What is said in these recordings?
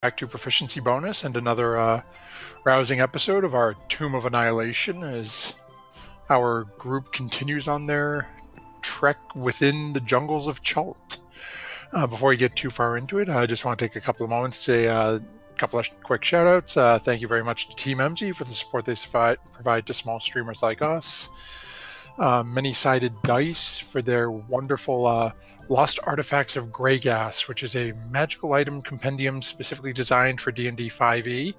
back to Proficiency Bonus and another rousing episode of our Tomb of Annihilation as our group continues on their trek within the jungles of Chult. Before we get too far into it, I just want to take a couple of moments to say a couple of quick shout-outs. Thank you very much to Team MZ for the support they provide to small streamers like us. Many-Sided Dice for their wonderful Lost Artifacts of Greygas, which is a magical item compendium specifically designed for D&D5e.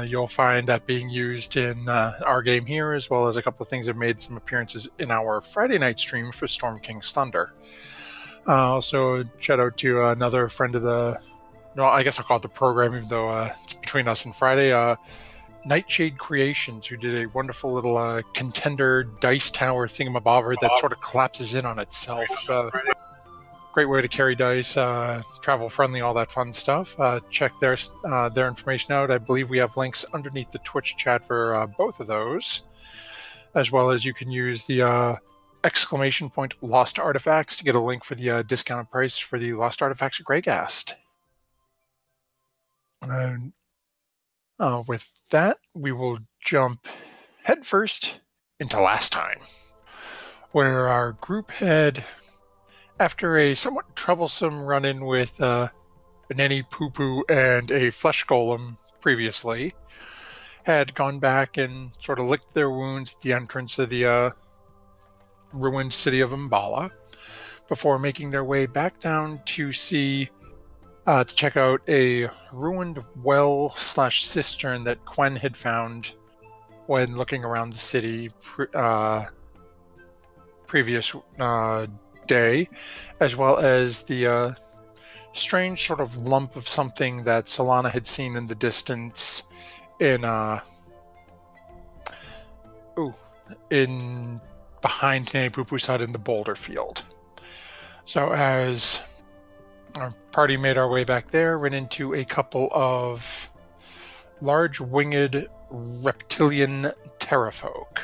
You'll find that being used in our game here, as well as a couple of things that have made some appearances in our Friday night stream for Storm King's Thunder. Also, shout out to another friend of the... No, I guess I'll call it the program, even though it's between us and Friday. Nightshade Creations, who did a wonderful little contender dice tower thingamabobber that sort of collapses in on itself. Great way to carry dice, travel friendly, all that fun stuff. Check their information out. I believe we have links underneath the Twitch chat for both of those, as well as you can use the exclamation point Lost Artifacts to get a link for the discounted price for the Lost Artifacts of Greygast. And with that, we will jump headfirst into last time, where our group had, after a somewhat troublesome run-in with a nanny poo-poo and a flesh golem previously, had gone back and sort of licked their wounds at the entrance of the ruined city of Umbala, before making their way back down to check out a ruined well/cistern that Quen had found when looking around the city previous day, as well as the strange sort of lump of something that Solana had seen in the distance in behind Nepupu's hut in the boulder field. So as our party made our way back there, ran into a couple of large winged reptilian terrafolk.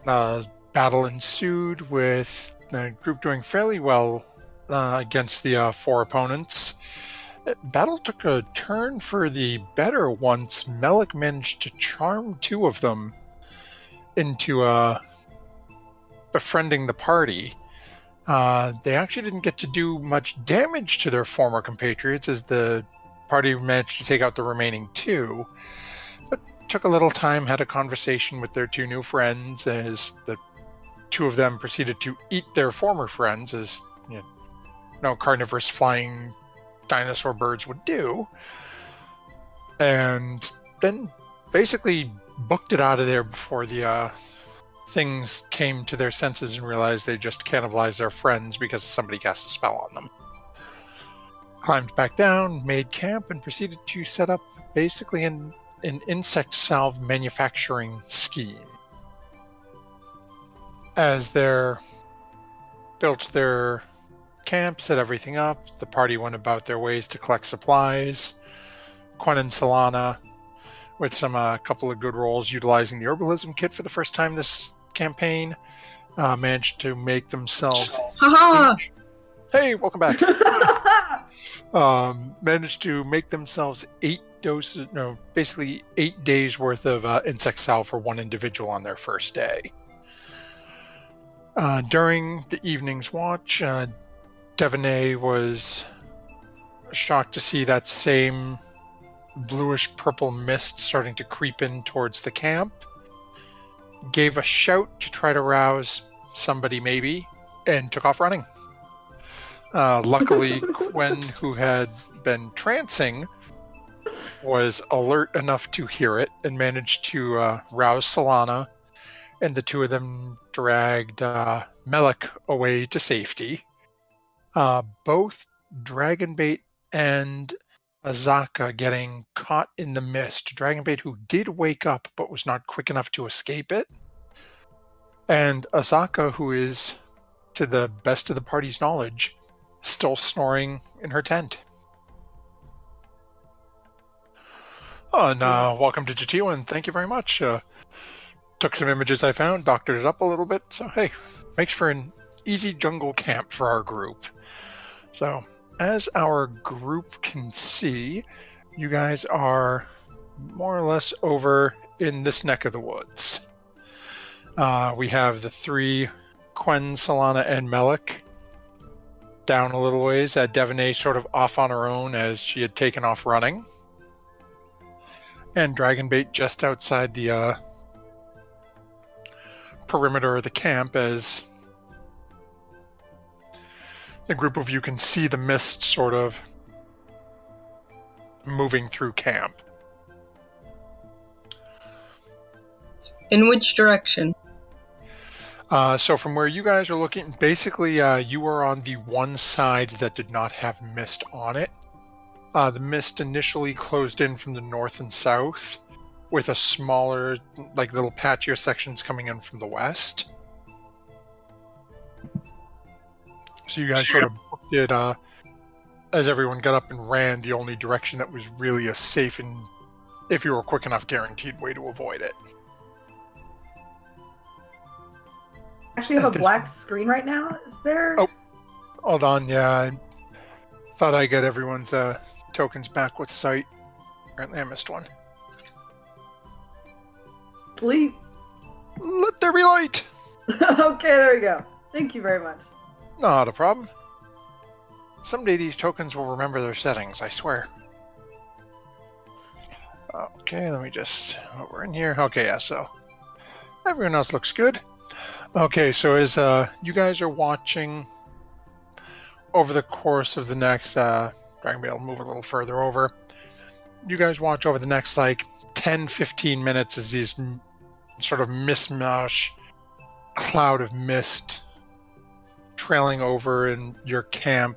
Battle ensued, with the group doing fairly well against the four opponents. Battle took a turn for the better once Melik managed to charm two of them into befriending the party. They actually didn't get to do much damage to their former compatriots, as the party managed to take out the remaining two, but took a little time, had a conversation with their two new friends, as the two of them proceeded to eat their former friends, as carnivorous flying dinosaur birds would do, and then basically booked it out of there before the things came to their senses and realized they just cannibalized their friends because somebody cast a spell on them. Climbed back down, made camp, and proceeded to set up basically an insect salve manufacturing scheme. As they built their camp, set everything up, the party went about their ways to collect supplies. Quen and Solana, with some couple of good rolls utilizing the herbalism kit for the first time this campaign, managed to make themselves... Hey, welcome back. Managed to make themselves 8 days worth of insect salve for one individual on their first day. During the evening's watch, Devaney was shocked to see that same bluish-purple mist starting to creep in towards the camp. Gave a shout to try to rouse somebody, maybe, and took off running. Luckily, Quen, who had been trancing, was alert enough to hear it and managed to rouse Solana, and the two of them dragged Melik away to safety. Both Dragonbait and Azaka getting caught in the mist. Dragonbait, who did wake up but was not quick enough to escape it. And Azaka, who is, to the best of the party's knowledge, still snoring in her tent. And welcome to Jatiwa, and thank you very much. Took some images I found, doctored it up a little bit, so hey, makes for an easy jungle camp for our group. So as our group can see, you guys are more or less over in this neck of the woods. We have the three, Quen, Solana, and Melik, down a little ways. Devaney sort of off on her own as she had taken off running. And Dragonbait just outside the perimeter of the camp as the group of you can see the mist sort of moving through camp. In which direction? So from where you guys are looking, basically you are on the one side that did not have mist on it. The mist initially closed in from the north and south, with a smaller, like little patchier sections coming in from the west. So you guys sort of booked it as everyone got up and ran the only direction that was really a safe and, if you were quick enough, guaranteed way to avoid it. Actually have a black screen right now. Is there? Oh, hold on. Yeah, I thought I got everyone's tokens back with sight. Apparently I missed one. Sleep. Let there be light! Okay, there we go. Thank you very much. Not a problem. Someday these tokens will remember their settings, I swear. Okay, let me just... we're in here. Okay, yeah, so... everyone else looks good. Okay, so as you guys are watching over the course of the next... Dragon Bait will move a little further over. You guys watch over the next, like, 10-15 minutes as these sort of mishmash cloud of mist trailing over in your camp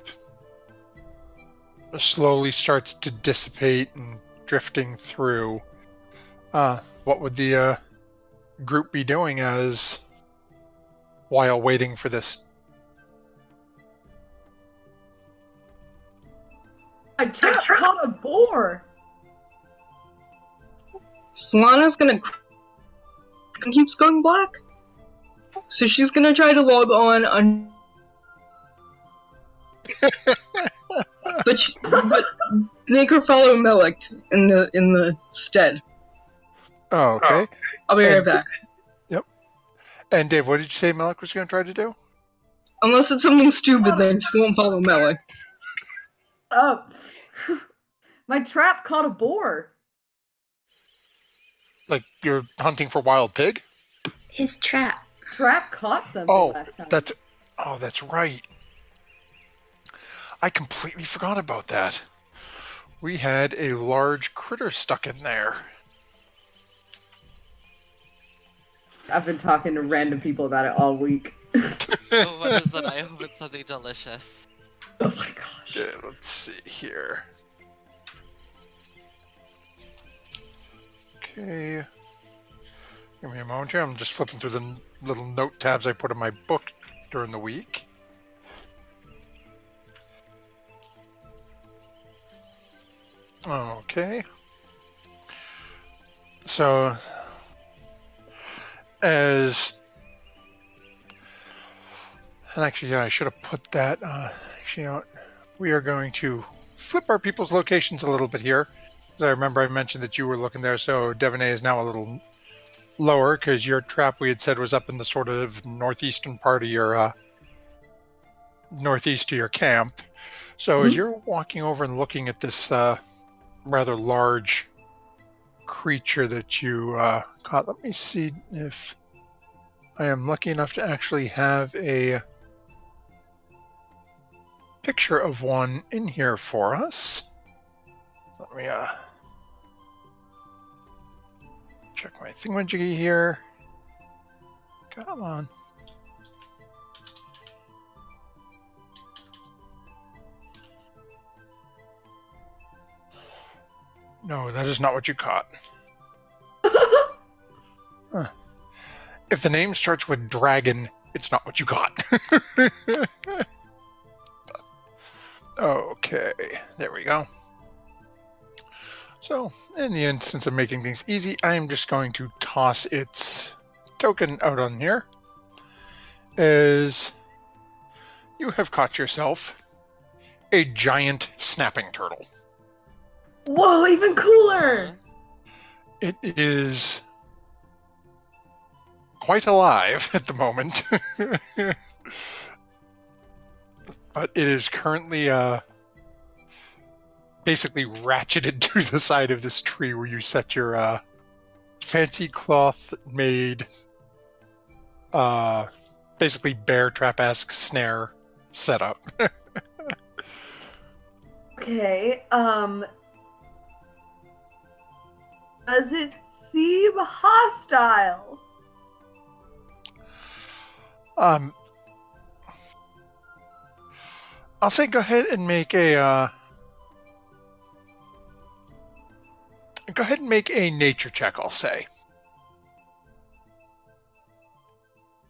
slowly starts to dissipate and drifting through. What would the group be doing as while waiting for this? I just caught a boar. Solana's gonna and keeps going black. So she's gonna try to log on but make her follow Melik in the stead. Oh, okay. I'll be right back. Yep. And Dave, what did you say Melik was going to try to do? Unless it's something stupid, then she won't follow Melik. Oh, my trap caught a boar. Like you're hunting for wild pig? His trap. Trap caught something last time. That's right. I completely forgot about that. We had a large critter stuck in there. I've been talking to random people about it all week. Oh, what is it? I hope it's something delicious. Oh my gosh. Okay, let's see here. Okay. Give me a moment here. I'm just flipping through the little note tabs I put in my book during the week. Okay. So, and actually, yeah, I should have put that. Actually, you know what? We are going to flip our people's locations a little bit here. I remember I mentioned that you were looking there, so Devaney is now a little lower because your trap we had said was up in the sort of northeastern part of your northeast of your camp. So as you're walking over and looking at this rather large creature that you caught, let me see if I am lucky enough to actually have a picture of one in here for us. Let me check my thingamajiggy here. Come on. No, that is not what you caught. Huh. If the name starts with dragon, it's not what you got. Okay, there we go. So, in the instance of making things easy, I am just going to toss its token out on here. As you have caught yourself a giant snapping turtle. Whoa, even cooler! It is quite alive at the moment. But it is currently basically ratcheted to the side of this tree where you set your fancy cloth made basically bear trap-esque snare setup. Okay, does it seem hostile? I'll say go ahead and make a nature check, I'll say.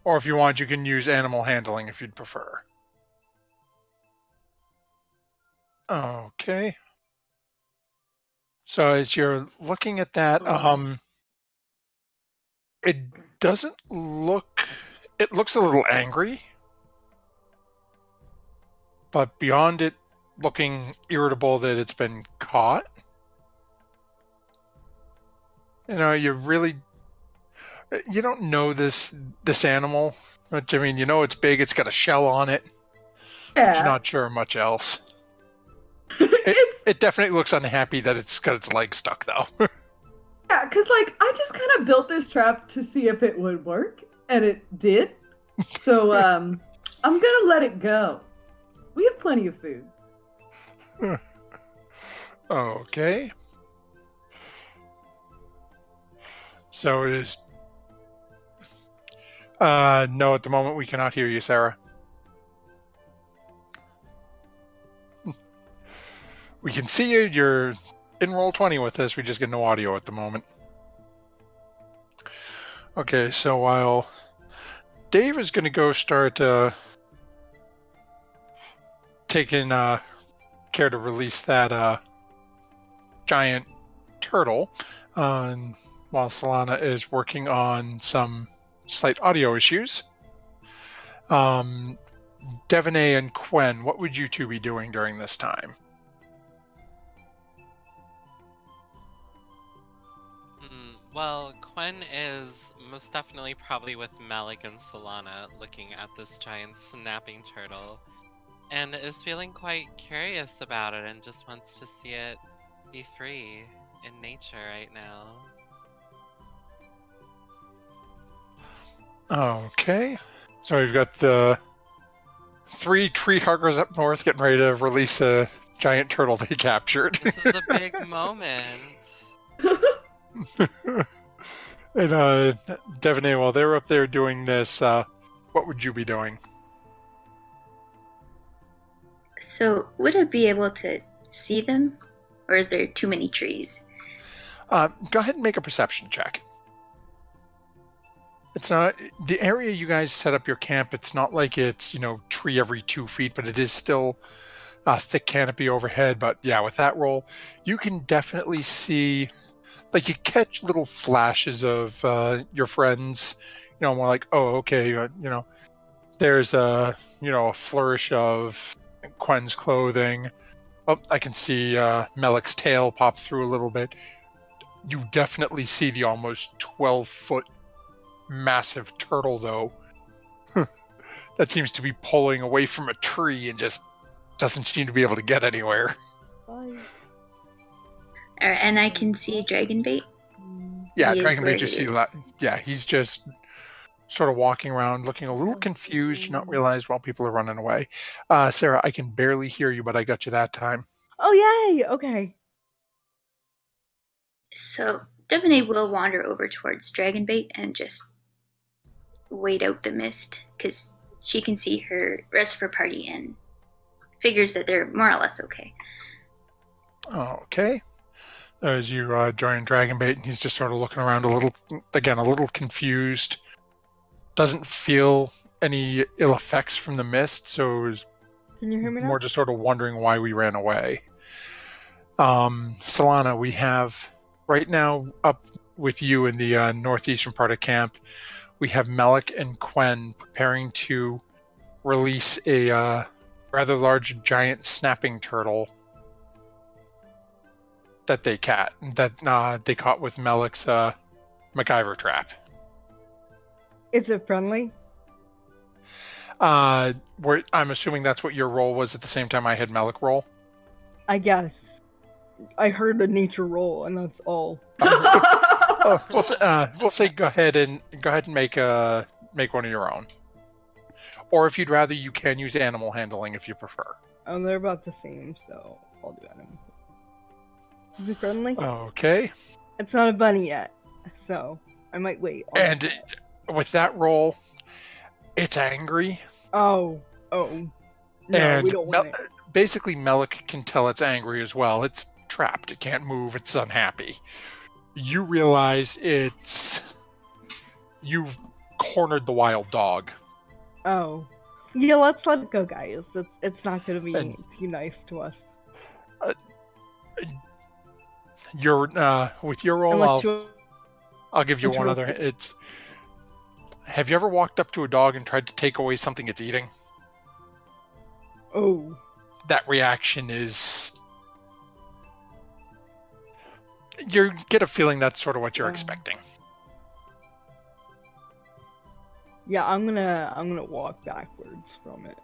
Or if you want, you can use animal handling if you'd prefer. Okay. So as you're looking at that, it doesn't look... It looks a little angry. But beyond it looking irritable that it's been caught, you know, you don't know this animal. But, I mean, you know it's big, it's got a shell on it. Yeah. But you're not sure much else. It definitely looks unhappy that it's got its leg stuck, though. Yeah, because, like, I just kind of built this trap to see if it would work, and it did. So, I'm gonna let it go. We have plenty of food. Okay. So it is... no, at the moment we cannot hear you, Sarah. We can see you. You're in Roll20 with us. We just get no audio at the moment. Okay, so while Dave is going to go start taking care to release that giant turtle, while Solana is working on some slight audio issues, Devaney and Quen, what would you two be doing during this time? Well, Quen is most definitely probably with Malik and Solana looking at this giant snapping turtle and is feeling quite curious about it and just wants to see it be free in nature right now. Okay. So we've got the 3 tree huggers up north getting ready to release a giant turtle they captured. This is a big moment. And Devaney, while they're up there doing this, what would you be doing? So, would I be able to see them? Or is there too many trees? Go ahead and make a perception check. It's not... The area you guys set up your camp, it's not like it's, tree every 2 feet, but it is still a thick canopy overhead. But yeah, with that roll, you can definitely see... Like, you catch little flashes of your friends, more like, oh, okay, there's a flourish of Quen's clothing. Oh, I can see Melik's tail pop through a little bit. You definitely see the almost 12-foot massive turtle, though. That seems to be pulling away from a tree and just doesn't seem to be able to get anywhere. Bye. And I can see Dragonbait. Yeah, He is Dragonbait, where you he see is. that. Yeah, he's just sort of walking around, looking a little confused, not realize while people are running away. Sarah, I can barely hear you, but I got you that time. Oh, yay! Okay. So, Devaney will wander over towards Dragonbait and just wait out the mist, because she can see her rest of her party and figures that they're more or less okay. Okay. As you join Dragonbait, and he's just sort of looking around a little confused. Doesn't feel any ill effects from the mist, so is Can you hear me now? more just sort of wondering why we ran away. Solana, we have right now up with you in the northeastern part of camp, we have Malik and Quen preparing to release a rather large giant snapping turtle that they caught with Melik's MacGyver trap. Is it friendly? I'm assuming that's what your roll was at the same time I had Melik roll. I guess. I heard a nature roll, and that's all. We'll say go ahead and make one of your own. Or if you'd rather, you can use animal handling if you prefer. They're about the same, so I'll do animal. Is it friendly? Okay. It's not a bunny yet, so I might wait. And with that roll, it's angry. Oh. No, and we don't want it. Basically, Melik can tell it's angry as well. It's trapped. It can't move. It's unhappy. You realize you've cornered the wild dog. Oh. Yeah, let's let it go, guys. It's not going to be too nice to us. With your roll, I'll give you one other. Have you ever walked up to a dog and tried to take away something it's eating? Oh. That reaction is... You get a feeling that's sort of what you're expecting. Yeah, I'm gonna walk backwards from it.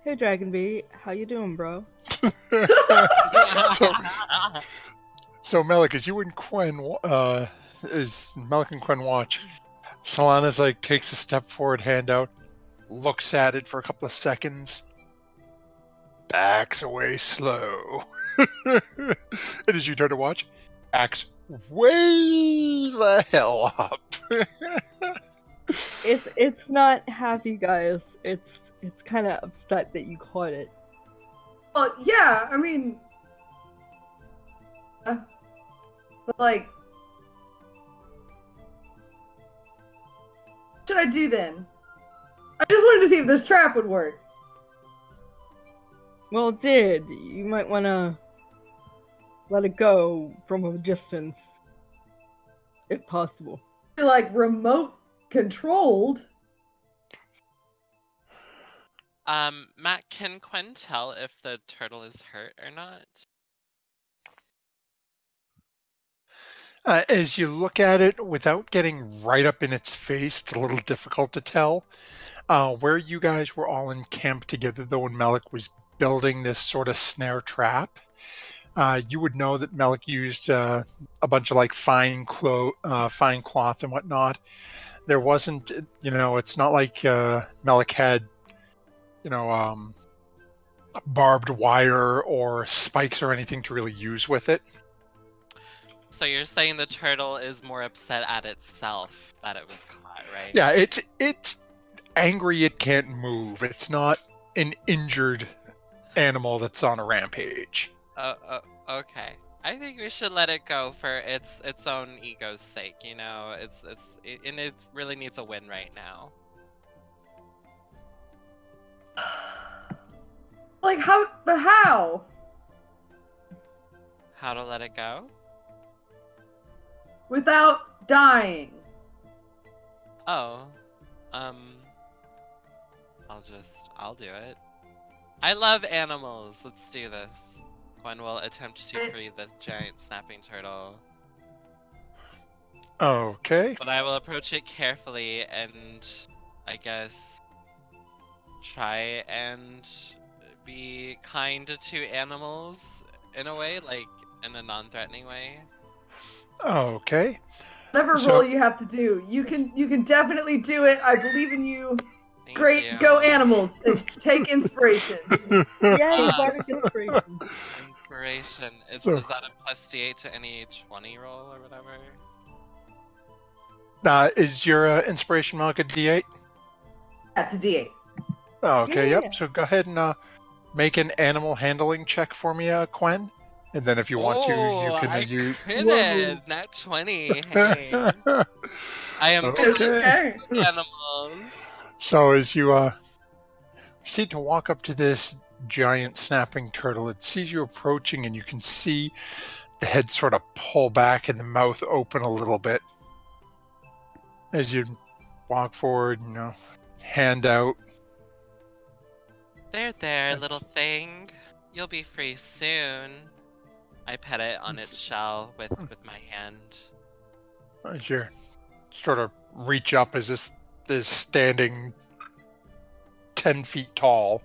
Hey, Dragonbait, how you doing, bro? So Melik, as you and Quen, as Melik and Quen watch, Solana's takes a step forward, hand out, looks at it for a couple of seconds, backs away slow, and as you turn to watch, backs way the hell up. It's not happy, guys. It's kind of upset that you caught it. Well, yeah, I mean, but what should I do then? I just wanted to see if this trap would work. Well, it did. You might want to let it go from a distance, if possible. Remote controlled. Matt, can Quen tell if the turtle is hurt or not? As you look at it, without getting right up in its face, it's a little difficult to tell. Where you guys were all encamped together, though, when Melik was building this sort of snare trap, you would know that Melik used a bunch of fine cloth and whatnot. There wasn't, it's not like Melik had, barbed wire or spikes or anything to really use with it. So you're saying the turtle is more upset at itself that it was caught, right? Yeah, it's angry it can't move. It's not an injured animal that's on a rampage. Okay. I think we should let it go for its own ego's sake. It really needs a win right now. How? How to let it go? Without dying. Oh. I'll do it. I love animals. Let's do this. Quen will attempt to free the giant snapping turtle. Okay. But I will approach it carefully and, I guess, try and be kind to animals in a way, in a non-threatening way. Okay. Whatever role you have to do, you can definitely do it. I believe in you. Thank Great, you. go animals! And take inspiration. Yay, bardic inspiration. Inspiration. Is that a plus D8 to any 20 roll or whatever? Is your inspiration mark a D8? That's a D8. Okay, Yeah. Yep. So go ahead and make an animal handling check for me, Quen. And then if you want to, you can use... Critted! Nat 20! Hey! I am Okay. animals! So as you proceed to walk up to this giant snapping turtle, it sees you approaching and you can see the head sort of pull back and the mouth open a little bit. As you walk forward, hand out. There, little thing. You'll be free soon. I pet it on its shell with my hand. As you sort of reach up as this is standing 10 feet tall.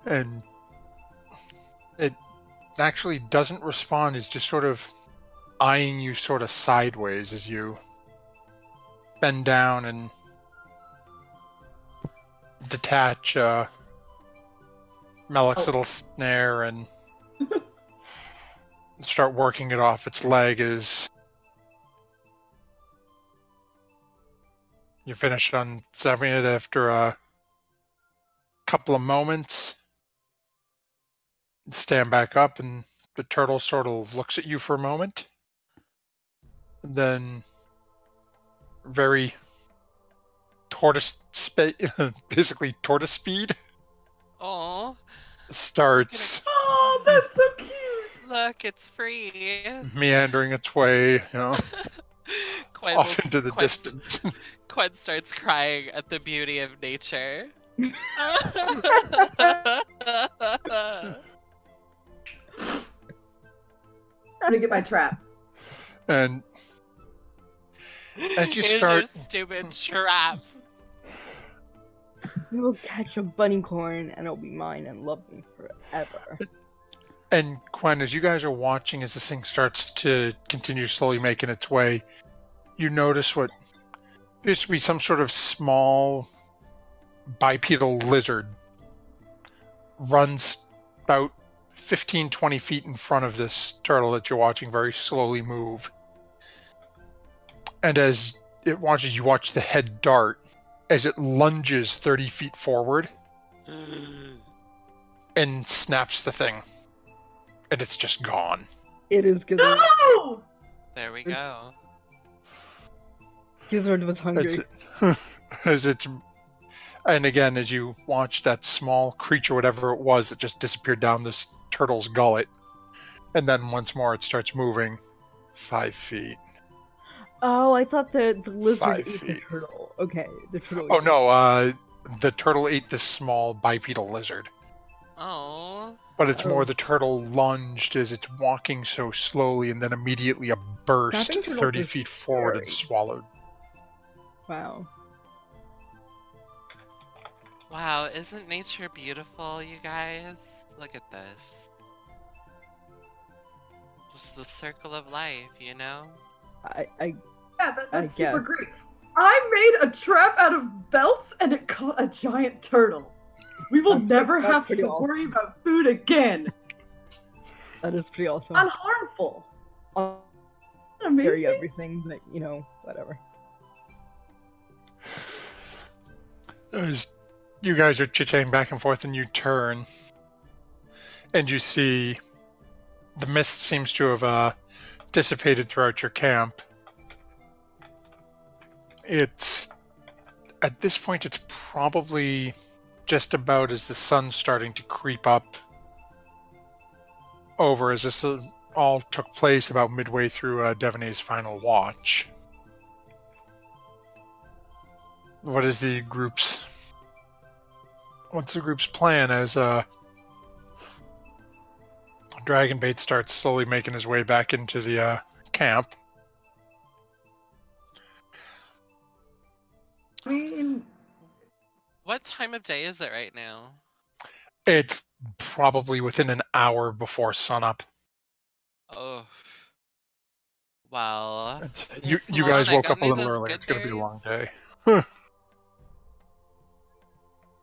And it actually doesn't respond. It's just sort of eyeing you sort of sideways as you bend down and detach Melek's little snare and start working it off its leg as you finish unsevering it after a couple of moments. Stand back up, and the turtle sort of looks at you for a moment. And then very basically tortoise speed Oh, starts Oh, that's so cute. look, it's free. meandering its way, Quinn off into the distance. Quinn starts crying at the beauty of nature. I'm gonna get my trap. And as you Here's start, your stupid trap. You will catch a bunny corn and it'll be mine and love me forever. and Quen, as you guys are watching as this thing starts to continue slowly making its way, you notice what appears to be some sort of small bipedal lizard runs about 15-20 feet in front of this turtle that you're watching very slowly move. And as it watches, you watch the head dart as it lunges 30 feet forward and snaps the thing. And it's just gone. It is Gizzard. No! There we go. Gizzard was hungry. And again, as you watch that small creature, whatever it was, that just disappeared down this turtle's gullet. And then once more it starts moving 5 feet. Oh, I thought the lizard 5 ate the feet. turtle. Okay, the turtle. Oh no, the turtle ate this small bipedal lizard. Oh. But it's Oh. more the turtle lunged as it's walking so slowly and then immediately a burst Snapping turtles 30 is feet forward and scary. swallowed. Wow. Wow, isn't nature beautiful, you guys? Look at this. This is the circle of life, you know? I Yeah, that's I super guess. great. I made a trap out of belts and it caught a giant turtle. We will never That's have pretty to awesome. worry about food again. that is pretty awesome. Unharmful. I'll Amazing. carry everything, but whatever. As you guys are chit-chatting back and forth and you turn and you see the mist seems to have dissipated throughout your camp. At this point it's probably just about as the sun's starting to creep up over, as this all took place about midway through Devonay's final watch. What's the group's plan as Dragonbait starts slowly making his way back into the camp? I mean, What time of day is it right now? It's probably within an hour before sunup. Oh. Well. You Solana, guys woke got up a any of little those early. good It's going to be a long berries? day.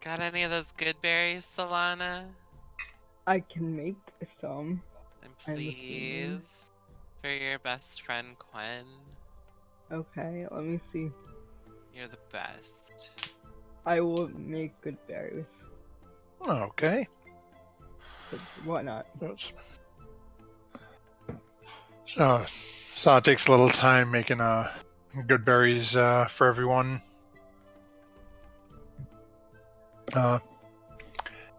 Got any of those good berries, Solana? I can make some. And I'm listening. please, for your best friend Quen. Okay, let me see. You're the best. I will make good berries. Okay. But why not? So it takes a little time making good berries for everyone.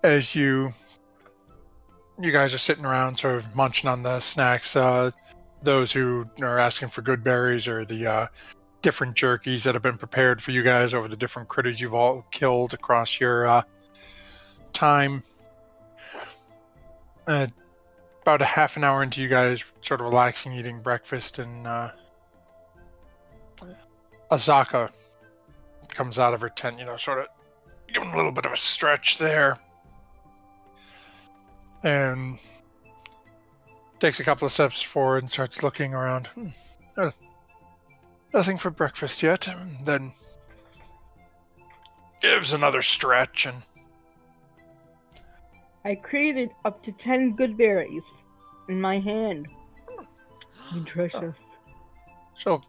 As you guys are sitting around sort of munching on the snacks, those who are asking for good berries are the different jerkies that have been prepared for you guys over the different critters you've all killed across your time. About a half an hour into you guys sort of relaxing, eating breakfast, and Azaka comes out of her tent, sort of giving a little bit of a stretch there. And takes a couple of steps forward and starts looking around. Nothing for breakfast yet. And then gives another stretch and... I created up to 10 good berries in my hand. Nutritious. So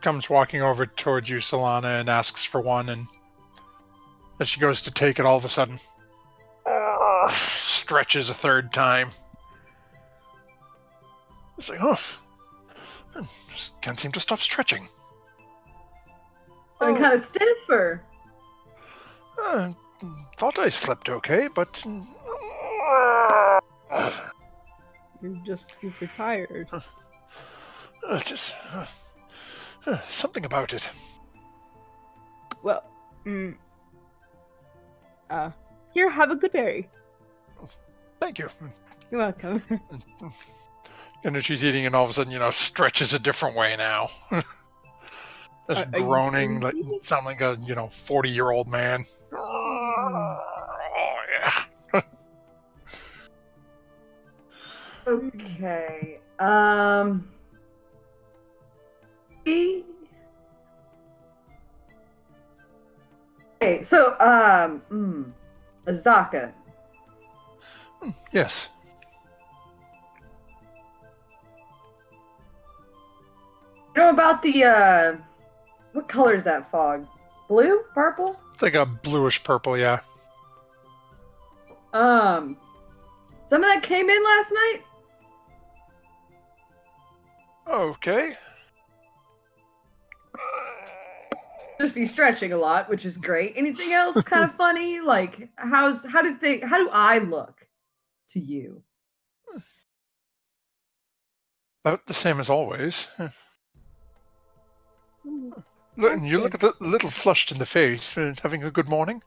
comes walking over towards you, Solana, and asks for one, and as she goes to take it, all of a sudden stretches a third time. It's like, just can't seem to stop stretching. Something kind of stiff, or? Thought I slept okay, but... You're just super tired. Just... something about it. Well, here, have a good berry. Thank you. You're welcome. And then she's eating, and all of a sudden, stretches a different way now. Just groaning, like sound like a 40-year-old man. Oh yeah. Okay. Okay, so Azaka. Yes. You know about the what color is that fog? Blue? Purple? It's like a bluish purple, yeah. Some of that came in last night? Okay. Just be stretching a lot, which is great. Anything else kind of funny? Like how do I look to you? About the same as always. You look a little flushed in the face. Having a good morning?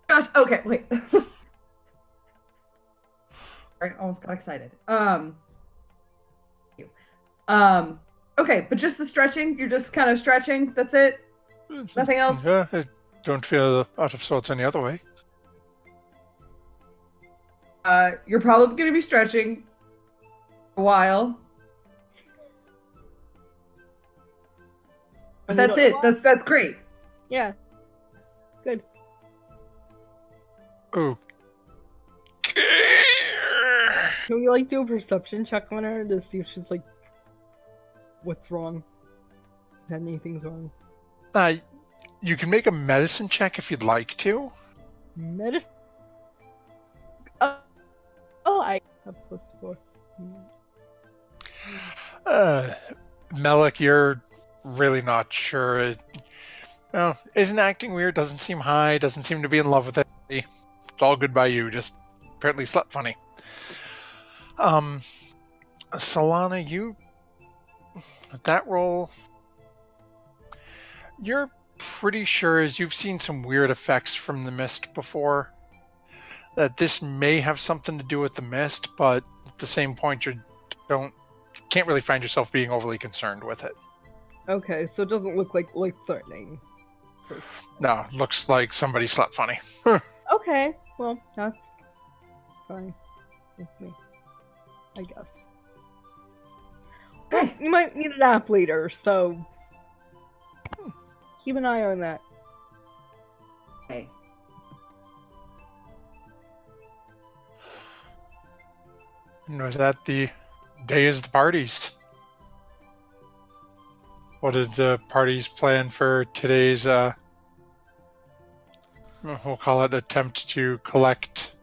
Gosh, okay, wait. Alright, almost got excited. Okay, but just the stretching? You're just kind of stretching? That's it? Nothing else? Yeah, I don't feel out of sorts any other way. You're probably going to be stretching a while. But that's it. That's great. Yeah. Good. Okay. Can we do a perception check on her to see if she's what's wrong? If anything's wrong. You can make a medicine check if you'd like to. Medicine? I have +4. Melik, you're really not sure. Isn't acting weird, doesn't seem high, doesn't seem to be in love with it. It's all good by you, just apparently slept funny. Solana, you... that roll... You're pretty sure, as you've seen some weird effects from the mist before, that this may have something to do with the mist, but at the same point you can't really find yourself being overly concerned with it. Okay, so it doesn't look like threatening. No, looks like somebody slept funny. Okay, well, that's fine with me, I guess. Well, you might need a nap later, so keep an eye on that. Okay. And was that the day is the parties? What did the parties plan for today's, we'll call it attempt to collect,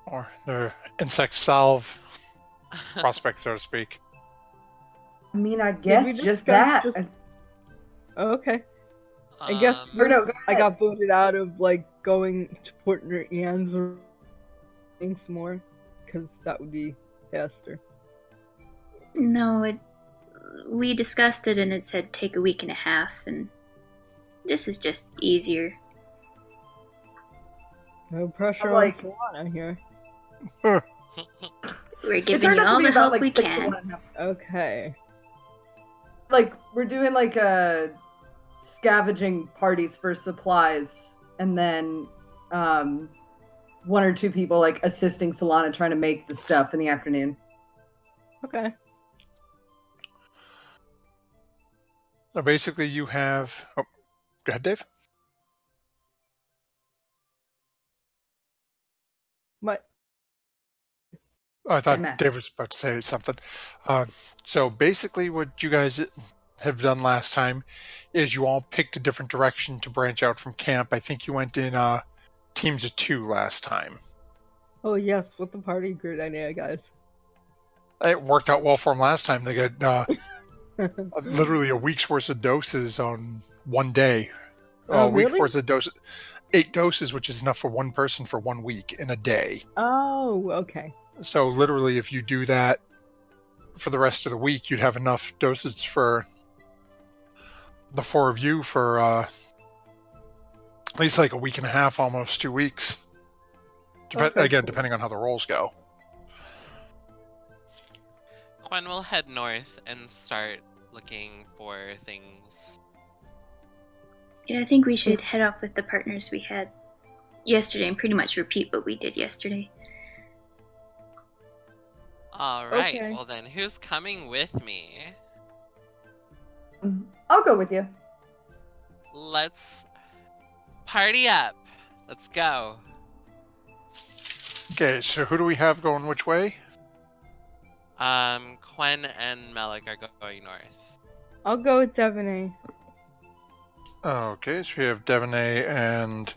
or the insect salve prospect, so to speak? I mean, I guess we just discuss that. Oh, okay. I guess Or no, go I ahead. got voted out of going to Portner Ann's or some more, because that would be faster. No, we discussed it and it said take a week and a half, and this is just easier. No pressure I'm like- on Solana here. We're It giving turned you out to all be the about help like we 6 to can. 1.5. Okay. Like we're doing like scavenging parties for supplies, and then one or two people like assisting Solana trying to make the stuff in the afternoon. Okay. So basically, you have. Oh, go ahead, Dave. What? Oh, I thought Matt. Dave was about to say something. So basically, what you guys have done last time is you all picked a different direction to branch out from camp. I think you went in teams of 2 last time. Oh yes, with the party, great idea, guys. It worked out well for them last time. They got literally a week's worth of doses on one day. Oh, A week's really? worth of doses. 8 doses, which is enough for one person for 1 week in a day. Oh, okay. So literally, if you do that for the rest of the week, you'd have enough doses for the 4 of you for at least like a week and a half, almost 2 weeks. Okay, Again, cool. depending on how the rolls go. Quen will head north and start looking for things. Yeah, I think we should head off with the partners we had yesterday and pretty much repeat what we did yesterday. Alright, Okay. well then, who's coming with me? I'll go with you. Let's party up. Let's go. Okay, so who do we have going which way? Quen and Melik are going north. I'll go with Devaney. Okay, so we have Devaney and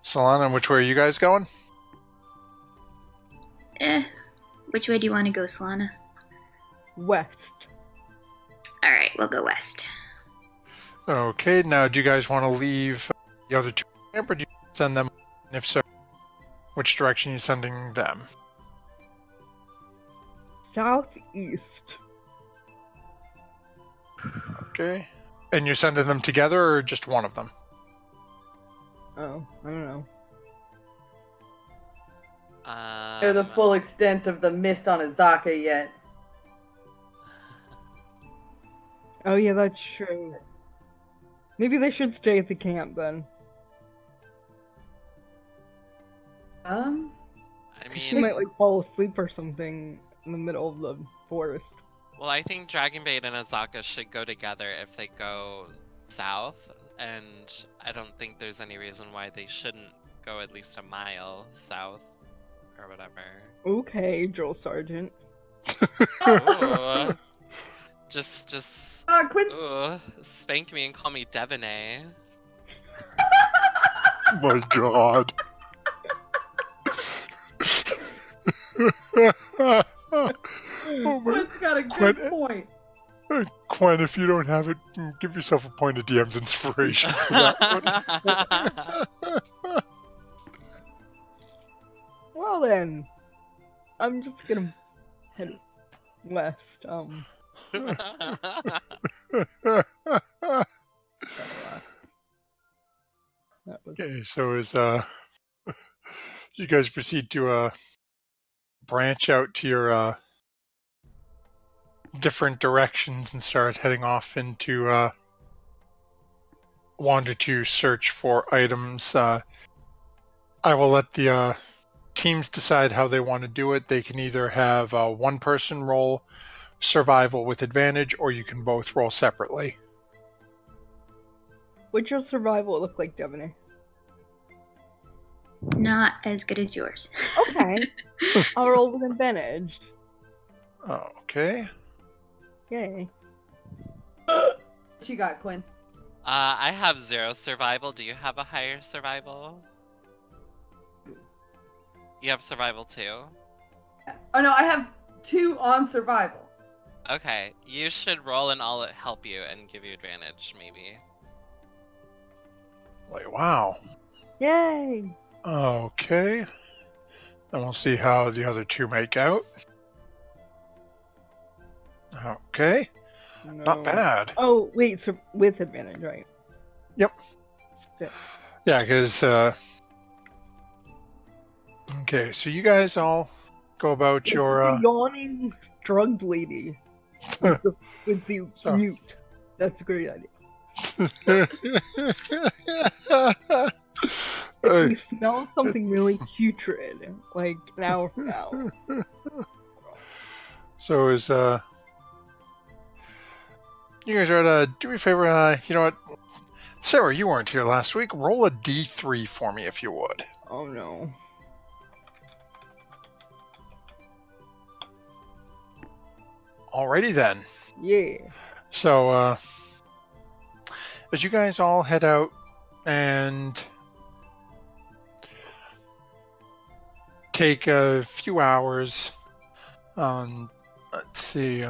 Solana. Which way are you guys going? Which way do you want to go, Solana? West. Alright, we'll go west. Okay, now do you guys want to leave the other 2 camp, or do you send them? And if so, which direction are you sending them? Southeast. Okay. And you're sending them together, or just one of them? Oh, I don't know. They're the full extent of the mist on Azaka yet. Oh yeah, that's true. Maybe they should stay at the camp then. I She mean, might like fall asleep or something in the middle of the forest. well, I think Dragonbait and Azaka should go together if they go south, and I don't think there's any reason why they shouldn't go at least a mile south or whatever. Okay, Drill Sergeant. Ooh. Just Quinn. ooh, spank me and call me Devaney. My God. Oh my Quinn's got a good Quinn- point. Quen, if you don't have it, give yourself a point of DM's inspiration for that one. Well then, I'm just gonna head west. That was Okay, so as you guys proceed to branch out to your different directions and start heading off into wander to search for items, I will let the teams decide how they want to do it. They can either have one person roll survival with advantage, or you can both roll separately. What's your survival look like, Devaney? Not as good as yours. Okay. I'll roll with advantage. Okay. Yay. What you got, Quinn? I have 0 survival. Do you have a higher survival? You have survival too? Oh no, I have 2 on survival. Okay, you should roll and I'll help you and give you advantage, maybe. Like, wow. Yay! Okay. Then we'll see how the other 2 make out. Okay. No. Not bad. Oh, wait, so with advantage, right? Yep. Yeah. Yeah, because... Okay, so you guys all go about It's your... the yawning drugged lady with the So- mute. That's a great idea. If we smell something really putrid, like an hour from now. So is you guys are do me a favor, you know what? Sarah, you weren't here last week. Roll a D3 for me if you would. Oh no. Alrighty then. Yeah. So as you guys all head out and take a few hours, let's see,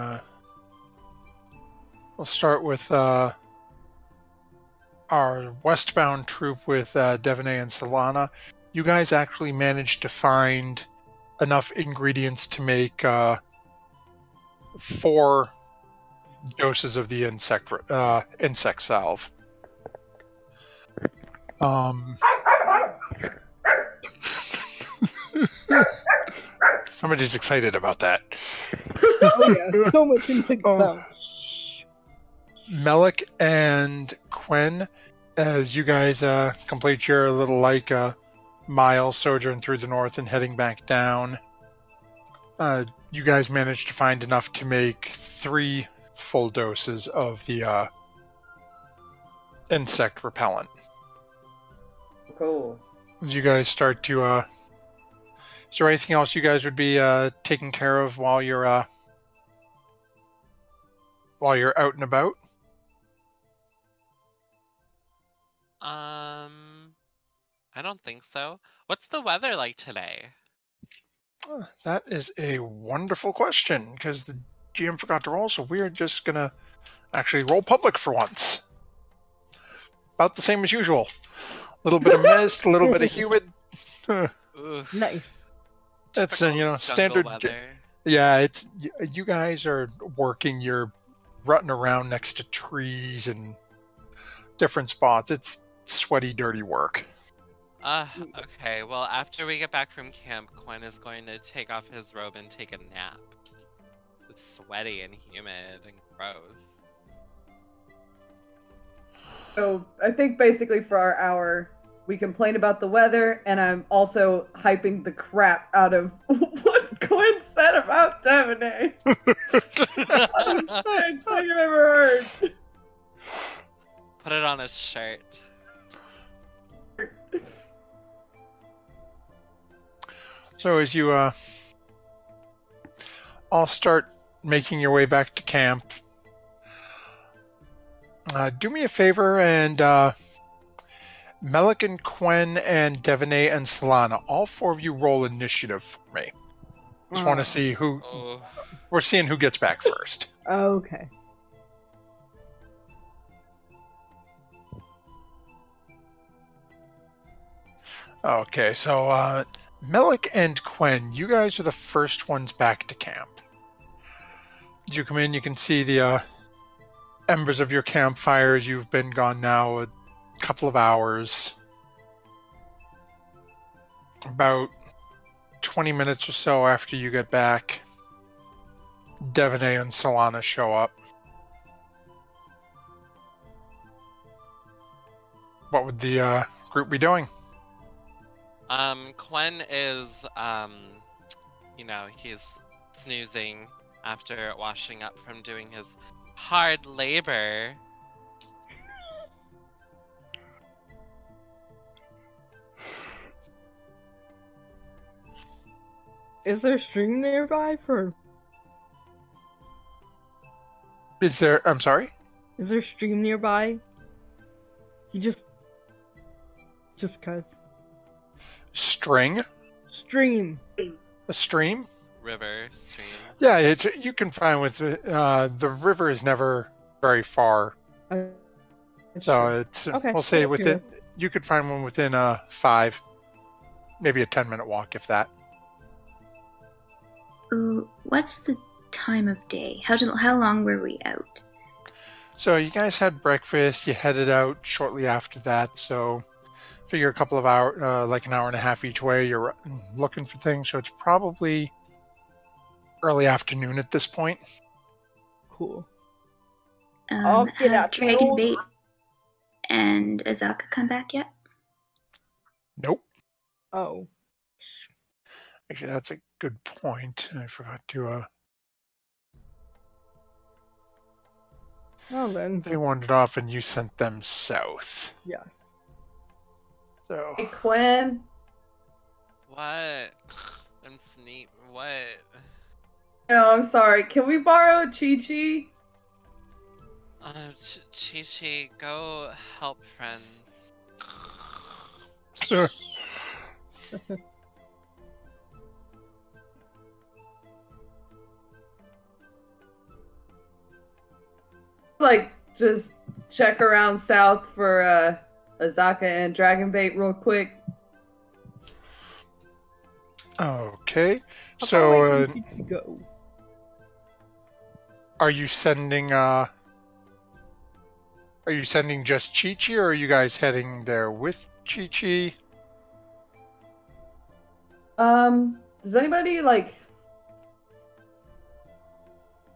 we'll start with our westbound troop with Devaney and Solana. You guys actually managed to find enough ingredients to make 4 doses of the insect salve. Somebody's excited about that. Oh yeah, so much insect sound. Melik and Quen, as you guys complete your little mile sojourn through the north and heading back down, you guys managed to find enough to make 3 full doses of the insect repellent. Cool. As you guys start to, is there anything else you guys would be taking care of while you're out and about? I don't think so. What's the weather like today? That is a wonderful question, because the GM forgot to roll, so we're just going to actually roll public for once. About the same as usual. A little bit of mist, a little bit of humid. Oof. Nice. That's Typical jungle standard. weather. Yeah, it's you guys are working. You're rutting around next to trees and different spots. It's sweaty, dirty work. Okay, well, after we get back from camp, Quen is going to take off his robe and take a nap. It's sweaty and humid and gross. So I think basically for our hour, we complain about the weather, and I'm also hyping the crap out of what Quinn said about Devaney. I've ever heard. Put it on a shirt. So as you all start making your way back to camp, do me a favor and Melik and Quen and Devaney and Solana, all 4 of you roll initiative for me. Just want to see who... Oh. We're seeing who gets back first. Okay. Okay, so Melik and Quen, you guys are the first ones back to camp. As you come in, you can see the embers of your campfires. You've been gone now a couple of hours. About 20 minutes or so after you get back, Devaney and Solana show up. What would the group be doing? Quen is, he's snoozing after washing up from doing his hard labor. Is there a stream nearby for... Is there... I'm sorry? Is there a stream nearby? He just cuz. String? Stream. A stream? River, stream. Yeah, you can find with... the river is never very far. So it's... Okay, We'll say that's within... good. You could find one within 5. Maybe a 10-minute walk, if that. Ooh, what's the time of day? How long were we out? So you guys had breakfast. You headed out shortly after that. So figure a couple of hours, like an hour and a half each way. You're looking for things. So it's probably early afternoon at this point. Cool. I'll get Have out the Dragon door. Bait and Azaka come back yet? Nope. Oh. Actually, that's a good point. I forgot to. Well then. They wandered off, and you sent them south. Yeah. So Hey, Quinn. What? I'm sneak. What? No, I'm sorry. Can we borrow Chi-Chi? Chi-Chi, go help friends. Sure. Like, just check around south for Azaka and Dragonbait real quick. Okay. How So, far away do you need to go? are you sending just Chi-Chi, or are you guys heading there with Chi-Chi? Does anybody like?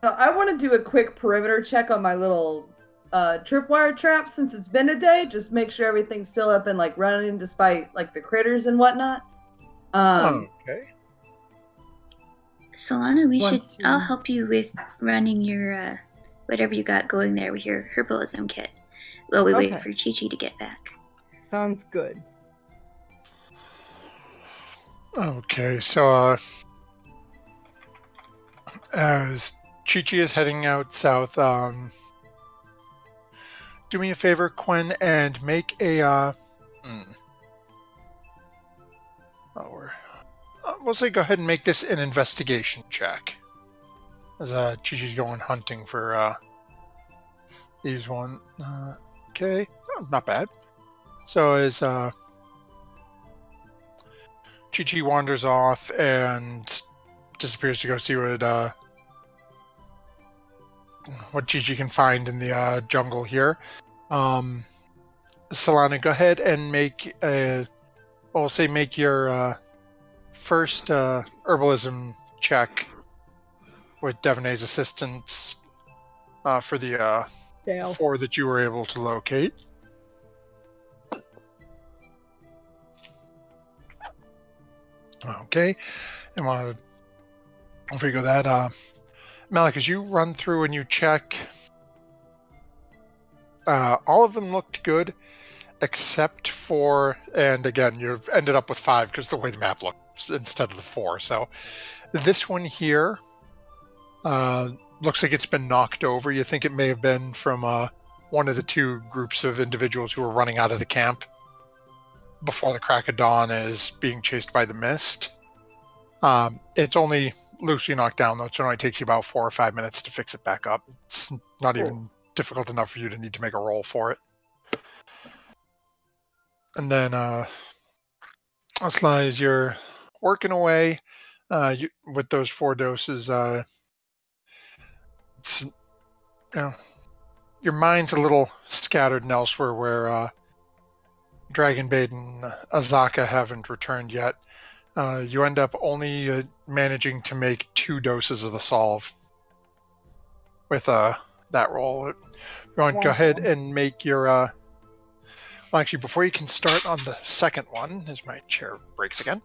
I want to do a quick perimeter check on my little tripwire trap since it's been a day. Just make sure everything's still up and like running despite like the critters and whatnot. Okay. Solana, Once I'll you- help you with running your whatever you got going there with your herbalism kit. While we wait Okay. for Chi-Chi to get back. Sounds good. Okay, so as Chi-Chi is heading out south, do me a favor, Quinn, and make a we'll say go ahead and make this an investigation check. As Chi-Chi's going hunting for these one. Okay, oh, not bad. So as Chi-Chi wanders off and disappears to go see what Chi-Chi can find in the jungle here. Solana, go ahead and make make your first herbalism check with Devonay's assistance for the Dale. 4 that you were able to locate. Okay, and while I figure that, Malik, as you run through and you check, all of them looked good, except for, and again, you've ended up with 5 because the way the map looks instead of the 4. So this one here looks like it's been knocked over. You think it may have been from one of the 2 groups of individuals who were running out of the camp before the crack of dawn is being chased by the mist. It's only loosely knocked down, though, so it only takes you about 4 or 5 minutes to fix it back up. It's not even difficult enough for you to need to make a roll for it. And then, as long as you're working away with those 4 doses, your mind's a little scattered and elsewhere where Dragonbait and Azaka haven't returned yet. You end up only managing to make 2 doses of the solve with that roll. You want to go ahead and make your... well, actually, before you can start on the second one, as my chair breaks again,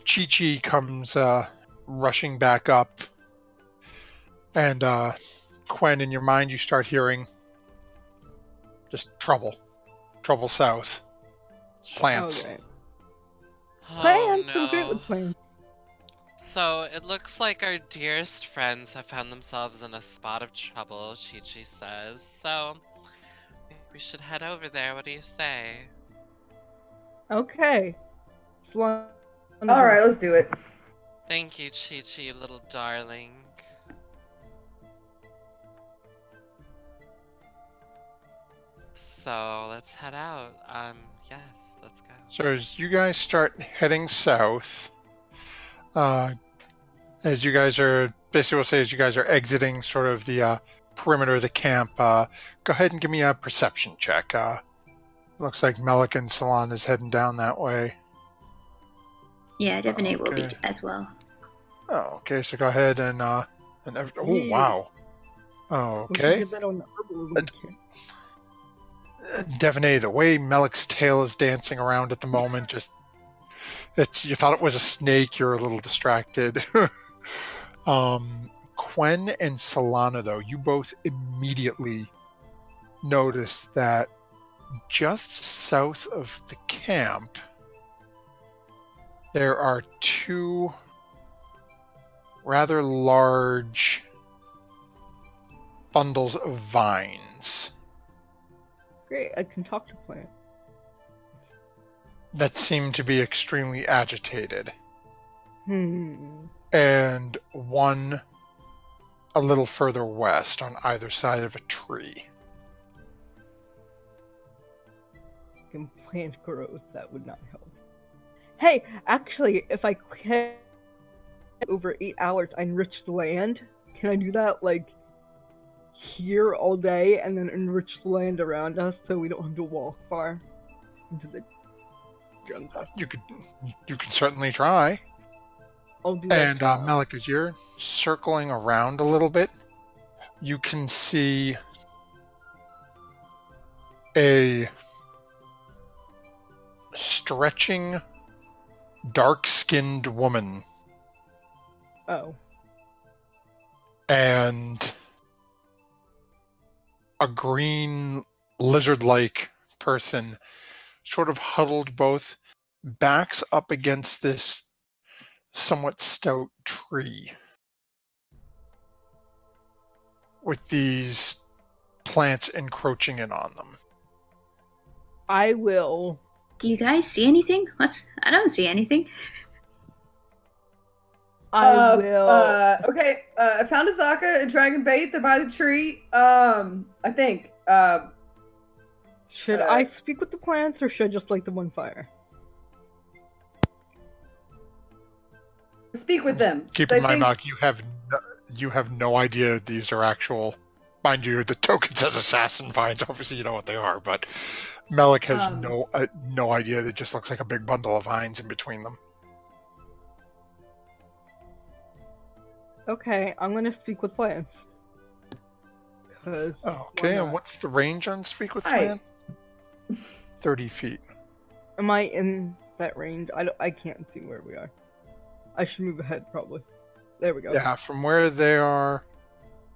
Chi-Chi comes rushing back up, and Quen, in your mind, you start hearing just trouble south, plants. Okay. Oh, Plans. no. So great with plans. So it looks like our dearest friends have found themselves in a spot of trouble, Chi-Chi says. So we should head over there. What do you say? Okay. All right, let's do it. Thank you, Chi-Chi, you little darling. So let's head out. Yes, let's go. So as you guys start heading south, As you guys are, basically we'll say as you guys are exiting sort of the perimeter of the camp, go ahead and give me a perception check. Looks like Melik and Salon is heading down that way. Yeah, Divinate will be Okay. as well. Oh, okay, so go ahead and oh, wow. Oh, We should okay. get that on the herbalism kit. Devaney, the way Melik's tail is dancing around at the moment, just you thought it was a snake, you're a little distracted. Quen and Solana, though, you both immediately notice that just south of the camp, there are two rather large bundles of vines Great, I can talk to plants. that seem to be extremely agitated. And one a little further west on either side of a tree. Can plant growth, that would not help. Hey, actually, if I can over 8 hours, I enrich the land. Can I do that, like, here all day and then enrich the land around us so we don't have to walk far into the jungle? You can certainly try. I'll do that. And Melik, as you're circling around a little bit, you can see a stretching, dark-skinned woman Oh. and a green lizard-like person sort of huddled both backs up against this somewhat stout tree with these plants encroaching in on them. I will. Do you guys see anything? I don't see anything. I will. Okay, I found a Zaka and Dragon Bait. They're by the tree. I think. Should I speak with the plants or should I just light them on fire? Speak with them. Keep in mind, Mark, you have no idea these are actual. Mind you, the token says assassin vines. Obviously, you know what they are, but Melik has no idea. It just looks like a big bundle of vines in between them. Okay, I'm gonna speak with plants. Okay, and what's the range on speak with plant? 30 feet. Am I in that range? I can't see where we are. I should move ahead, probably. There we go. Yeah, from where they are,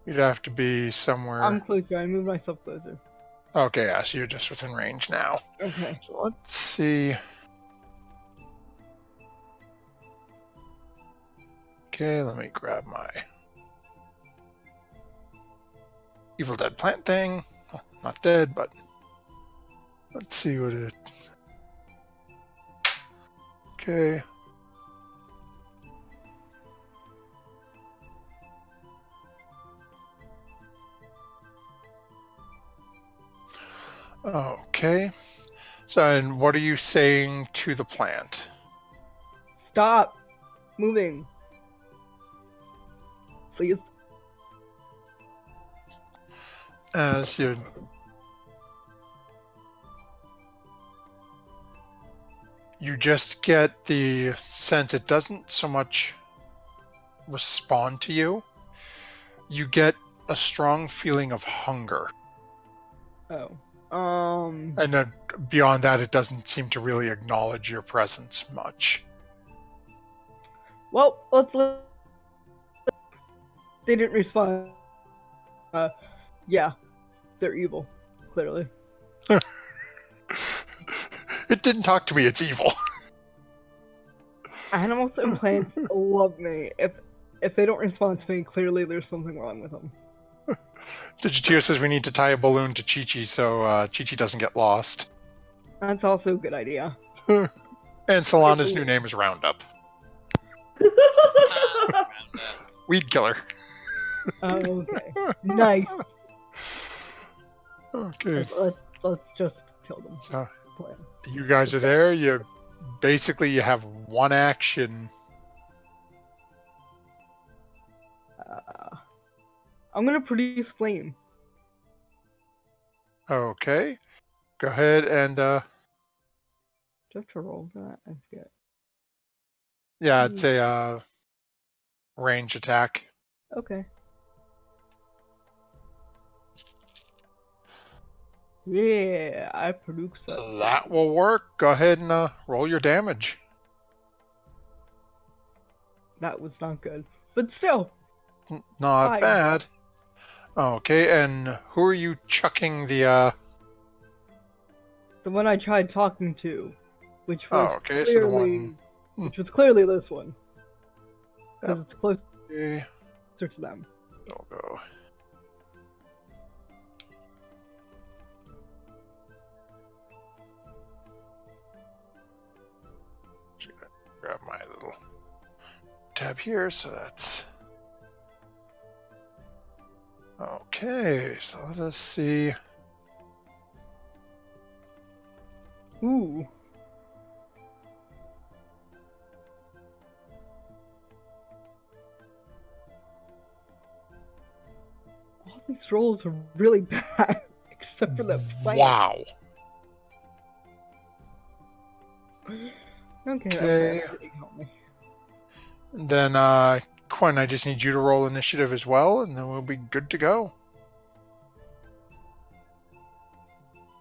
you'd have to be somewhere. I'm closer. I moved myself closer. Okay, yeah, so you're just within range now. Okay. So let's see. Okay, let me grab my Evil Dead plant thing. Well, not dead, but let's see what it... Okay. Okay. So, and what are you saying to the plant? Stop moving. Please. As you just get the sense it doesn't so much respond to you. You get a strong feeling of hunger. Oh. And beyond that, it doesn't seem to really acknowledge your presence much. Well, they didn't respond. Yeah, they're evil, clearly. It didn't talk to me, it's evil. Animals and plants love me. If they don't respond to me, clearly there's something wrong with them. Digitio says we need to tie a balloon to Chi-Chi so Chi-Chi doesn't get lost. That's also a good idea. And Solana's new name is Roundup. Weed killer. Okay. Nice. Okay. Let's just kill them. So you guys are there. You have one action I'm gonna produce flame. Okay. Go ahead and, Do I have to roll that? I forget. yeah, it's a range attack. Okay. Yeah, I produce that. That will work. Go ahead and roll your damage. That was not good. But still. Not Fine. bad. Okay, and who are you chucking the, The one I tried talking to, which Oh, was okay, clearly, so the one... which was clearly this one, because it's closer Okay, to them. I'll go. Just gonna grab my little tab here, so that's... Okay, so let us see. Ooh. All these rolls are really bad, except for that flame. Wow. Okay. And then, Quinn, I just need you to roll initiative as well, and then we'll be good to go.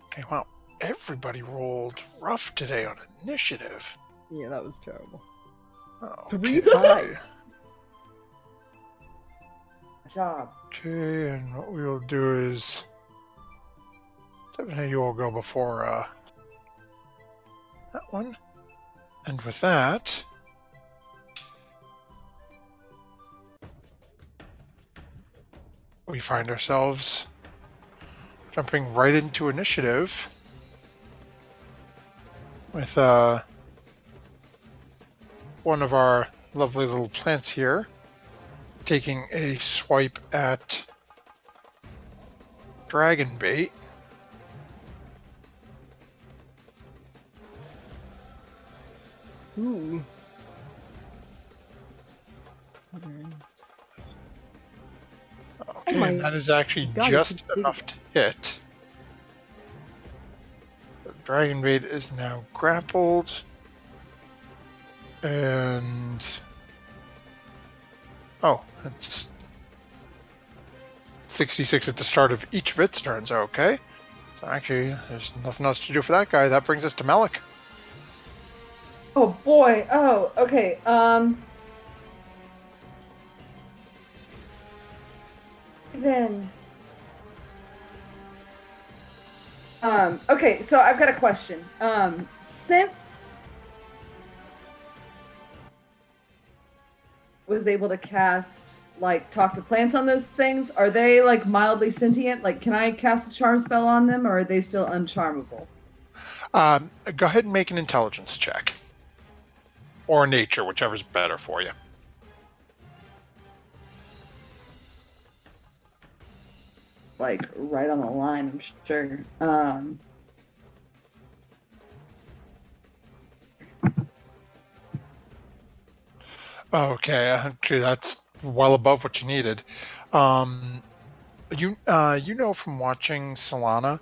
Okay, wow. Everybody rolled rough today on initiative. Yeah, that was terrible. Okay. 3 high. Good job. Okay, and what we will do is... Definitely you will go before that one. And with that... we find ourselves jumping right into initiative with one of our lovely little plants here taking a swipe at dragon bait. Ooh. Okay, my and that is actually God, just it's big. enough to hit. The dragon bait is now grappled. And... oh, it's 66 at the start of each of its turns, okay. So actually, there's nothing else to do for that guy. That brings us to Malik. Oh boy. Oh, okay. Then. Okay, so I've got a question. Since was able to cast like talk to plants on those things, are they like mildly sentient? Like, can I cast a charm spell on them, or are they still uncharmable? Go ahead and make an intelligence check. Or nature, whichever's better for you. Like right on the line, I'm sure. Okay, actually, that's well above what you needed. You know from watching Solana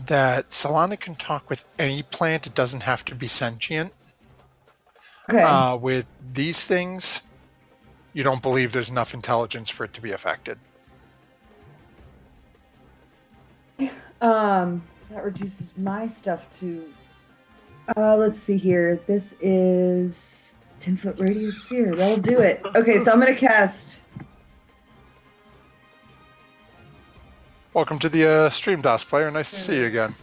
that Solana can talk with any plant. It doesn't have to be sentient. Okay. With these things, you don't believe there's enough intelligence for it to be affected. That reduces my stuff to. Let's see here. This is 10-foot radius sphere. That'll do it. Okay, so I'm gonna cast. Welcome to the stream, DOS player. Nice to see you again.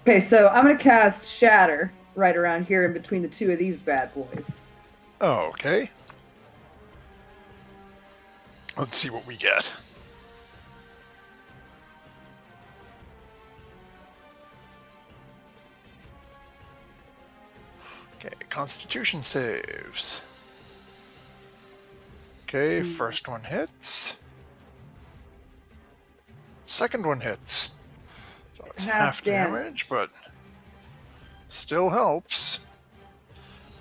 Okay, so I'm gonna cast Shatter right around here in between the two of these bad boys. Okay. Let's see what we get. Okay, Constitution saves. Okay, first one hits. Second one hits. So it's half damage, but still helps.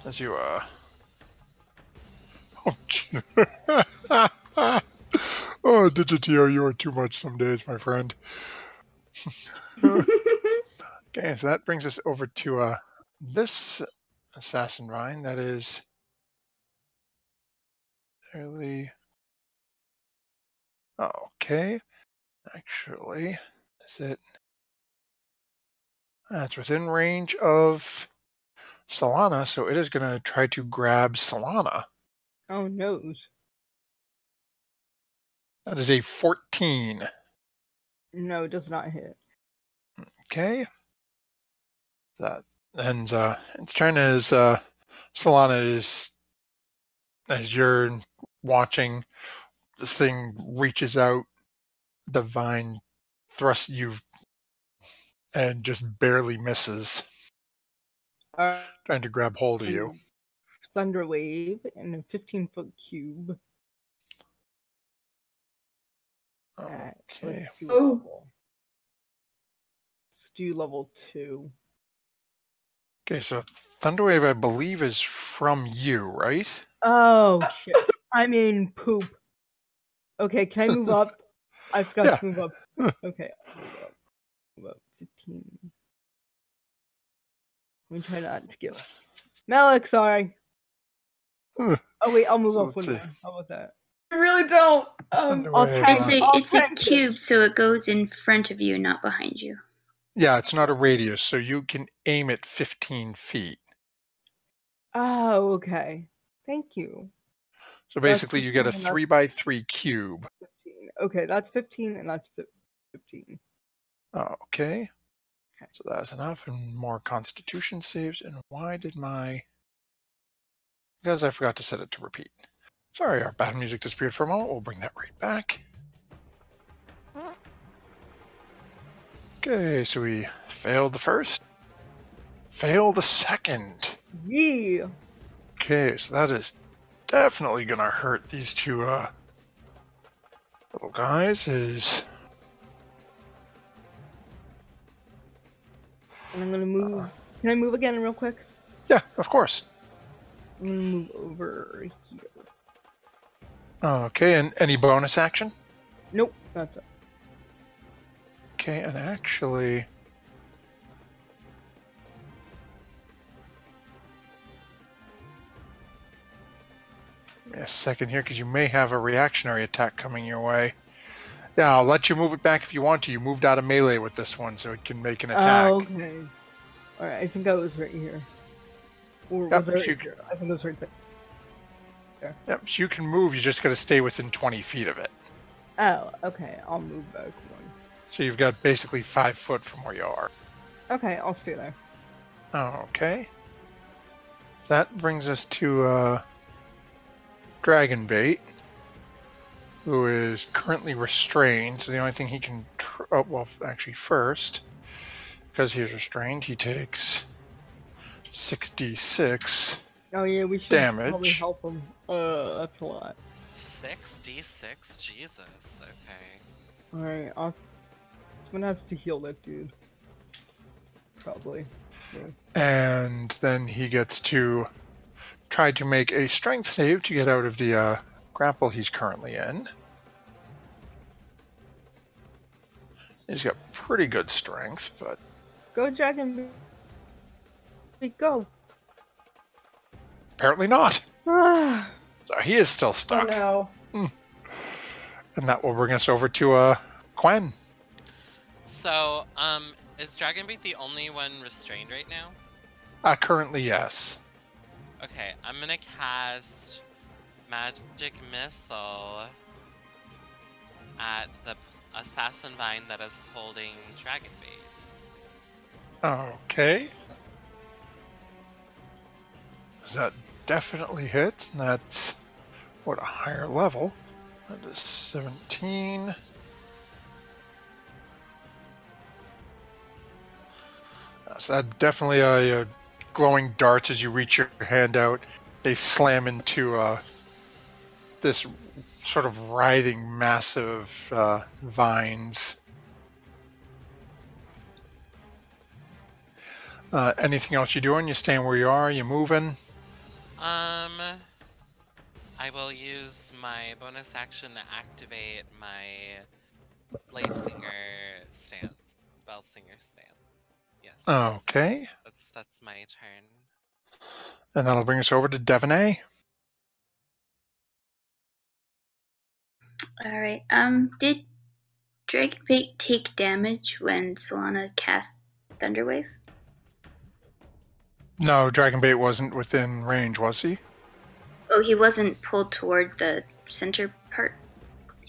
As you, Oh, Digitio, you are too much some days, my friend. Okay, so that brings us over to this assassin vine. That is fairly... Okay. Actually, is it... It's within range of Solana, so it is going to try to grab Solana. Oh no. That is a 14. No, it does not hit. Okay. That ends, it's trying to, as Solana is, as you're watching, this thing reaches out, the vine thrusts you and just barely misses, trying to grab hold of you. Thunder wave in a 15-foot cube. Okay. Let's do level 2. Okay, so Thunderwave, I believe, is from you, right? Oh, shit. I mean, poop. Okay, can I move up? I forgot to move up. Okay, I'll move up. Move up 15. Let me try not to get... Malik, sorry. Oh, wait, I'll move up one more. How about that? I really don't. It's a cube, so it goes in front of you, not behind you. Yeah, it's not a radius, so you can aim it 15 feet. Oh, okay. Thank you. So basically, you get a 3x3 cube. 15. Okay, that's 15, and that's 15. Okay. So that's enough, and more Constitution saves. And why did my... Because I forgot to set it to repeat. Sorry, our battle music disappeared for a moment. We'll bring that right back. Okay, so we failed the first. Failed the second. Yeah. Okay, so that is definitely going to hurt these two little guys. And I'm going to move. Can I move again real quick? Yeah, of course. I'm going to move over here. Okay, and any bonus action? Nope, that's it. Okay, and actually... Give me a second here, because you may have a reactionary attack coming your way. Yeah, I'll let you move it back if you want to. You moved out of melee with this one, so it can make an attack. Oh, okay. Alright, I think I was right here. Or was I right here? I think I was right there. Yep, so you can move, you just got to stay within 20 feet of it. Oh, okay, I'll move back one. So you've got basically 5 foot from where you are. Okay, I'll stay there. Okay. That brings us to Dragonbait, who is currently restrained. So the only thing he can... well, actually first, because he is restrained, he takes 6d6 Oh yeah, we should probably help him. That's a lot. 6d6? Jesus, okay. Alright, I'm gonna have to heal that dude. Probably. Yeah. And then he gets to try to make a strength save to get out of the grapple he's currently in. He's got pretty good strength, but... Go, Dragon. Go. Apparently not. So he is still stuck. Oh no. And that will bring us over to Quen. So, is Dragonbait the only one restrained right now? Currently, yes. Okay, I'm gonna cast Magic Missile at the Assassin Vine that is holding Dragonbait. Okay. That definitely hits, and that's, what, a higher level. That is 17. So that definitely glowing darts as you reach your hand out. They slam into this sort of writhing, massive vines. Anything else you doing? You staying where you are? You moving? I will use my bonus action to activate my Blade Singer stance. Spell Singer stance. Yes. Okay. That's my turn. And that'll bring us over to Devaney. All right. Did Dragonbait take damage when Solana cast Thunderwave? No, Dragonbait wasn't within range, was he? Oh, he wasn't pulled toward the center part.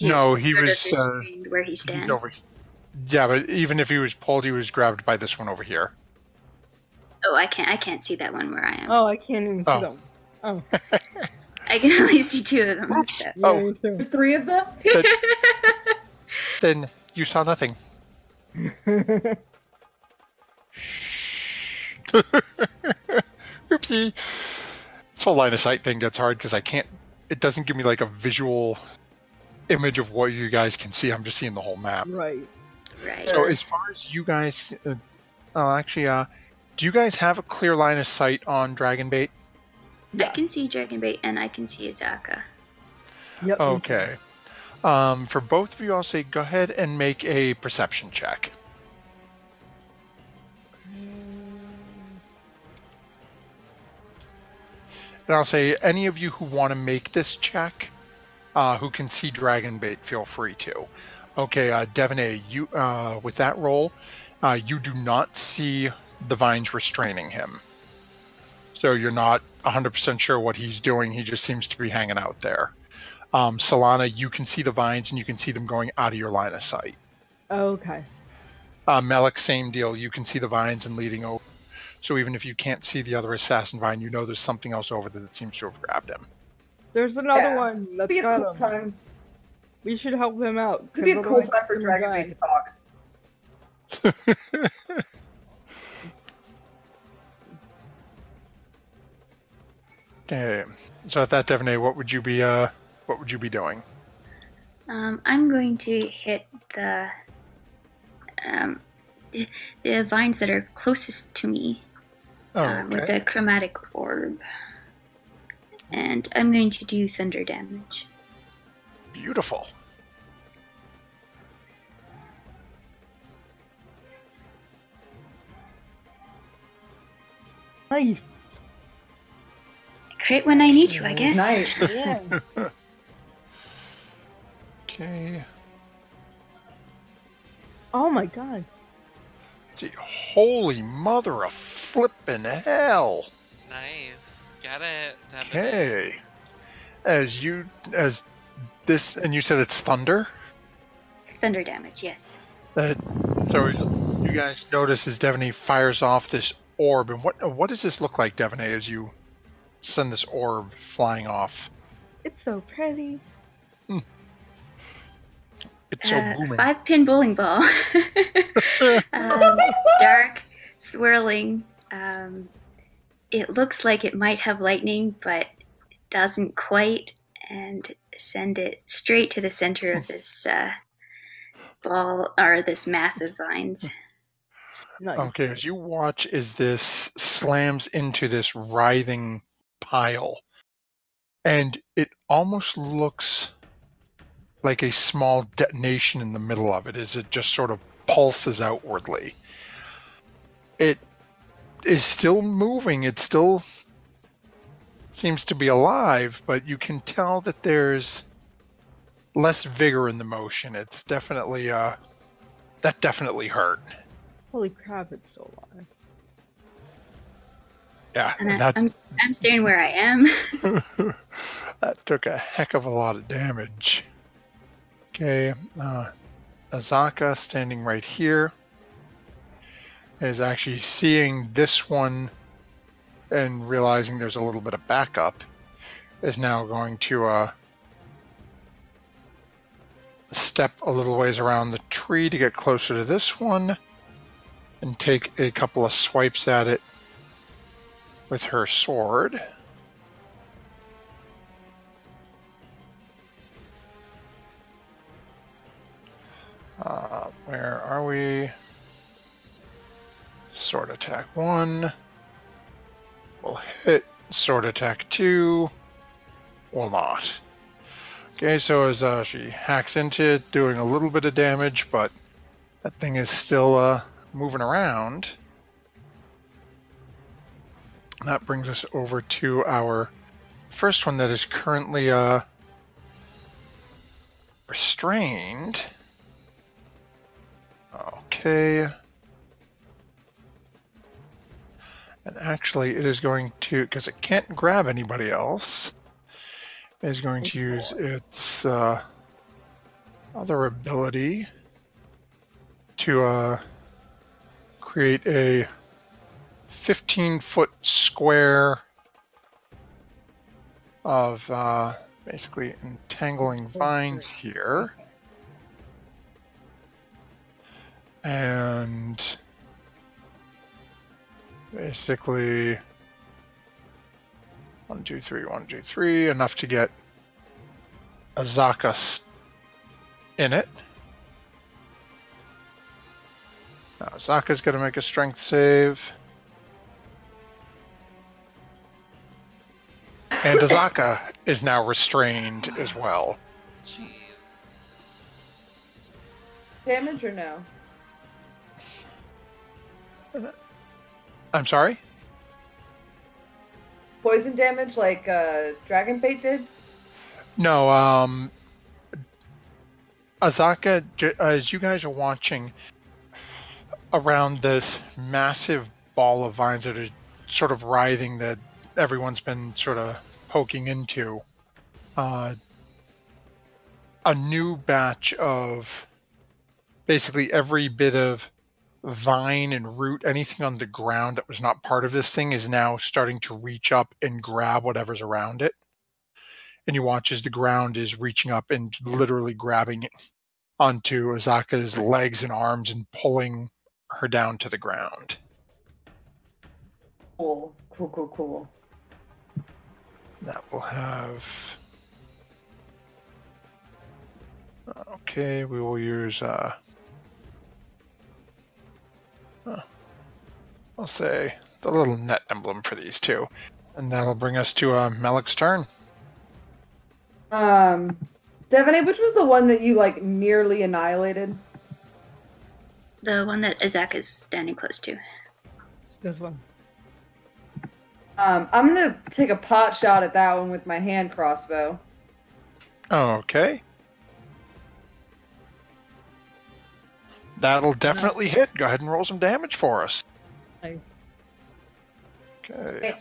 No, he sort of was. restrained where he He's stands. over. Yeah, but even if he was pulled, he was grabbed by this one over here. Oh, I can't see that one where I am. Oh, I can't even see Oh. them. Oh, I can only see 2 of them. Oops. So. yeah, Oh. me too. There's 3 of them. Then you saw nothing. Shh. Oopsie. This whole line of sight thing gets hard because I can't. It doesn't give me like a visual image of what you guys can see. I'm just seeing the whole map. Right. Right. So as far as you guys, do you guys have a clear line of sight on Dragonbait? I can see Dragonbait and I can see Azaka. Yep. Okay. For both of you, I'll say go ahead and make a perception check. And I'll say any of you who want to make this check, who can see Dragonbait, feel free to. Okay, Devaney, you with that roll, you do not see the vines restraining him. So you're not 100% sure what he's doing. He just seems to be hanging out there. Solana, you can see the vines and you can see them going out of your line of sight. Okay. Melik, same deal. You can see the vines and leading over. So even if you can't see the other assassin vine, you know there's something else over there that seems to have grabbed him. There's another Yeah. one that's Be a got cool him. time. We should help him out. It'd be a 'cause cool otherwise time for he's gonna Dragonbait die. to talk. Okay. So at that, Devaney, what would you be doing? I'm going to hit the vines that are closest to me with Okay. a chromatic orb. And I'm going to do thunder damage. Beautiful. Nice. Crit when I need to, I guess. Nice. Yeah. Okay. Oh my god. Gee, holy mother of flippin' hell. Nice. Get it, Devaney. Okay. As this, and you said it's thunder? Thunder damage, yes. So you guys notice as Devaney fires off this orb, and what does this look like, Devaney, as you send this orb flying off? It's so pretty. It's so booming. 5-pin bowling ball. Dark, swirling. It looks like it might have lightning, but doesn't quite. And send it straight to the center of this ball, or this mass of vines. Nice. Okay, as you watch as this slams into this writhing pile, and it almost looks like a small detonation in the middle of it as it just sort of pulses outwardly. It is still moving. It still seems to be alive, but you can tell that there's less vigor in the motion. It's definitely, that definitely hurt. Holy crap, it's still alive. Yeah, And that, I'm staying where I am. that took a heck of a lot of damage. Okay, Azaka, standing right here, is actually seeing this one and realizing there's a little bit of backup, is now going to step a little ways around the tree to get closer to this one and take a couple of swipes at it with her sword. Where are we? Sword attack 1. We'll hit sword attack 2. will not. Okay, so as she hacks into it, doing a little bit of damage, but that thing is still moving around. That brings us over to our first one that is currently restrained. Okay. And actually, it is going to, because it can't grab anybody else, it is going to use its other ability to create a 15-foot square of basically entangling vines here. And basically 1, 2, 3, 1, 2, 3, enough to get Azaka in it. Now Azaka's going to make a strength save. And Azaka is now restrained as well. Jeez. Damage or no? I'm sorry? Poison damage like Dragon Bait did? No, Azaka, as you guys are watching around this massive ball of vines that are sort of writhing that everyone's been sort of poking into, a new batch of basically every bit of vine and root, anything on the ground that was not part of this thing is now starting to reach up and grab whatever's around it. And you watch as the ground is reaching up and literally grabbing it onto Azaka's legs and arms and pulling her down to the ground. Cool. Cool, cool, cool. That will have... Okay, we will use... I'll say the little net emblem for these two. And that'll bring us to Melik's turn. Devaney, which was the one that you like nearly annihilated? The one that Azak is standing close to. This one. I'm gonna take a pot shot at that one with my hand crossbow. Okay. That'll definitely hit. Go ahead and roll some damage for us. Nice. Okay.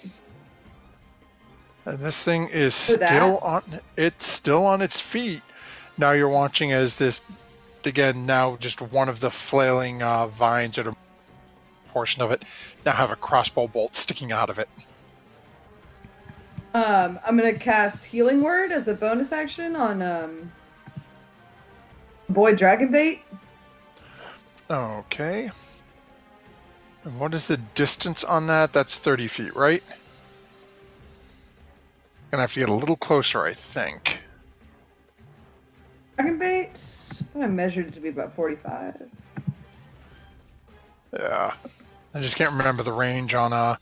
And this thing is still on its feet. Now you're watching as this, again, now just one of the flailing vines or a portion of it now have a crossbow bolt sticking out of it. I'm gonna cast Healing Word as a bonus action on Boy Dragonbait. Okay. And what is the distance on that? That's 30 feet, right? Gonna have to get a little closer, I think. Dragonbait? I measured it to be about 45. Yeah. I just can't remember the range on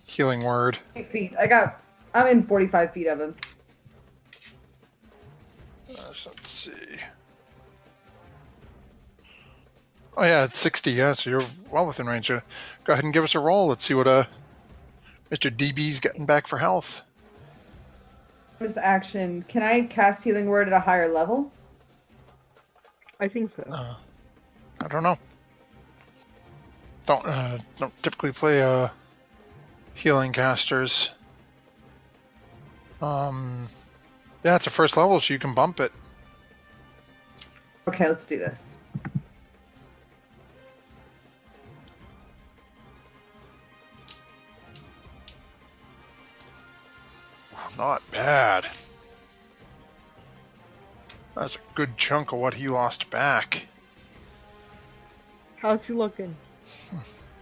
Healing Word. 8 feet. I'm in 45 feet of him. Let's see. Oh yeah, it's 60, yeah, so you're well within range. Go ahead and give us a roll. Let's see what Mr. DB's getting back for health. Bonus action. Can I cast Healing Word at a higher level? I think so. I don't know. Don't typically play healing casters. Yeah, it's a first level, so you can bump it. Okay, let's do this. Not bad. That's a good chunk of what he lost back. How's he looking?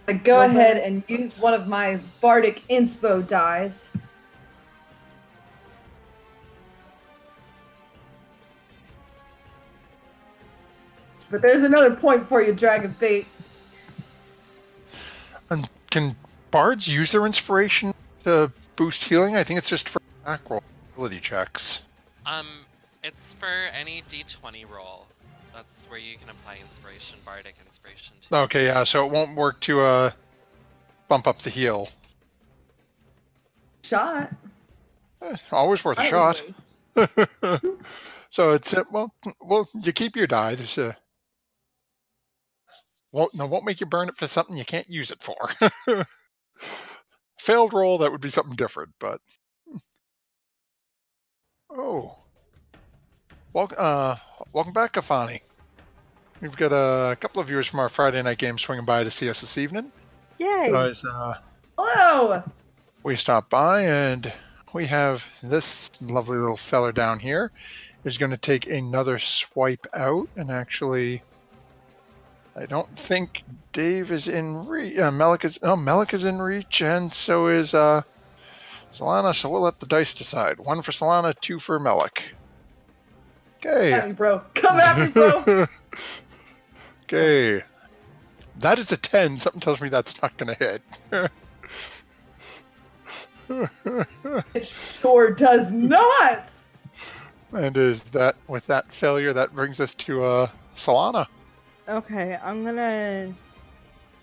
I go ahead and use one of my Bardic Inspo dies. But there's another point for you, Dragon Bait. And can bards use their inspiration to boost healing? I think it's just for attack roll. ability checks? It's for any D20 roll. That's where you can apply inspiration, bardic inspiration too. Okay, yeah, so it won't work to bump up the heal. Shot. Always worth a I shot. always- So it's well, you keep your die. There's a won't make you burn it for something you can't use it for. Failed roll, that would be something different, but oh, welcome back, Afani. We've got a couple of viewers from our Friday night game swinging by to see us this evening. Yay! So as, Hello. we stopped by, and we have this lovely little feller down here who's going to take another swipe out, and actually, I don't think Dave is in reach. Melik is in reach, and so is Solana. So we'll let the dice decide. 1 for Solana, 2 for Melik. Okay. Come at me, bro. Come at me, bro. Okay. That is a 10. Something tells me that's not going to hit. It sure does not. And is that with that failure, that brings us to Solana. Okay, I'm gonna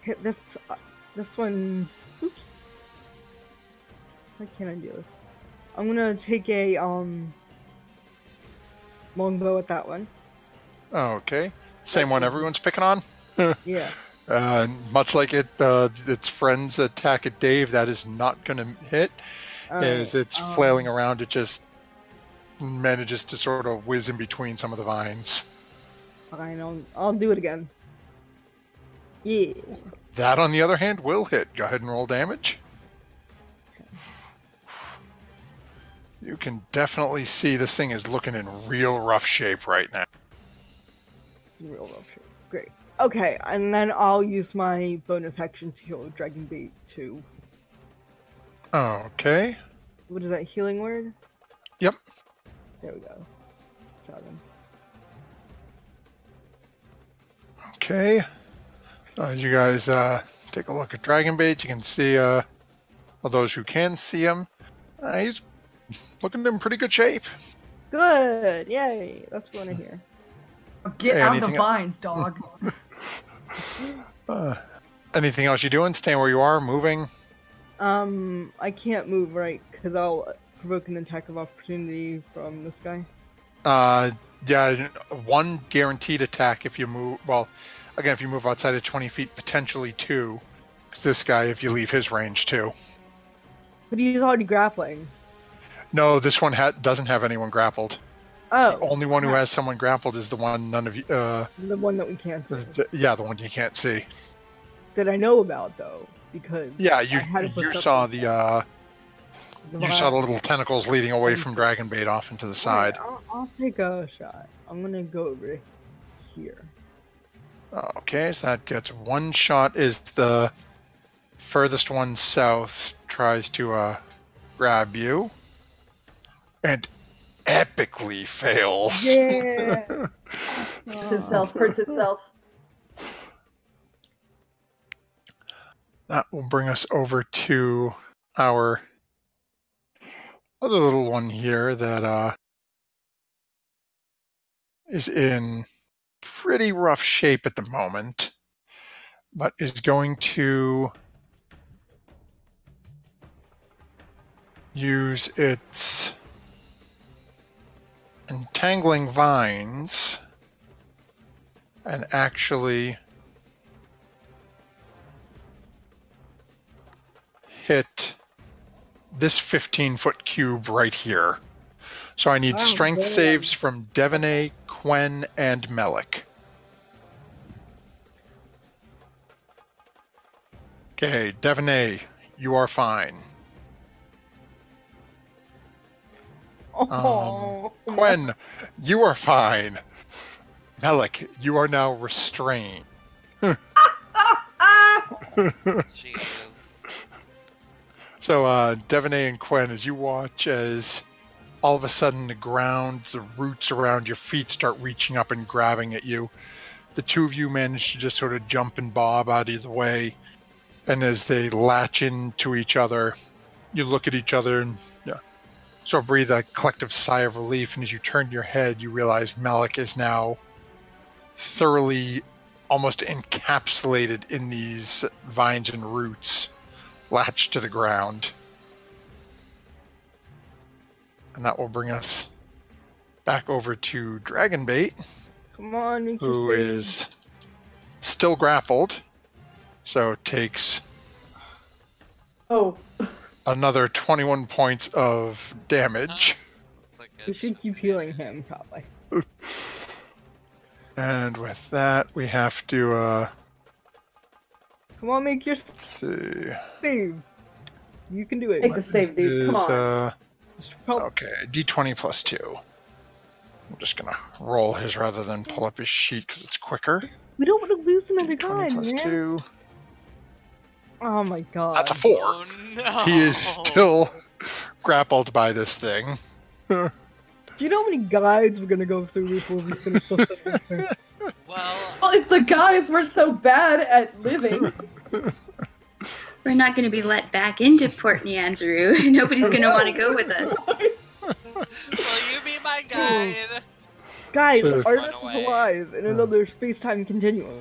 hit this one. Oops. Why can't I do this? I'm gonna take a longbow at that one. Okay. Same one everyone's picking on? Yeah. Much like its friend's attack at Dave, that is not going to hit. As it's flailing around, it just manages to sort of whiz in between some of the vines. Fine, I'll do it again. Yeah. That, on the other hand, will hit. Go ahead and roll damage. You can definitely see this thing is looking in real rough shape right now. Real rough shape. Great. Okay, and then I'll use my bonus action to heal Dragon Bait too. Okay. What is that, healing word? Yep. There we go. 7. Okay. As you guys take a look at Dragon Bait, you can see, well, those who can see him, he's looking in pretty good shape. Good! Yay! That's what I hear. Get Hey, out of the anything vines, dog. Anything else you doing? Staying where you are? Moving? I can't move right because I'll provoke an attack of opportunity from this guy. Yeah, 1 guaranteed attack if you move. Well, again, if you move outside of 20 feet, potentially 2. Because this guy, if you leave his range too. But he's already grappling. No, this one doesn't have anyone grappled. Oh. The only one who has someone grappled is the one none of you. The one that we can't see. Yeah, the one you can't see. That I know about though, because Yeah, you saw the little tentacles leading away from Dragon Bait off into the side. Right, I'll take a shot. I'm gonna go over here. Okay, so that gets 1 shot. Is the furthest one south tries to grab you, and epically fails. Yeah. Hurts itself. That will bring us over to our other little one here that is in pretty rough shape at the moment, but is going to use its entangling vines and actually hit this 15-foot cube right here. So I need strength saves from Devaney, Quen, and Melik. Okay, Devaney, you are fine. Quen, you are fine. Melik, you are now restrained. Jesus. So, Devaney and Quen, as you watch as all of a sudden the ground, the roots around your feet start reaching up and grabbing at you, the two of you manage to just sort of jump and bob out of the way. And as they latch into each other, you look at each other and So breathe a collective sigh of relief, and as you turn your head, you realize Malik is now thoroughly, almost encapsulated in these vines and roots, latched to the ground. And that will bring us back over to Dragonbait, Come on, make who your save. is still grappled, so takes Oh, another 21 points of damage. It's like We should keep healing him, probably. And with that, we have to, Come on, make your let's see. save. You can do it. take the save, dude. Come on. Okay, d20 plus 2. I'm just gonna roll his rather than pull up his sheet because it's quicker. We don't want to lose another d20 time, plus man. 2. Oh my god. That's a 4. Oh no! He is still grappled by this thing. Do you know how many guides we're gonna go through before we finish this thing? Well, Well, if the guys weren't so bad at living, We're not going to be let back into Port Nyanzaru. Nobody's going to want to go with us. will you be my guide? Guys, Run Artemis is away. alive in another space-time continuum.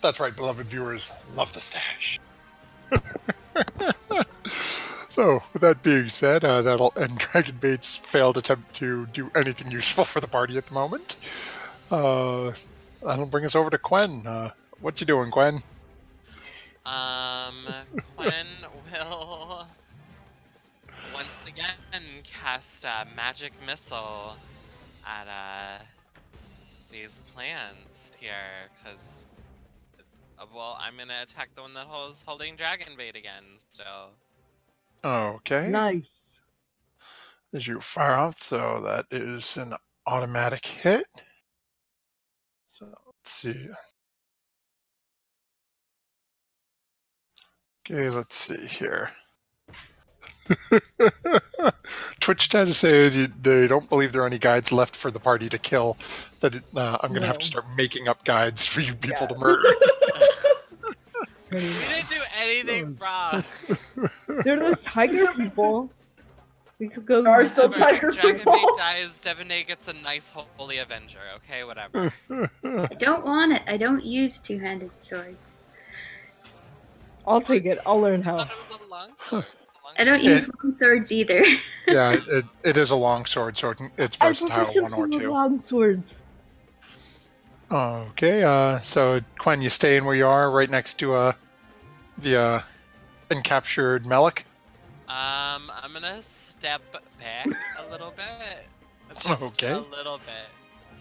That's right, beloved viewers. Love the stash. So, with that being said, that'll end Dragonbait's failed attempt to do anything useful for the party at the moment. That'll bring us over to Quen. What you doing, Quen? Quinn will once again cast a magic missile at these plants here, because well, I'm gonna attack the one that was holding Dragonbait again. Still. Okay. Nice. As you fire off, so that is an automatic hit. So let's see. Okay, let's see here. Twitch tried to say they don't believe there are any guides left for the party to kill. That I'm going to have to start making up guides for you people to murder. We didn't do anything wrong. They're those tiger people. We could go. There are still Whatever, tiger people. Dragonbait dies, Devonay gets a nice holy avenger. Okay, whatever. I don't want it. I don't use two-handed swords. I'll take it. I'll learn I how. thought it was a long sword. I don't use long swords either. Yeah, it is a long sword, so it's versatile, one or two. Long swords. Okay, so Quen, you staying where you are, right next to the encaptured Malik? I'm gonna step back a little bit. Just Okay. a little bit.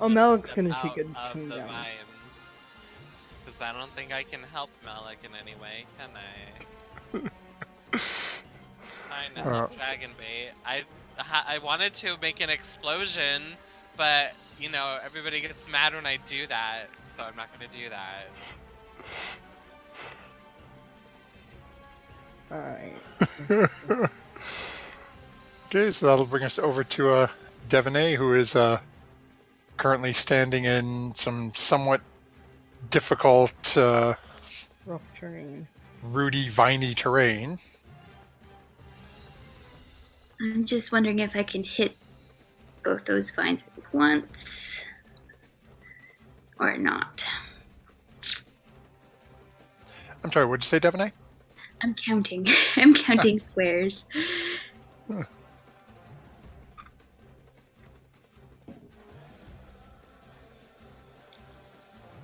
Oh, Just Malik's step gonna out take a of turn the down. vines. Because I don't think I can help Malik in any way, can I? Fine, Dragonbait. I wanted to make an explosion, but you know everybody gets mad when I do that, so I'm not gonna do that. Alright. Okay, so that'll bring us over to Devonay, who is currently standing in some somewhat difficult, Rough terrain. rooty, viney terrain. I'm just wondering if I can hit both those vines at once. Or not. I'm sorry, what'd you say, Devonay? I'm counting. I'm counting squares.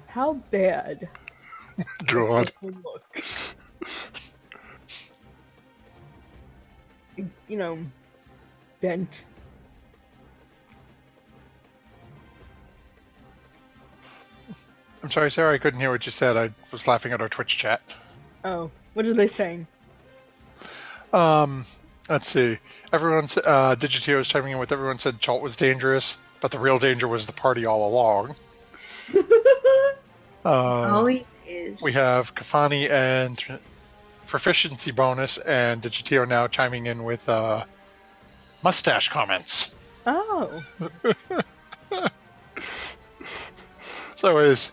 How bad? God. does it look? You know, bent. I'm sorry, Sarah, I couldn't hear what you said. I was laughing at our Twitch chat. Oh, what are they saying? Let's see. Everyone's Digitio was chiming in with everyone said Chalt was dangerous, but the real danger was the party all along. Always is. We have Kafani and Proficiency bonus, and Digitio now chiming in with mustache comments. Oh, So as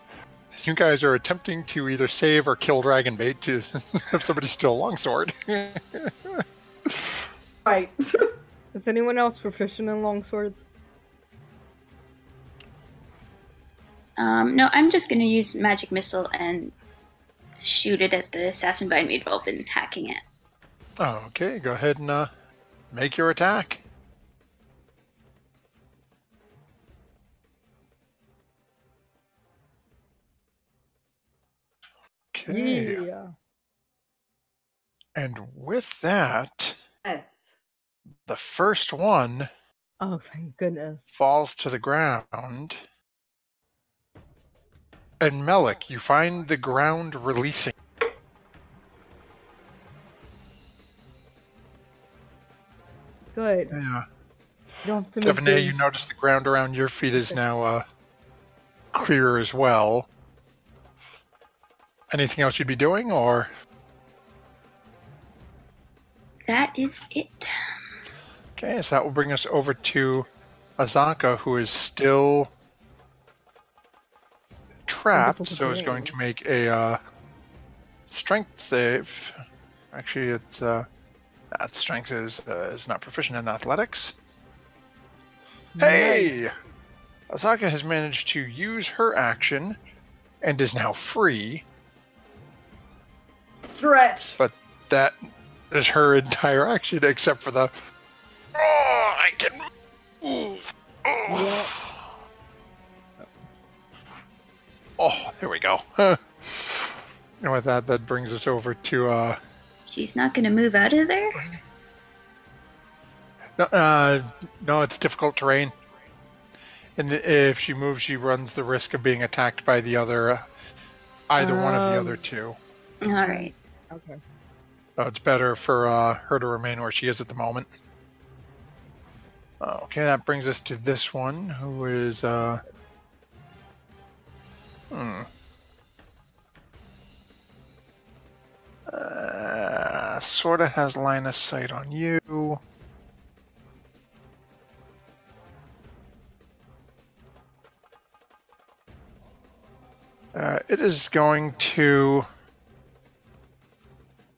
you guys are attempting to either save or kill Dragonbait to have somebody steal a longsword. Right. Is anyone else proficient in longswords? No, I'm just gonna use magic missile and shoot it at the assassin behind me involved in hacking it. Okay, go ahead and make your attack. Okay. Yeah. And with that, Yes. the first one Oh, thank goodness. falls to the ground. And Melik, you find the ground releasing. Good. Yeah. Don't have to make Devonay, you those- notice the ground around your feet is now clear as well. Anything else you'd be doing, or? That is it. Okay, so that will bring us over to Azaka, who is still trapped, so is going to make a strength save. Actually, it's that strength is not proficient in athletics. Hey! Azaka has managed to use her action and is now free, Stretch. but that is her entire action except for the I can move. Yeah. Oh, there we go. And with that brings us over to She's not gonna move out of there? no, it's difficult terrain. And if she moves, she runs the risk of being attacked by the other, either one of the other two. Alright. Okay. So it's better for her to remain where she is at the moment. Okay, that brings us to this one, who is sort of has line of sight on you. It is going to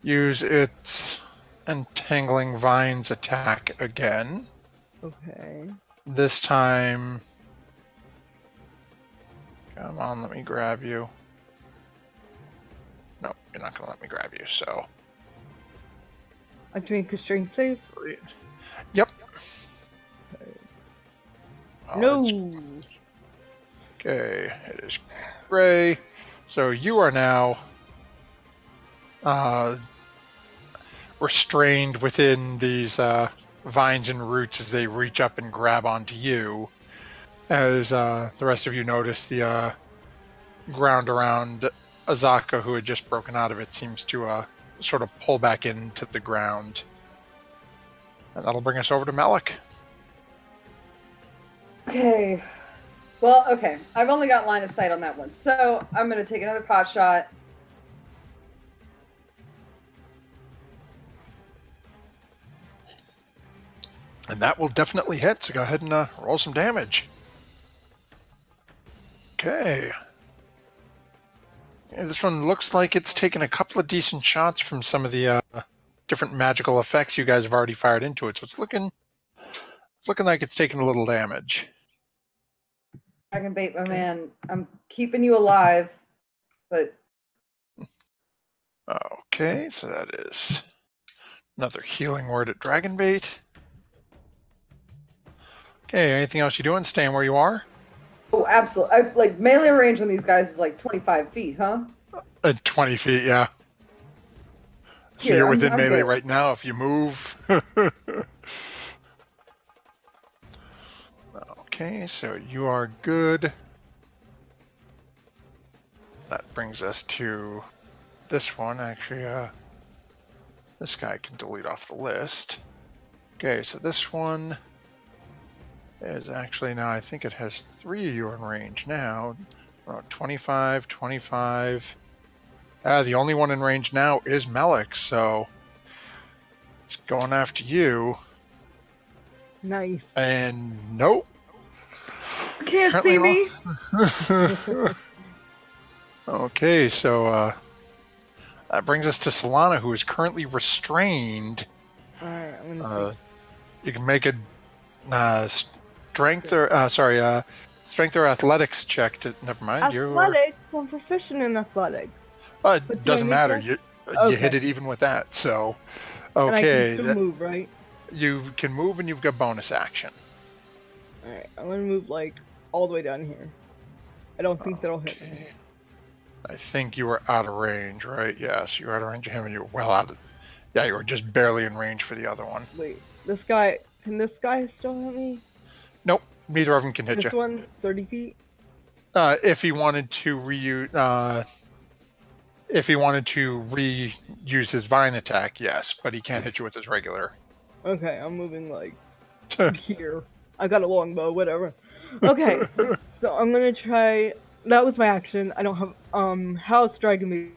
use its Entangling Vines attack again. Okay. This time... Come on, let me grab you. No, you're not going to let me grab you, so... I have to make a strength save? Yep. Okay. Oh, No! it's- Okay, it is gray. So you are now restrained within these vines and roots as they reach up and grab onto you. As the rest of you notice, the ground around Azaka, who had just broken out of it, seems to sort of pull back into the ground. And that'll bring us over to Melik. Okay. Well, okay. I've only got line of sight on that one. So I'm going to take another pot shot. And that will definitely hit, so go ahead and roll some damage. Okay. Yeah, this one looks like it's taken a couple of decent shots from some of the different magical effects you guys have already fired into it, so it's looking like it's taken a little damage. Dragonbait, my man. I'm keeping you alive, but... Okay, so that is another healing word at Dragonbait. Okay, anything else you doing? Staying where you are? Oh, absolutely. Like, melee range on these guys is like 25 feet, huh? 20 feet, yeah. So Here, you're I'm within melee good. right now if you move. Okay, so you are good. That brings us to this one. Actually, this guy can delete off the list. Okay, so this one is actually now, I think it has 3 of you in range now. 25, 25. The only one in range now is Melik, so it's going after you. Nice. And nope. You can't see me. Okay, so that brings us to Solana, who is currently restrained. Alright, I'm gonna You can make a strength or athletics check. Never mind. athletics. I'm proficient in athletics. It But do I doesn't make matter. that? You Okay. hit it even with that. So, And I can okay, still move, right? you can move and you've got bonus action. Alright, I'm gonna move like all the way down here. I don't think that'll hit me. I think you were out of range, right? Yes, you were out of range of him, and you were well out of. Yeah, you were just barely in range for the other one. Wait, this guy. Can this guy still hit me? Nope, neither of them can hit This you. one, 30 feet? If he wanted to reuse his vine attack, yes, but he can't hit you with his regular. Okay, I'm moving like here. I got a longbow, whatever. Okay, so I'm gonna try. That was my action. I don't have how's Dragon me?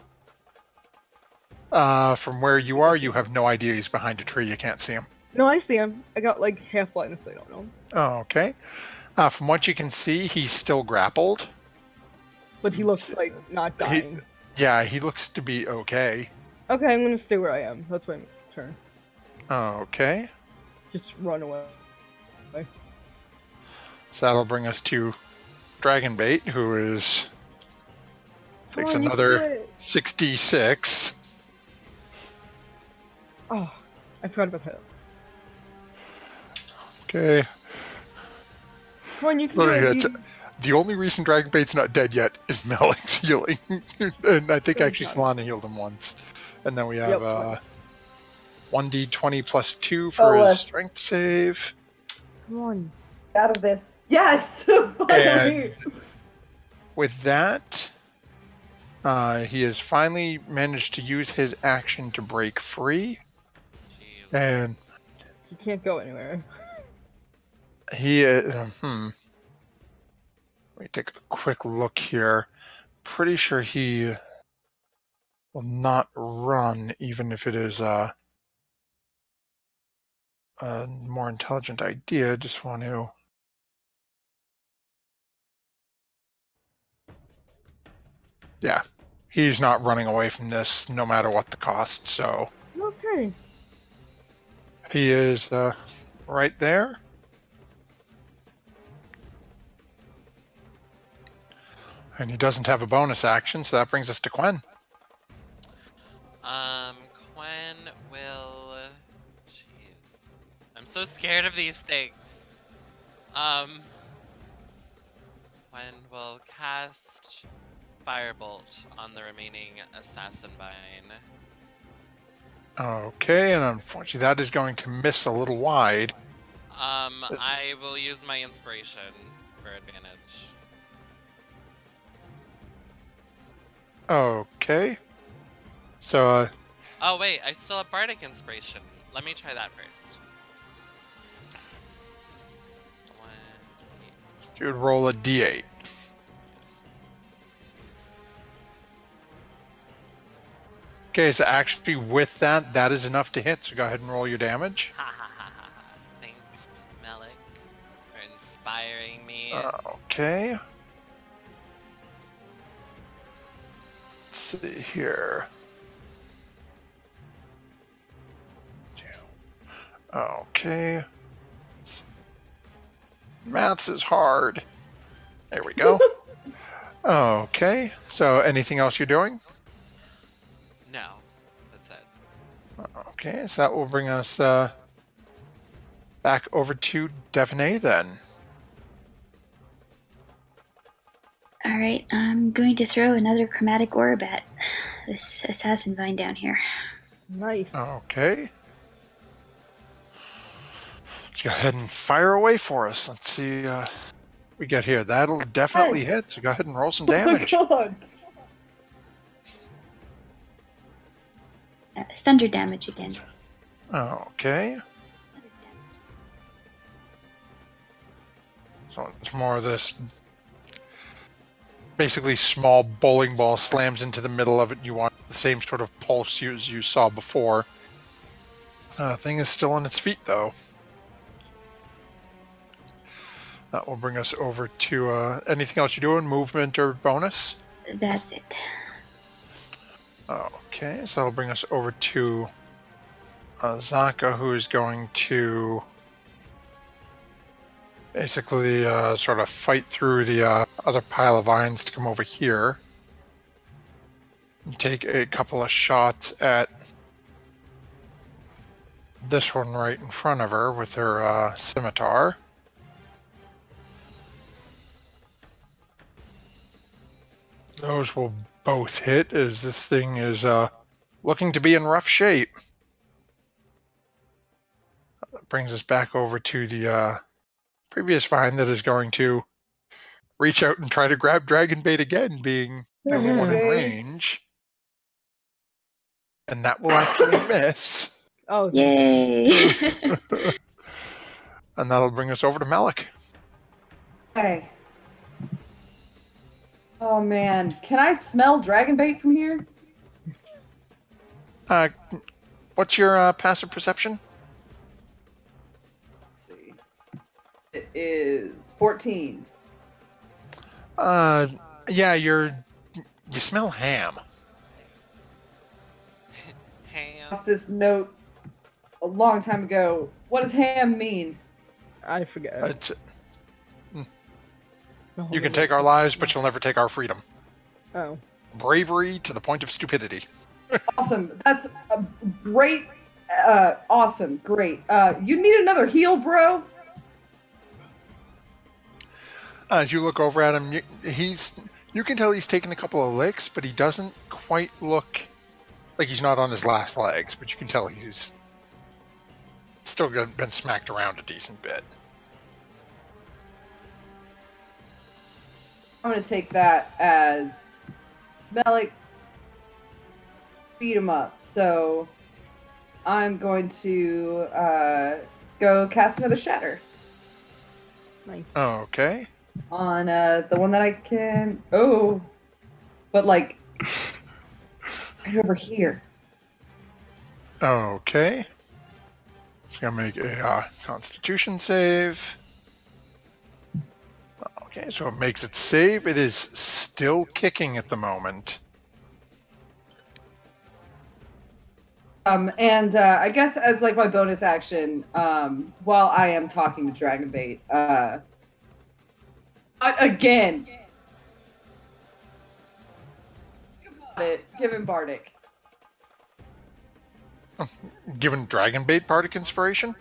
From where you are, you have no idea he's behind a tree. You can't see him. No, I see him. I got like half line of sight on him. Oh, okay. From what you can see, he's still grappled. But he looks like not dying. He looks to be okay. Okay, I'm gonna stay where I am. That's my turn. Okay. Just run away. So that'll bring us to Dragonbait, who takes another 6d6. Oh, I forgot about that. Okay. Come on, you can do it. The only reason Dragonbait's not dead yet is Malik's healing. And I think actually Solana healed him once. And then we have 1d20 plus 2 for his strength save. Come on. Out of this. Yes! And with that, he has finally managed to use his action to break free. Jeez. And He can't go anywhere. he, let me take a quick look here. Pretty sure he will not run, even if it is a more intelligent idea. Just want to. Yeah, he's not running away from this, no matter what the cost. So Okay. he is right there. And he doesn't have a bonus action, so that brings us to Quen. Quen will. Jeez, I'm so scared of these things. Quen will cast Firebolt on the remaining Assassin Vine. Okay, and unfortunately that is going to miss a little wide. I will use my inspiration for advantage. Okay. So, Oh wait, I still have Bardic Inspiration. Let me try that first. you would roll a d8. Okay, so actually with that, that is enough to hit, so go ahead and roll your damage. Ha ha ha ha ha. Thanks, Malik, for inspiring me. Okay. Let's see here. Okay. Maths is hard. There we go. Okay. So anything else you're doing? No, that's it. Okay, so that will bring us back over to Devonay then. Alright, I'm going to throw another chromatic orb at this assassin vine down here. Nice. Okay. Let's go ahead and fire away for us. Let's see we get here. That'll definitely hit, so go ahead and roll some damage. Oh my god. Thunder damage again. Okay. So it's more of this basically small bowling ball slams into the middle of it. You want the same sort of pulse as you saw before. Thing is still on its feet though. That will bring us over to anything else you're doing, movement or bonus? That's it. Okay, so that'll bring us over to Zaka, who's going to basically sort of fight through the other pile of vines to come over here and take a couple of shots at this one right in front of her with her scimitar. Those will both hit, as this thing is looking to be in rough shape. That brings us back over to the previous vine that is going to reach out and try to grab Dragonbait again, being the only one in Dragonbait. range. And that will actually miss. Oh, Yay! And that'll bring us over to Malik. Hey. Oh man, can I smell dragon bait from here? What's your passive perception? Let's see. It is 14. Yeah, you smell ham. Ham. Lost this note a long time ago. What does ham mean? I forget. It's, No, you can hold take on. our lives, but you'll never take our freedom. Oh. Bravery to the point of stupidity. Awesome. That's a great. Awesome. Great. You need another heal, bro? As you look over at him, you can tell he's taken a couple of licks, but he doesn't quite look like he's not on his last legs, but you can tell he's still been smacked around a decent bit. I'm going to take that as Malik beat him up. So I'm going to go cast another shatter Nice. Okay. on the one that I can. Oh, but like right over here. Okay. It's going to make a Constitution save. Okay, so it makes its save. It is still kicking at the moment. And I guess as like my bonus action, while I am talking to Dragonbait, again, give him Bardic. Given Dragonbait Bardic Inspiration?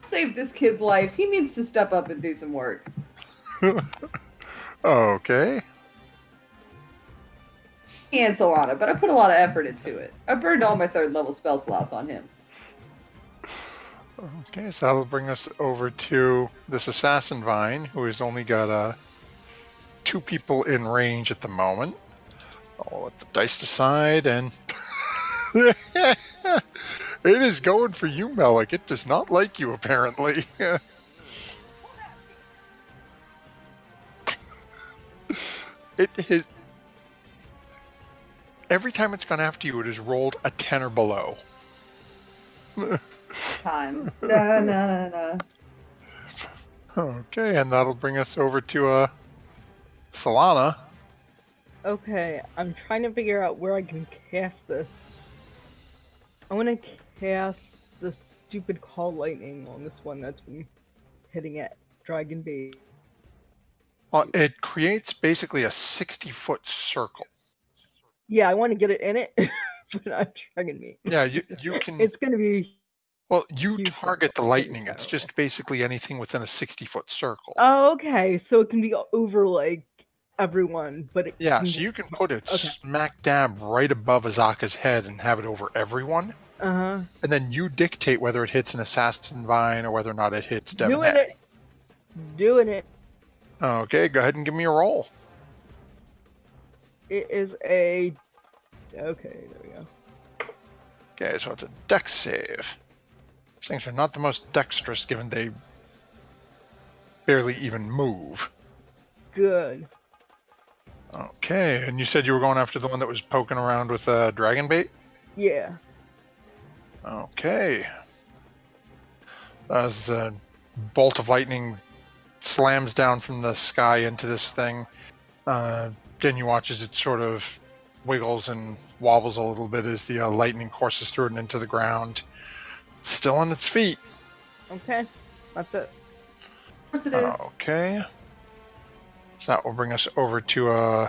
Save this kid's life. He needs to step up and do some work. Okay. He and Solana, but I put a lot of effort into it. I burned all my 3rd level spell slots on him. Okay, so that'll bring us over to this Assassin Vine, who has only got 2 people in range at the moment. I'll let the dice decide, and it is going for you, Malik. It does not like you, apparently. It has... Every time it's gone after you, it has rolled a 10 or below. Time. Na. Okay, and that'll bring us over to Solana. Okay, I'm trying to figure out where I can cast this. I want to cast the stupid call lightning on this one that's been hitting at Dragon Bait. It creates basically a 60-foot circle. Yeah, I want to get it in it, but not Dragon Bait. Yeah, you can... It's gonna be... Well, you huge. target the lightning. It's just basically anything within a 60-foot circle. Oh, okay, so it can be over, like, everyone, but it Yeah, can... so you can put it Okay. smack dab right above Azaka's head and have it over everyone. Uh-huh. And then you dictate whether it hits an Assassin Vine or whether or not it hits Devon Doing Head. it! Doing it! Okay, go ahead and give me a roll. It is a... Okay, there we go. Okay, so it's a dex save. These things are not the most dexterous, given they barely even move. Good. Okay, and you said you were going after the one that was poking around with dragon bait? Yeah. Okay. As the bolt of lightning slams down from the sky into this thing, Again, you watch as it sort of wiggles and wobbles a little bit as the lightning courses through it and into the ground. It's still on its feet. Okay, that's it. Of course it is. Okay. So that will bring us over to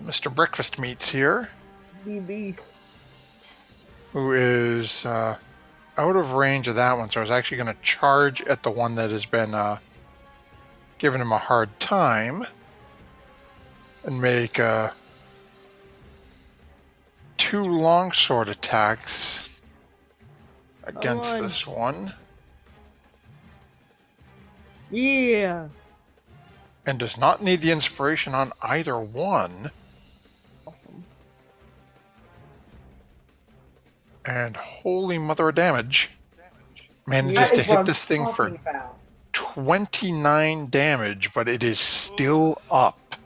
Mr. Breakfast Meats here, BB. who is out of range of that one. So I was actually going to charge at the one that has been giving him a hard time and make 2 longsword attacks against this one. Yeah. And does not need the inspiration on either one. Awesome. And holy mother of damage. Manages That to is what hit I'm this thing for talking about. 29 damage, but it is still up.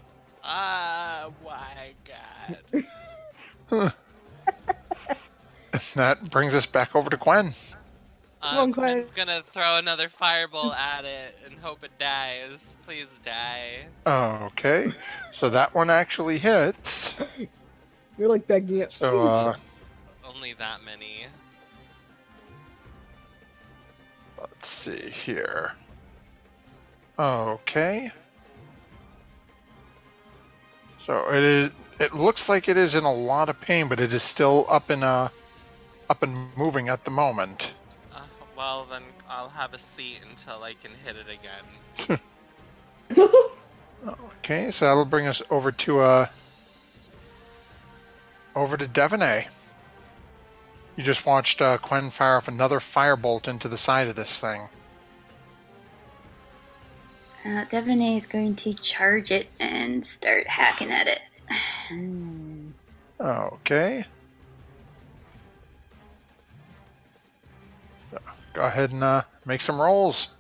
Ah, my god. That brings us back over to Gwen. on, Gwen. Quinn's gonna throw another fireball at it and hope it dies. Please die. Okay, so that one actually hits. You're like begging it. So, Only that many. let's see here. Okay. So it looks like it is in a lot of pain, but it is still up and moving at the moment. Well, then I'll have a seat until I can hit it again. Okay, so that'll bring us over to Devonay. You just watched Quen fire off another firebolt into the side of this thing. Devonay is going to charge it and start hacking at it. Okay. So, go ahead and make some rolls.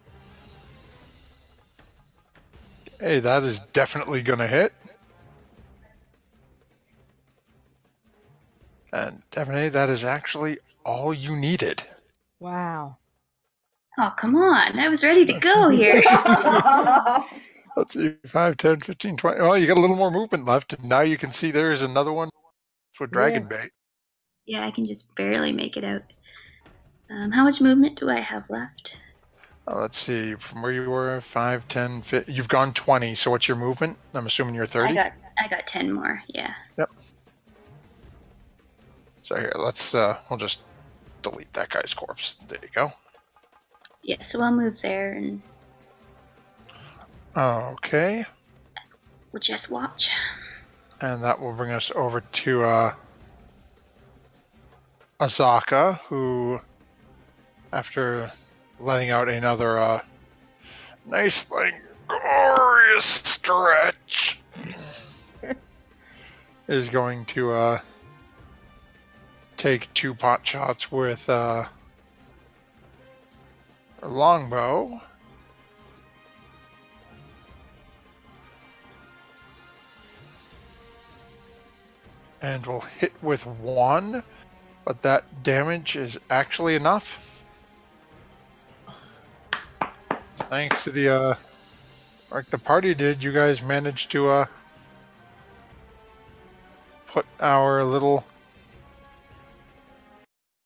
Hey, that is definitely going to hit. And Devonay, that is actually all you needed. Wow. Oh, come on. I was ready to go here. Let's see, 5, 10, 15, 20. Oh, you got a little more movement left. And now you can see there is another one for Dragon Bait. Yeah, I can just barely make it out. How much movement do I have left? Let's see, from where you were, 5, 10, 15. You've gone 20, so what's your movement? I'm assuming you're 30? I got 10 more, yeah. Yep. So here, let's, we'll just delete that guy's corpse. There you go. Yeah, so I'll move there and Okay. we'll just watch. And that will bring us over to Azaka, who, after letting out another nice, glorious stretch, is going to take 2 pot shots with her longbow. And will hit with 1, but that damage is actually enough. Thanks to the like the party did, you guys managed to put our little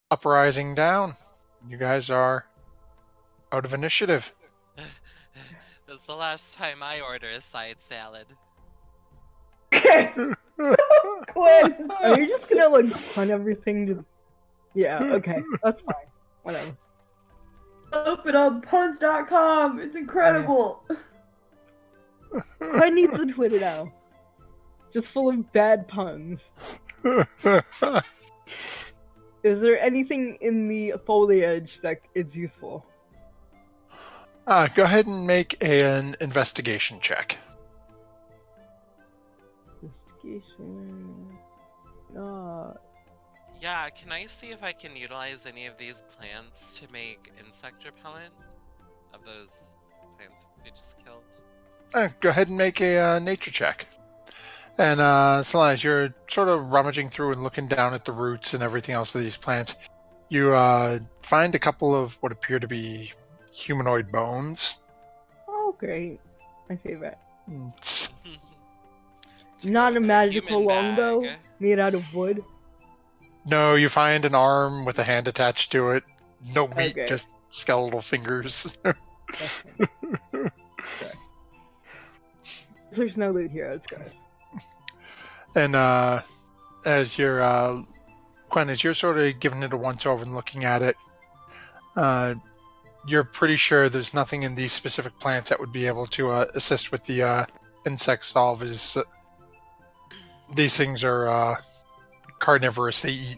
uprising down. You guys are out of initiative. That's the last time I order a side salad. Gwen, are you just gonna pun everything to? Yeah. Okay, that's fine. Whatever. Open on puns.com. It's incredible. Gwen needs a Twitter now, just full of bad puns. Is there anything in the foliage that is useful? Go ahead and make an investigation check. Investigation. Yeah, can I see if I can utilize any of these plants to make insect repellent? Of those plants we just killed? Go ahead and make a nature check. And so as you're sort of rummaging through and looking down at the roots and everything else of these plants, you find a couple of what appear to be humanoid bones. Oh, great. My favorite. to Not go a with magical human longbow bag. made out of wood. No, you find an arm with a hand attached to it. No meat, Okay. just skeletal fingers. Okay. There's no loot here, let's go. And as you're Gwen, as you're sort of giving it a once over and looking at it, you're pretty sure there's nothing in these specific plants that would be able to assist with the insect solve. These things are carnivorous. They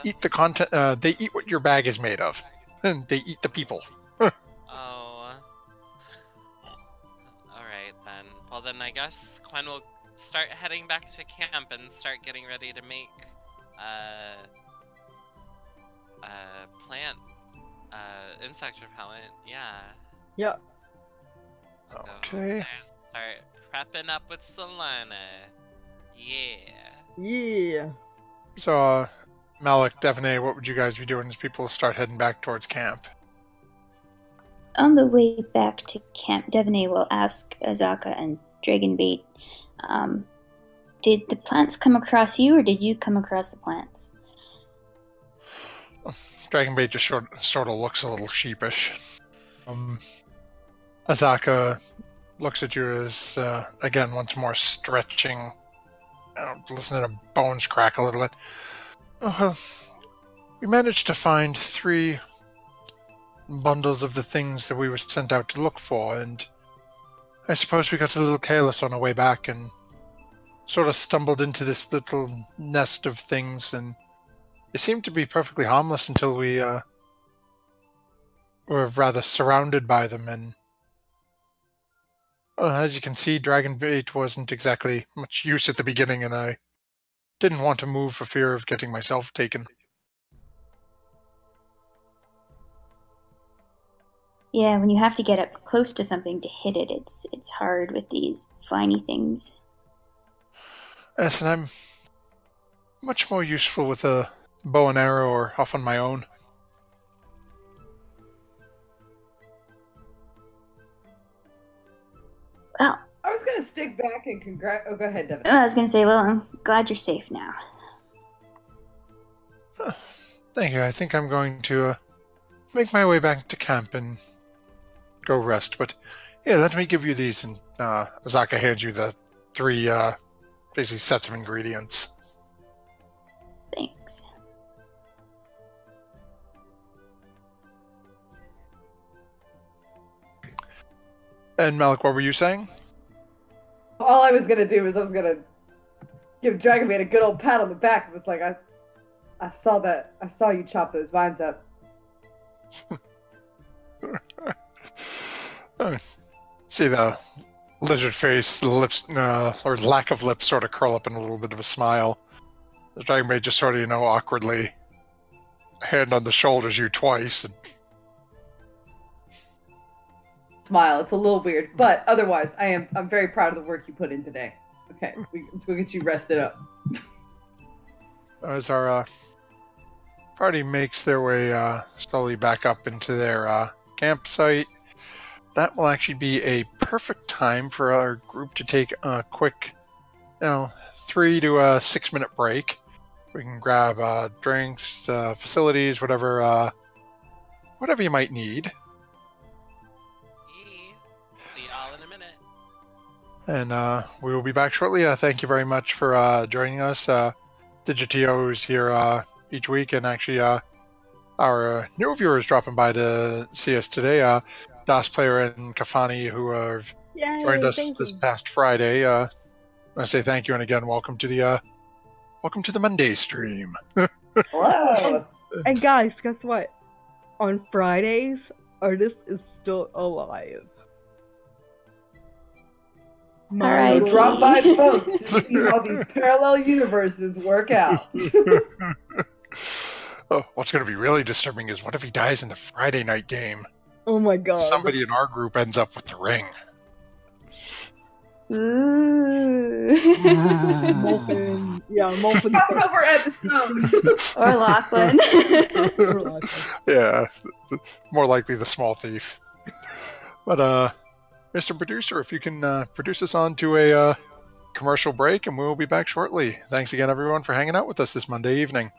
eat the content. They eat what your bag is made of, and they eat the people. Oh. Alright then. Well then I guess Quen will start heading back to camp and start getting ready to make plant insect repellent. Yeah. Yeah. I'll go Okay. there and start prepping up with Solana. Yeah. Yeah. So, Malik, Devaney, what would you guys be doing as people start heading back towards camp? On the way back to camp, Devaney will ask Azaka and Dragonbait, did the plants come across you, or did you come across the plants? Dragonbait just sort of looks a little sheepish. Azaka looks at you as, again, once more stretching. Listening to bones crack a little bit. Oh, well, we managed to find 3 bundles of the things that we were sent out to look for, and I suppose we got a little careless on our way back and sort of stumbled into this little nest of things, and they seemed to be perfectly harmless until we were rather surrounded by them, and as you can see, Dragonbait wasn't exactly much use at the beginning, and I didn't want to move for fear of getting myself taken. Yeah, when you have to get up close to something to hit it, it's hard with these fliney things. Yes, and I'm much more useful with a bow and arrow or off on my own. Well, I was gonna stick back and Oh, go ahead, Devin. I was gonna say, well, I'm glad you're safe now. Thank you. I think I'm going to make my way back to camp and go rest. But yeah, let me give you these, and Azaka hands you the 3 basically sets of ingredients. Thanks. And Malik, what were you saying? All I was gonna do is I was gonna give Dragonbait a good old pat on the back. It was like I saw you chop those vines up. See the lizard face, the lips, or lack of lips, sort of curl up in a little bit of a smile. The Dragonbait just sort of, awkwardly hand on the shoulders you twice. And Smile. It's a little weird, but otherwise, I'm very proud of the work you put in today. Okay, let's go get you rested up. as our party makes their way slowly back up into their campsite, that will actually be a perfect time for our group to take a quick, 3 to 6 minute break. We can grab drinks, facilities, whatever you might need. See y'all in a minute. And we will be back shortly. Thank you very much for joining us. Digitio is here each week, and actually our new viewers dropping by to see us today. DOS Player and Kafani, who have joined us this past Friday. I want to say thank you, and again, welcome to the Monday stream. Hello. And guys, guess what? On Fridays, Artist is still alive. Alright. We'll drop by folks to see how these parallel universes work out. Oh, what's going to be really disturbing is what if he dies in the Friday night game? Oh my god. Somebody in our group ends up with the ring. Molten. Yeah, Molten. Crossover episode. Or Lachlan. Yeah, more likely the small thief. But Mr. Producer, if you can produce us on to a commercial break, and we'll be back shortly. Thanks again, everyone, for hanging out with us this Monday evening.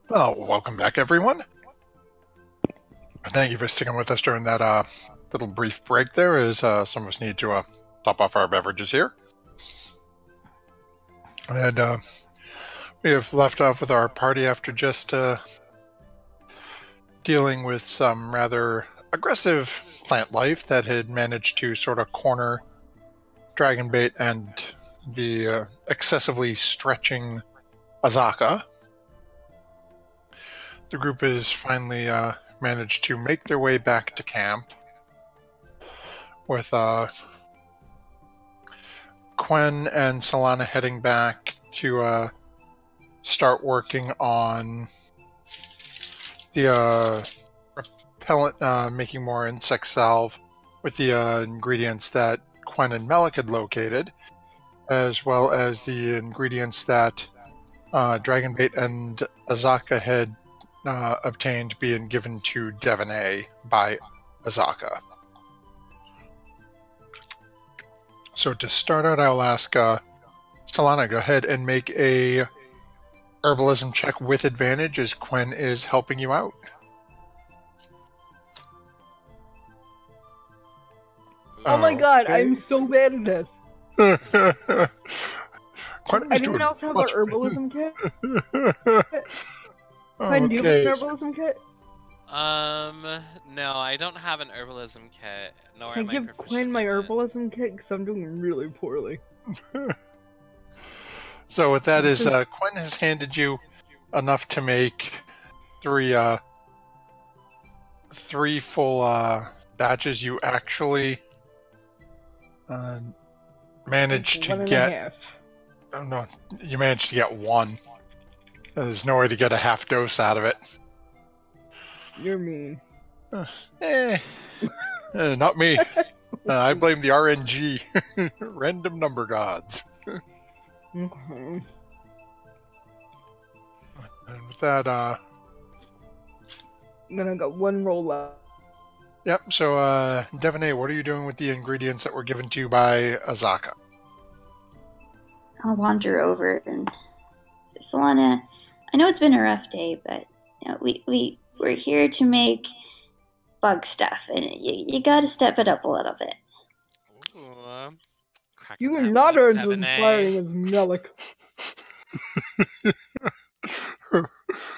Well, welcome back, everyone. Thank you for sticking with us during that little brief break there, as some of us need to top off our beverages here. And we have left off with our party after just dealing with some rather aggressive plant life that had managed to sort of corner Dragonbait and the excessively stretching Azaka. The group has finally managed to make their way back to camp with Quen and Solana heading back to start working on the repellent, making more insect salve with the ingredients that Quen and Melik had located, as well as the ingredients that Dragonbait and Azaka had obtained being given to Devaney by Azaka. So to start out, I'll ask Solana, go ahead and make a herbalism check with advantage as Quen is helping you out. Oh my god, Okay. I'm so bad at this. Quen I is didn't doing also have much- an herbalism kit. Quen, do you have Okay. an herbalism kit? No, I don't have an herbalism kit, nor Can I am I give proficient Quen my in it. herbalism kit? Because I'm doing really poorly. So with that is Quen has handed you enough to make three full batches. You actually managed to One and a get. half. Oh, no, you managed to get one. There's no way to get a half dose out of it. You're mean. Not me. I blame the RNG, random number gods. Okay. And with that, Then I got one roll left. yep. So, Devaney, what are you doing with the ingredients that were given to you by Azaka? I'll wander over and say, Solana, I know it's been a rough day, but you know, we're here to make bug stuff, and you got to step it up a little bit. Ooh, cracking You are that not whip, as Devaney. inspiring as Melik.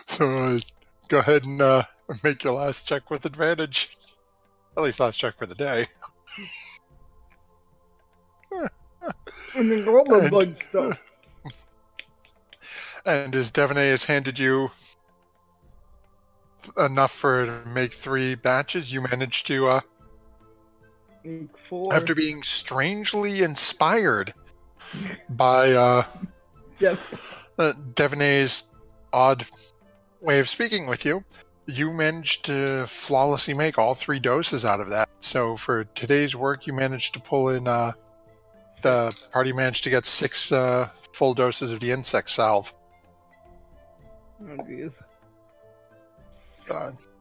So, go ahead and make your last check with advantage. At least last check for the day. And then all the And- bug stuff. And as Devaney has handed you enough for to make 3 batches, you managed to, Like 4. after being strangely inspired by Yes. Devaney's odd way of speaking with you, you managed to flawlessly make all 3 doses out of that. So for today's work, you managed to pull in, the party managed to get 6 full doses of the insect salve. Oh, jeez.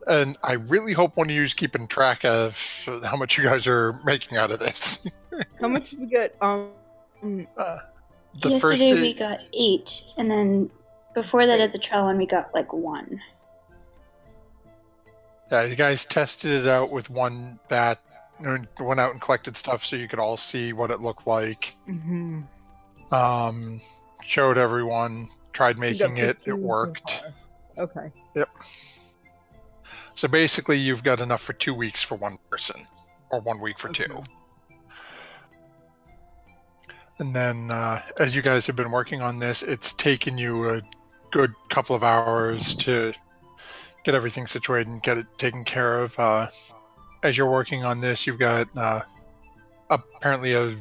And I really hope one of you is keeping track of how much you guys are making out of this. How much did we get? The Yesterday first we got 8, and then before that, as a trial one, we got like 1. Yeah, you guys tested it out with one bat, and went out and collected stuff so you could all see what it looked like. Mm-hmm. Showed everyone, tried making it, 15 it so worked. far. Okay. Yep. So basically, you've got enough for 2 weeks for one person, or 1 week for 2. Okay. And then, as you guys have been working on this, it's taken you a good couple of hours to get everything situated and get it taken care of. As you're working on this, you've got apparently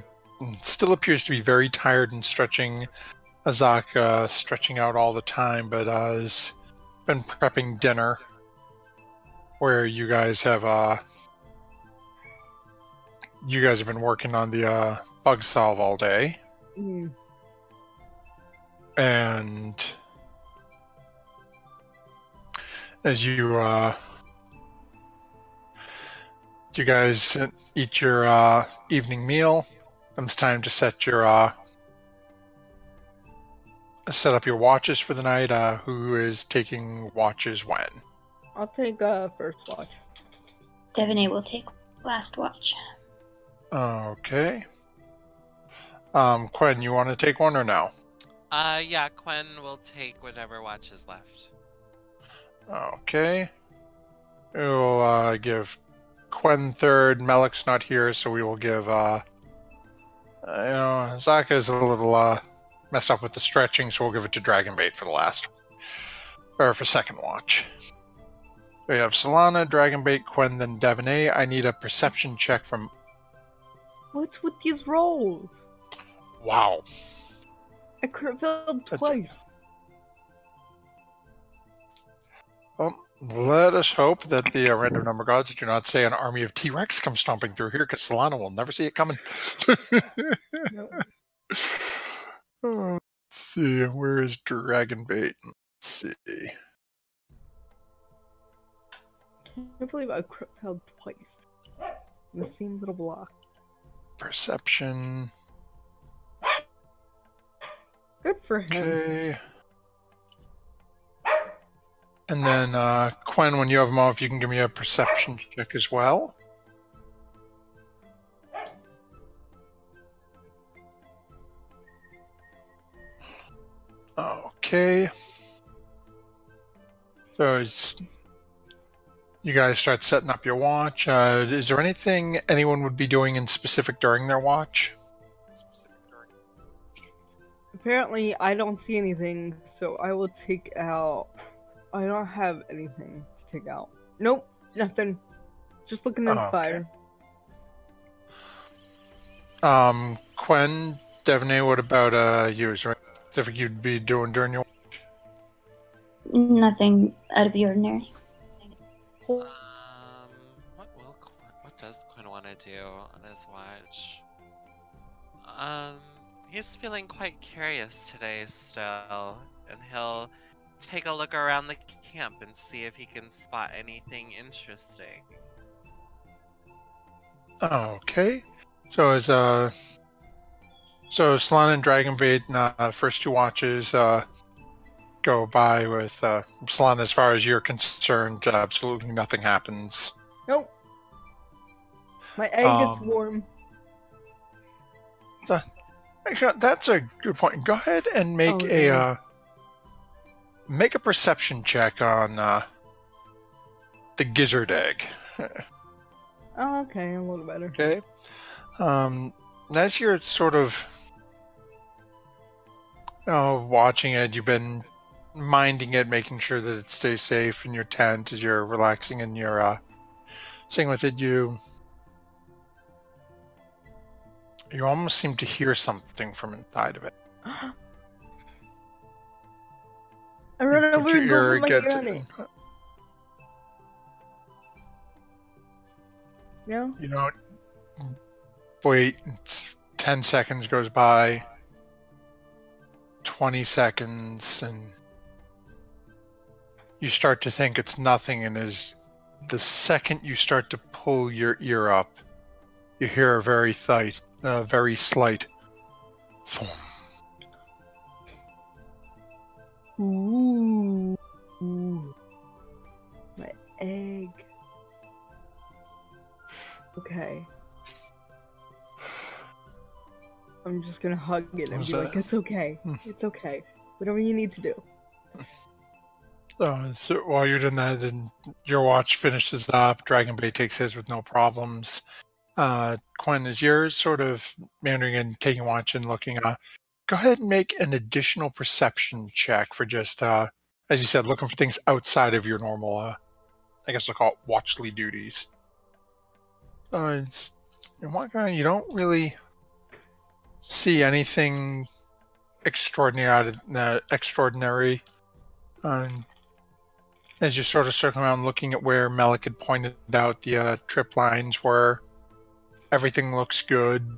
still appears to be very tired and stretching Azaka, stretching out all the time, but has been prepping dinner, where you guys have been working on the bug solve all day. Mm. And as you guys eat your evening meal, comes time to set your set up your watches for the night. Who is taking watches when? I'll take first watch. Devaney will take last watch. Okay. Quen, you want to take one or no? Yeah, Quen will take whatever watch is left. Okay. We'll give Quen third. Melik's not here, so we will give Zaka's a little messed up with the stretching, so we'll give it to Dragonbait for the last or for second watch. We have Solana, Dragonbait, Quen, then Devaney. I need a perception check from. What's with these rolls? Wow. I could have failed twice. Well, let us hope that the random number gods do not say an army of T-Rex come stomping through here, because Solana will never see it coming. No. Let's see, where is Dragonbait? Let's see. I can't believe I failed twice. The same little block. Perception. Good for him. Okay. And then, Quen, when you have a moment, if you can give me a perception check as well. Okay. So, as you guys start setting up your watch, is there anything anyone would be doing in specific during their watch? Apparently, I don't see anything, so I will take out. I don't have anything to take out. Nope, nothing. Just looking at the fire. Quen, Devaney, what about you? Is there anything specific you'd be doing during your watch? Nothing out of the ordinary. What does Quen want to do on his watch? He's feeling quite curious today still, and he'll take a look around the camp and see if he can spot anything interesting. Okay. So Solana and Dragonbait, first two watches go by with Solana. As far as you're concerned, absolutely nothing happens. Nope. My egg is warm. So, actually, that's a good point. Go ahead and make make a perception check on the gizzard egg. Oh, okay, a little better. Okay. As you're sort of watching it, you've been minding it, making sure that it stays safe in your tent as you're relaxing and you're sitting with it. You almost seem to hear something from inside of it. I run over and go put my ear on it. No? You don't wait. 10 seconds goes by. 20 seconds, and you start to think it's nothing, and as the second you start to pull your ear up, you hear a very slight thump. Ooh. My egg. Okay. I'm just gonna hug it and be like, it's okay. It's okay. Whatever you need to do. So while you're doing that, then your watch finishes up. Dragonbait takes his with no problems. Quen, is yours sort of meandering and taking watch and looking? Go ahead and make an additional perception check for just, as you said, looking for things outside of your normal, I guess we'll call it watchly duties. You don't really see anything extraordinary. As you're sort of circling around looking at where Melik had pointed out the trip lines were, everything looks good.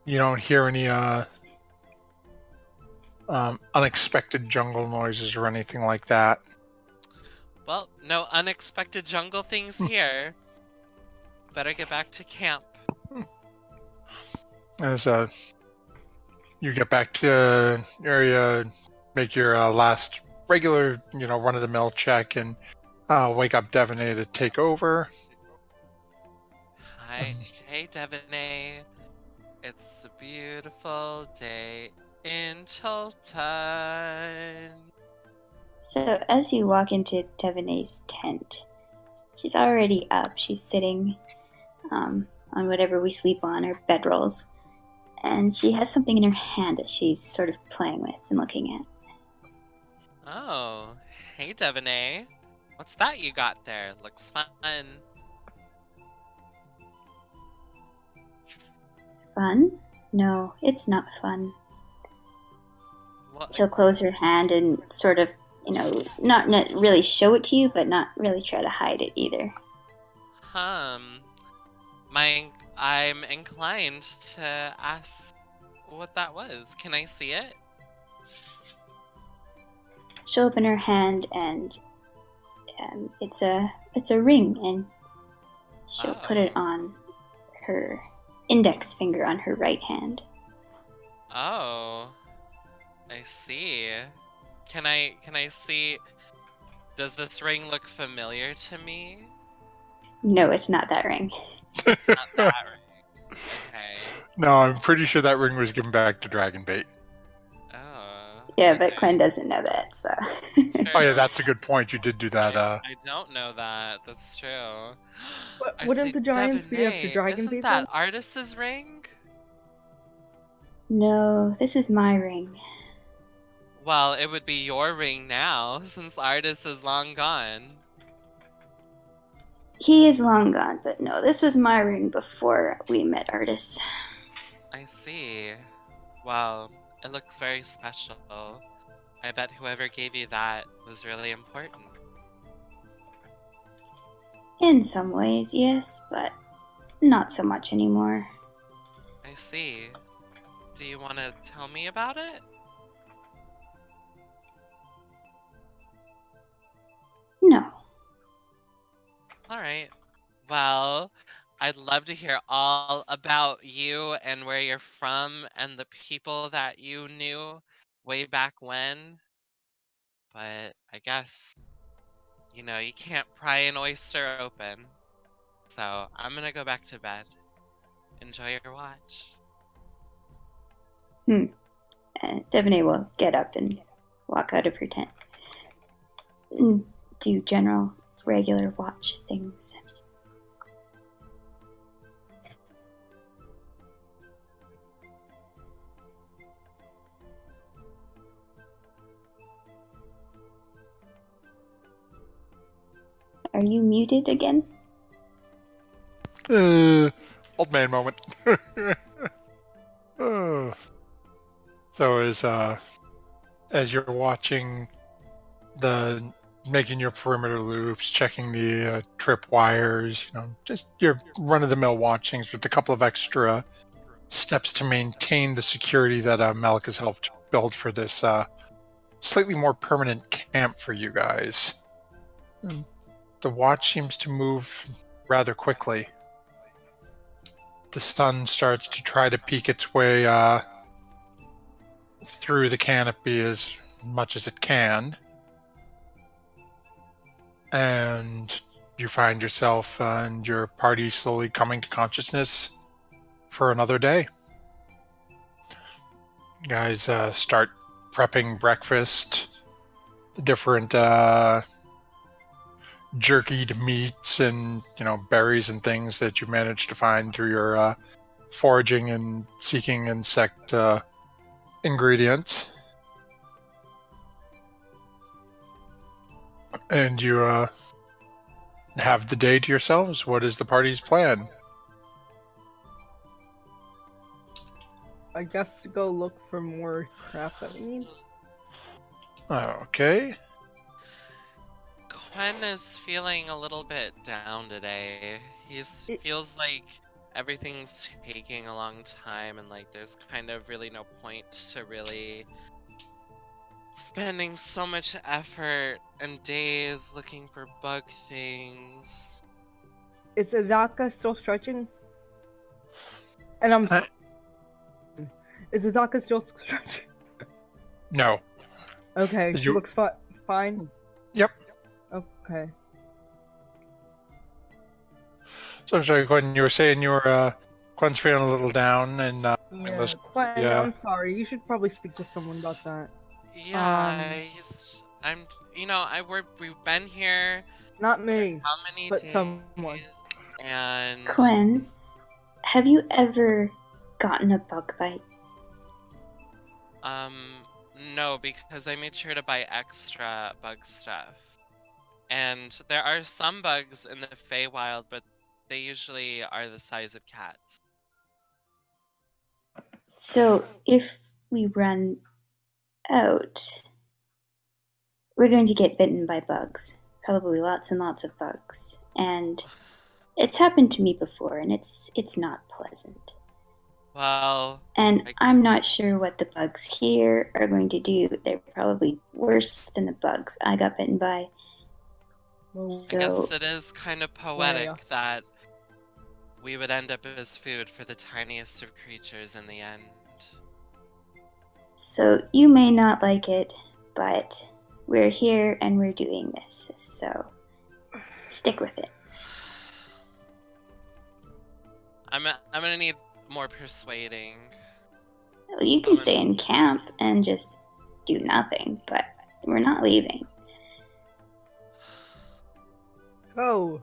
You don't hear any unexpected jungle noises or anything like that. Well, no unexpected jungle things here. Better get back to camp. As You get back to area, make your last regular, run-of-the-mill check, and wake up Devaney to take over. Hi, hey Devaney. It's a beautiful day in Cholton. So as you walk into Devaney's tent, she's already up. She's sitting on whatever we sleep on, or bedrolls. And she has something in her hand that she's sort of playing with and looking at. Oh, hey Devaney. What's that you got there? Looks fun. Fun? No, it's not fun. What? She'll close her hand and sort of, not really show it to you, but not really try to hide it either. I'm inclined to ask what that was. Can I see it? She'll open her hand and it's a ring, and she'll put it on her index finger on her right hand. Oh, I see. Can I see? Does this ring look familiar to me? No, it's not that ring. It's not that ring. Okay. No, I'm pretty sure that ring was given back to Dragonbait. Oh. Yeah, okay. but Quinn doesn't know that, so. Sure. Oh yeah, that's a good point. You did do that. I don't know that. That's true. But wouldn't the giants be up to Dragon Isn't Bait that then? Artis's ring? No, this is my ring. Well, it would be your ring now, since Artis is long gone. He is long gone, but no, this was my ring before we met Artis. I see. Well, it looks very special. I bet whoever gave you that was really important. In some ways, yes, but not so much anymore. I see. Do you want to tell me about it? No. Alright. Well, I'd love to hear all about you and where you're from and the people that you knew way back when. But I guess, you can't pry an oyster open. So I'm gonna go back to bed. Enjoy your watch. Devaney will get up and walk out of her tent. And do general, regular watch things. Are you muted again? Old man moment. Oh. So as you're watching making your perimeter loops, checking the trip wires, just your run-of-the-mill watchings with a couple of extra steps to maintain the security that Malik has helped build for this slightly more permanent camp for you guys. The watch seems to move rather quickly. The sun starts to try to peek its way through the canopy as much as it can. And you find yourself and your party slowly coming to consciousness for another day. You guys start prepping breakfast, the different jerkied meats and berries and things that you managed to find through your foraging and seeking insect ingredients. And you have the day to yourselves. What is the party's plan? I guess to go look for more crap that we need. Okay. Quinn is feeling a little bit down today. Feels like everything's taking a long time and like there's kind of really no point to really spending so much effort and days looking for bug things. Is Azaka still stretching? And I'm Is Azaka still stretching? No. Okay, Did she you- looks fine. Yep. Okay. So I'm sorry, Quinn, you were saying Quinn's feeling a little down and Yeah, this- Quinn, yeah. I'm sorry. You should probably speak to someone about that. Yeah, we've been here Not me, how many but days? someone. And Quinn, have you ever gotten a bug bite? no, because I made sure to buy extra bug stuff. And there are some bugs in the Feywild, but they usually are the size of cats. So if we run out, we're going to get bitten by bugs. Probably lots and lots of bugs. And it's happened to me before, and it's not pleasant. Well, And I'm not sure what the bugs here are going to do. They're probably worse than the bugs I got bitten by. Well, I guess it is kind of poetic yeah. that we would end up as food for the tiniest of creatures in the end. So you may not like it, but we're here and we're doing this. So stick with it. I'm gonna need more persuading. Well, you can stay in camp and just do nothing, but we're not leaving. Oh,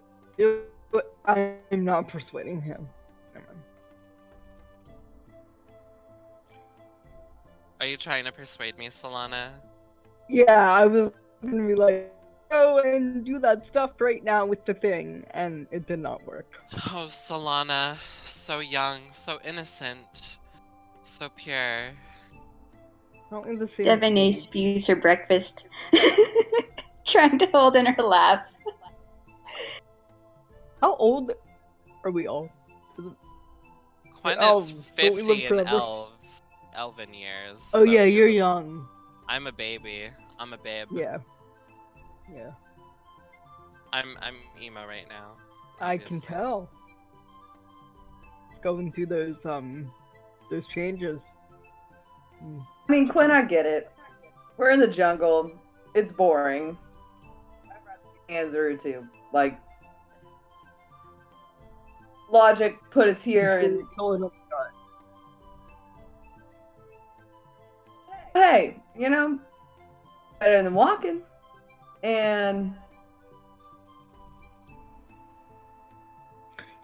I'm not persuading him. Never mind. Are you trying to persuade me, Solana? Yeah, I was gonna be like, go and do that stuff right now with the thing, and it did not work. Oh, Solana, so young, so innocent, so pure. Not in the same Devaney age. spews her breakfast, trying to hold in her laugh. How old are we all? Quinn elves, is don't we live 50 in forever? elven years. Oh so yeah, he's you're young. I'm a baby. I'm a babe. Yeah. Yeah. I'm emo right now. I can obviously. tell. Going through those changes. I mean, Quinn, I get it. We're in the jungle. It's boring. Answer too. Like, logic put us here, and hey, better than walking. And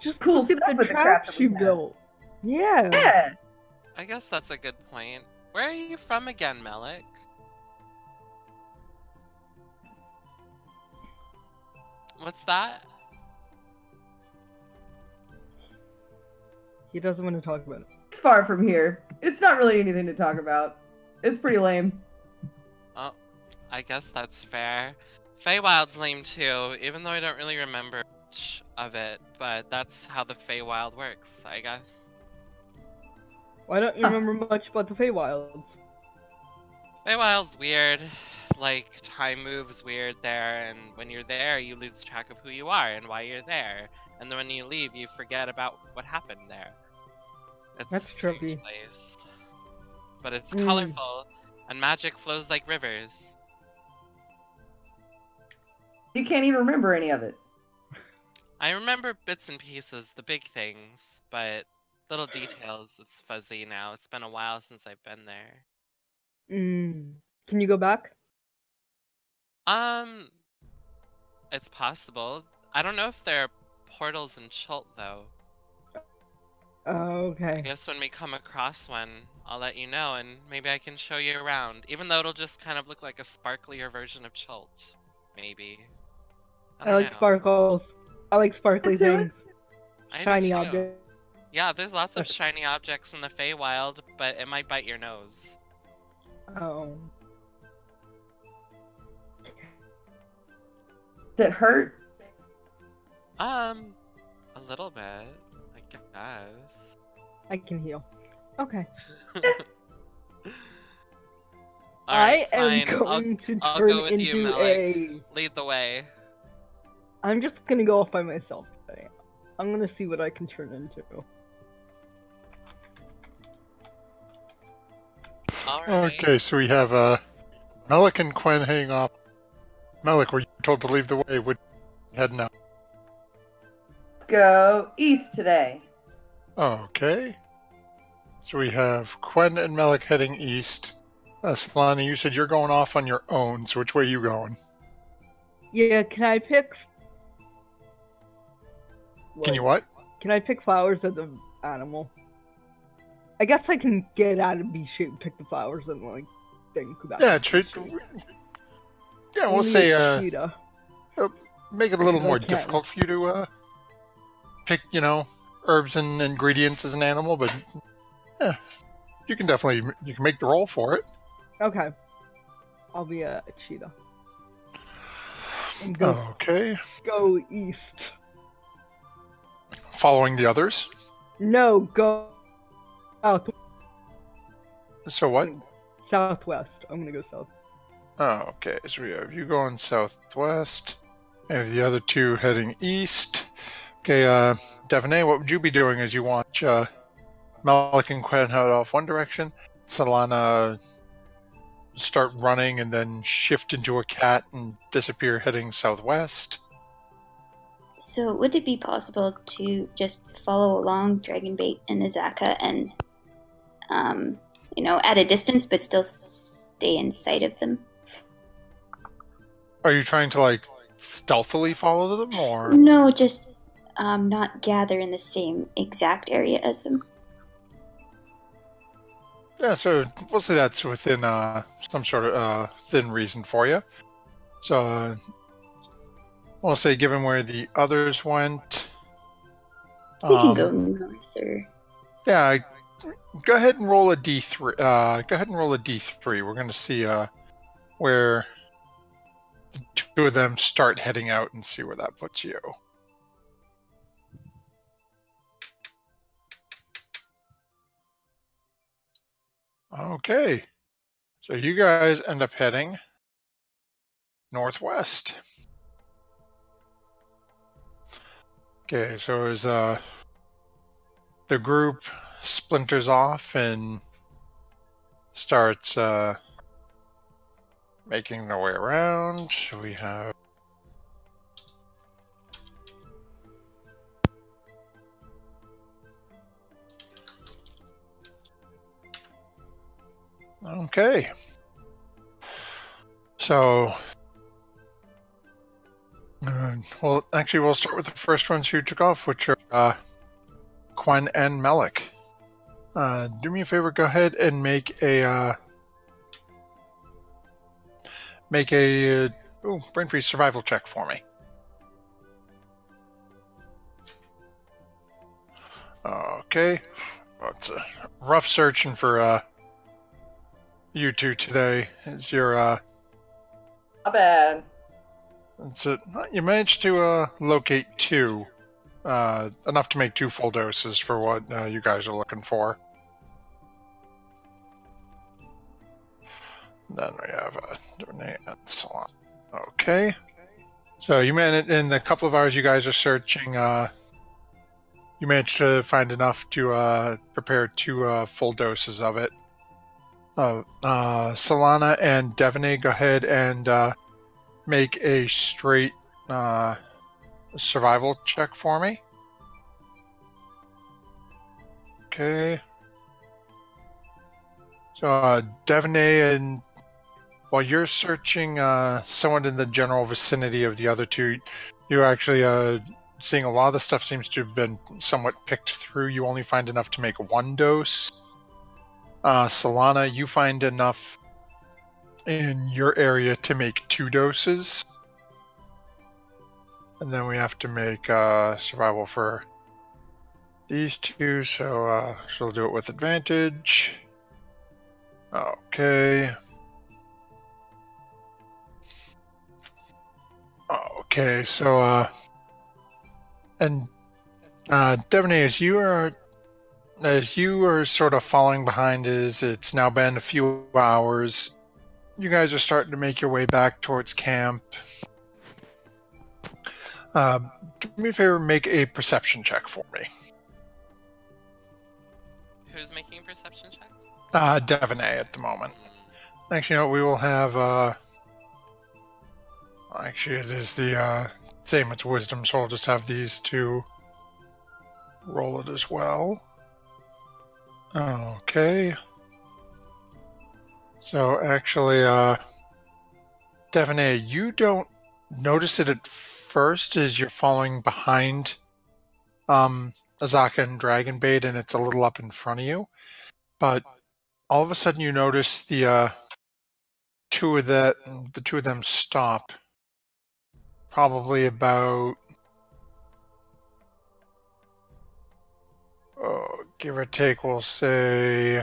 Just cool look at stuff the with the crap traps that we you have. built. Yeah. yeah, I guess that's a good point. Where are you from again, Melik? What's that? He doesn't want to talk about it. it's far from here. It's not really anything to talk about. It's pretty lame. Oh, I guess that's fair. Feywild's lame too, even though I don't really remember much of it, but that's how the Feywild works, I guess. Why don't you remember much about the Feywilds? Feywild's weird. Like, time moves weird there, and when you're there, you lose track of who you are and why you're there. And then when you leave, you forget about what happened there. It's That's a strange trippy. place. But it's Mm. colorful, and magic flows like rivers. You can't even remember any of it. I remember bits and pieces, the big things, but little details, it's fuzzy now. It's been a while since I've been there. Can you go back? It's possible. I don't know if there are portals in Chult, though. Oh, I okay. guess when we come across one, I'll let you know, and maybe I can show you around. Even though it'll just kind of look like a sparklier version of Chult. Maybe. I I don't like know. sparkles. I like sparkly Into it. things. I do Shiny too. objects. Yeah, there's lots of shiny objects in the Feywild, but it might bite your nose. Oh. Does it hurt? A little bit, I guess. I can heal. Okay. Alright, I am fine. going to I'll turn go with you, into Melik. Lead the way. I'm just gonna go off by myself today. I'm gonna see what I can turn into. Alright. Okay, so we have Melik and Quen heading off. Melik, were you told to lead the way? Would head now? Let's go east today. Okay. So we have Quen and Melik heading east. Solana, you said you're going off on your own, so which way are you going? Yeah, can I pick? Can you what? Can I pick flowers as an animal? I guess I can get out of B shape, pick the flowers, and like then go back. Yeah, to yeah, we'll Only say a cheetah. make it a little I more can. difficult for you to pick, herbs and ingredients as an animal, but yeah, you can make the roll for it. Okay, I'll be a cheetah. And go Okay. go east. Following the others. No, go south. So what? Southwest. I'm gonna go south. Oh, okay. So we have you going southwest, and the other two heading east. Okay, Devaney, what would you be doing as you watch Melik and Quen head off one direction, Solana start running and then shift into a cat and disappear heading southwest? So would it be possible to just follow along Dragonbait and Azaka and, at a distance but still stay in sight of them? Are you trying to, stealthily follow them, or...? No, just not gather in the same exact area as them. Yeah, so we'll say that's within some sort of thin reason for you. So we'll say, given where the others went, We can go north or... Yeah, go ahead and roll a D3. Go ahead and roll a D3. We're going to see where the two of them start heading out and see where that puts you. Okay, so you guys end up heading northwest. Okay, so as the group splinters off and starts making their way around, we have okay. So, well, actually, we'll start with the first ones who took off, which are Quen and Melik. Do me a favor, go ahead and make a brain freeze survival check for me. Okay, well, it's a rough searching for you two today. Is your Not bad. That's it. You managed to locate two, enough to make 2 full doses for what you guys are looking for. Then we have Donate and Salon. Okay. So you managed, in the couple of hours you guys are searching, you managed to find enough to prepare 2 full doses of it. Solana and Devaney, go ahead and make a straight survival check for me. Okay. So, Devaney, and while you're searching somewhat in the general vicinity of the other two, you're actually seeing a lot of the stuff seems to have been somewhat picked through. You only find enough to make 1 dose. Solana, you find enough in your area to make 2 doses. And then we have to make survival for these two, so she'll do it with advantage. Okay. Okay, so and Devaney, as you are sort of following behind, it's now been a few hours. You guys are starting to make your way back towards camp. Do me a favor, make a perception check for me. Who's making perception checks? Devanay at the moment. Actually, no, we will have, actually, it is the, same, it's wisdom, so I'll just have these two roll it as well. Okay. So, actually, Devanay, you don't notice it at first as you're following behind, Azaka and Dragonbait, and it's a little up in front of you. But all of a sudden you notice the two of them stop. Probably about, give or take, we'll say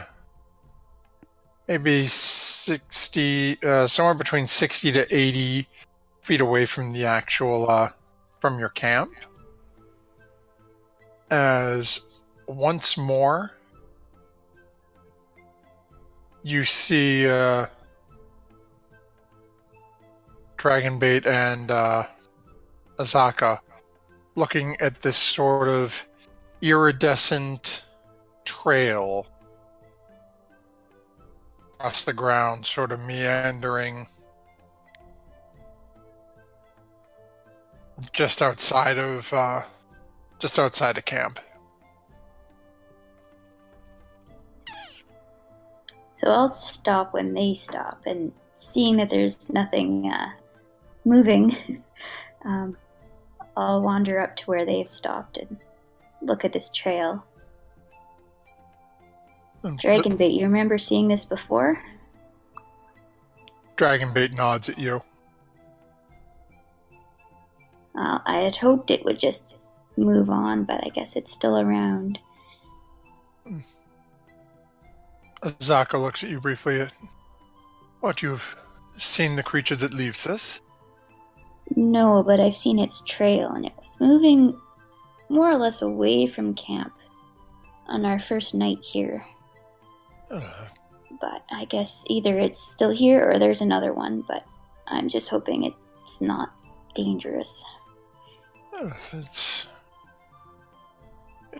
maybe 60, somewhere between 60 to 80 feet away from the actual, from your camp. As once more, you see Dragonbait and Azaka looking at this sort of iridescent trail across the ground, sort of meandering just outside of camp. So I'll stop when they stop, and seeing that there's nothing moving, I'll wander up to where they've stopped and look at this trail. Dragonbait, you remember seeing this before? Dragonbait nods at you. I had hoped it would just move on, but I guess it's still around. Azaka looks at you briefly. What, you've seen the creature that leaves this? No, but I've seen its trail, and it was moving more or less away from camp on our first night here. But I guess either it's still here or there's another one, but I'm just hoping it's not dangerous. It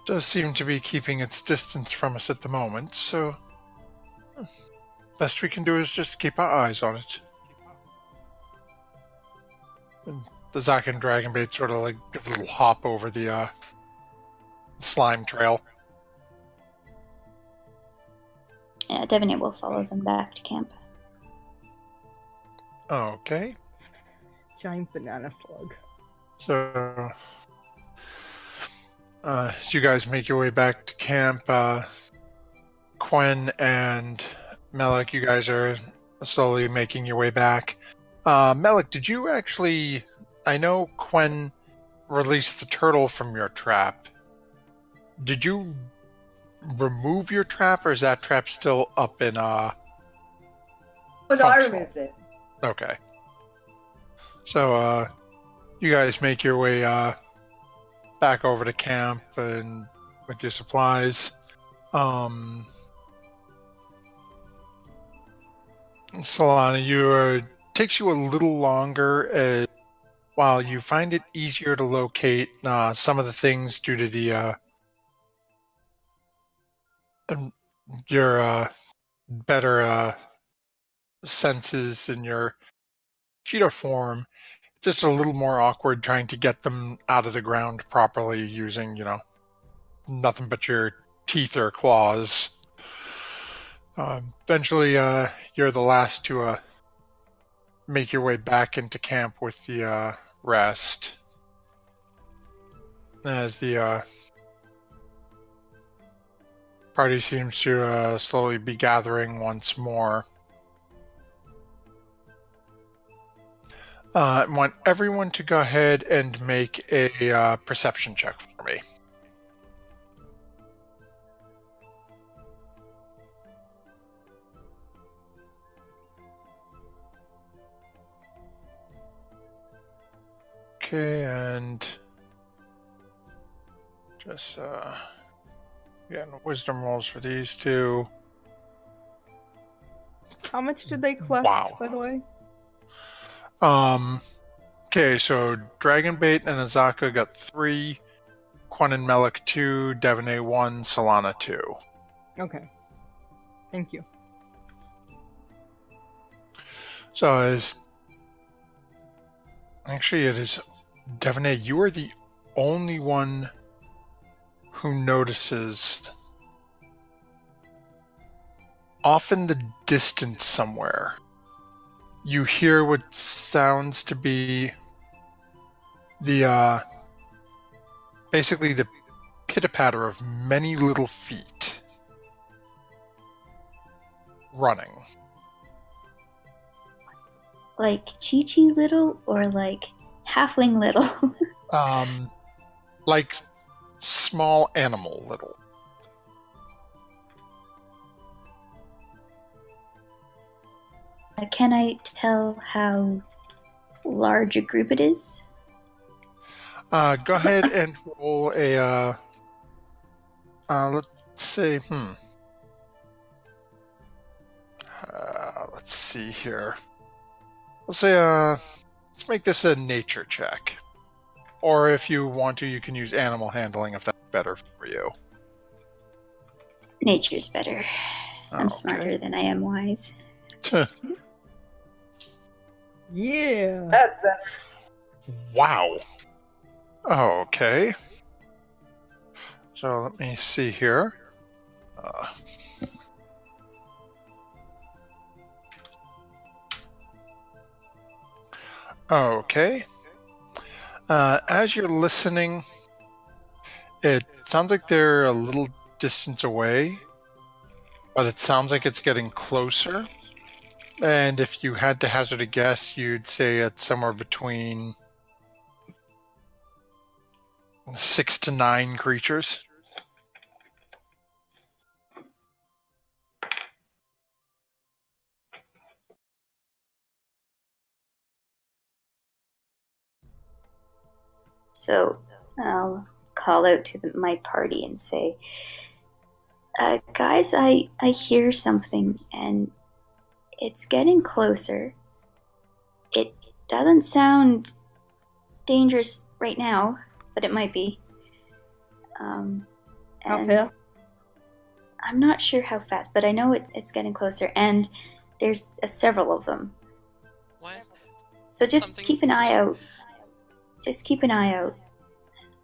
does seem to be keeping its distance from us at the moment, so best we can do is just keep our eyes on it. And the Zak and Dragonbait sort of like give a little hop over the slime trail. Yeah, Devanay will follow them back to camp. Okay. Giant banana slug. So, as you guys make your way back to camp, Quen and Melik, you guys are slowly making your way back. Melik, did you actually... I know Quen released the turtle from your trap. Did you remove your trap, or is that trap still up in, Oh, no, I removed it. Okay. So, you guys make your way, back over to camp and with your supplies. Solana, takes you a little longer while you find it easier to locate some of the things due to the your better senses in your cheetah form. Just a little more awkward trying to get them out of the ground properly using, nothing but your teeth or claws. Eventually, you're the last to make your way back into camp with the rest. As the party seems to slowly be gathering once more. I want everyone to go ahead and make a perception check for me. Okay, and just getting wisdom rolls for these two. How much did they collect, by the way? Okay, so Dragonbait and Azaka got 3, Quen and Melik 2, Devanay 1, Solana 2. Okay. Thank you. So actually it is Devonay, you are the only one who notices off in the distance somewhere. You hear what sounds to be the basically the pitter-patter of many little feet running. Like Chi-Chi little or like halfling little? Like small animal little. Can I tell how large a group it is? Go ahead and roll a let's say let's see here. Let's say let's make this a nature check. Or if you want to, you can use animal handling if that's better for you. Nature's better. I'm Okay. smarter than I am wise. Yeah. That's better. Wow. Okay. So let me see here. Okay. As you're listening, it sounds like they're a little distance away, but it sounds like it's getting closer. And if you had to hazard a guess, you'd say it's somewhere between 6 to 9 creatures. So I'll call out to my party and say, guys, I hear something and it's getting closer. It doesn't sound dangerous right now, but it might be. How fast? I'm not sure how fast, but I know it's getting closer, and there's several of them. What? So just Something's- keep an eye out. Just keep an eye out.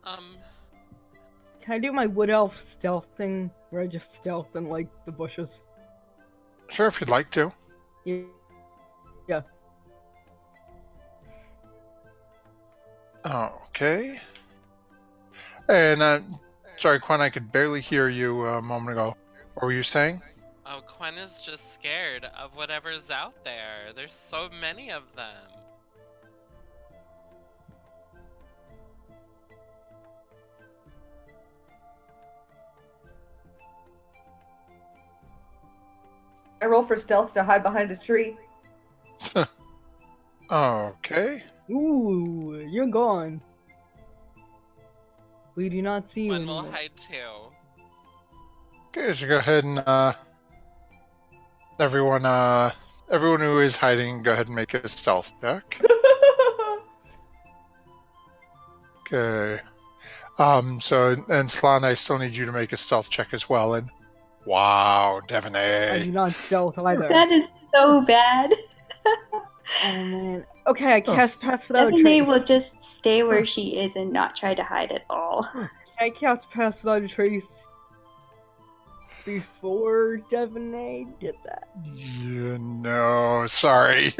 Can I do my wood elf stealth thing where I just stealth in like the bushes? Sure, if you'd like to. Yeah. Okay. And sorry, Quan, I could barely hear you a moment ago. What were you saying? Oh, Quen is just scared of whatever's out there. There's so many of them. I roll for stealth to hide behind a tree. Okay. Ooh, you're gone. We do not see you Quen will anymore. hide too. Okay, so go ahead and everyone who is hiding, go ahead and make a stealth check. Okay. So and Slan, I still need you to make a stealth check as well. And wow, I do Devonay. not stealth either. That is so bad. Oh man. Okay, I cast Pass Without a Ebony Trace. will just stay where she is and not try to hide at all. I cast Pass Without a Trace before Devonay did that. Yeah, no, sorry.